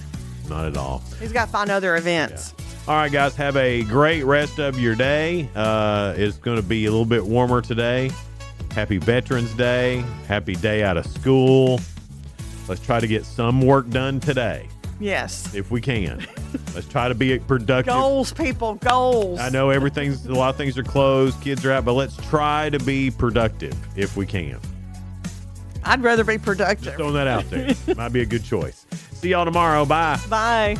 Not at all. He's got to find other events. All right, guys, have a great rest of your day. It's going to be a little bit warmer today. Happy Veterans Day. Happy day out of school. Let's try to get some work done today. Yes. If we can. Let's try to be productive. Goals, people, goals. I know a lot of things are closed, kids are out, but let's try to be productive if we can. I'd rather be productive. Just throwing that out there. Might be a good choice. See y'all tomorrow. Bye. Bye.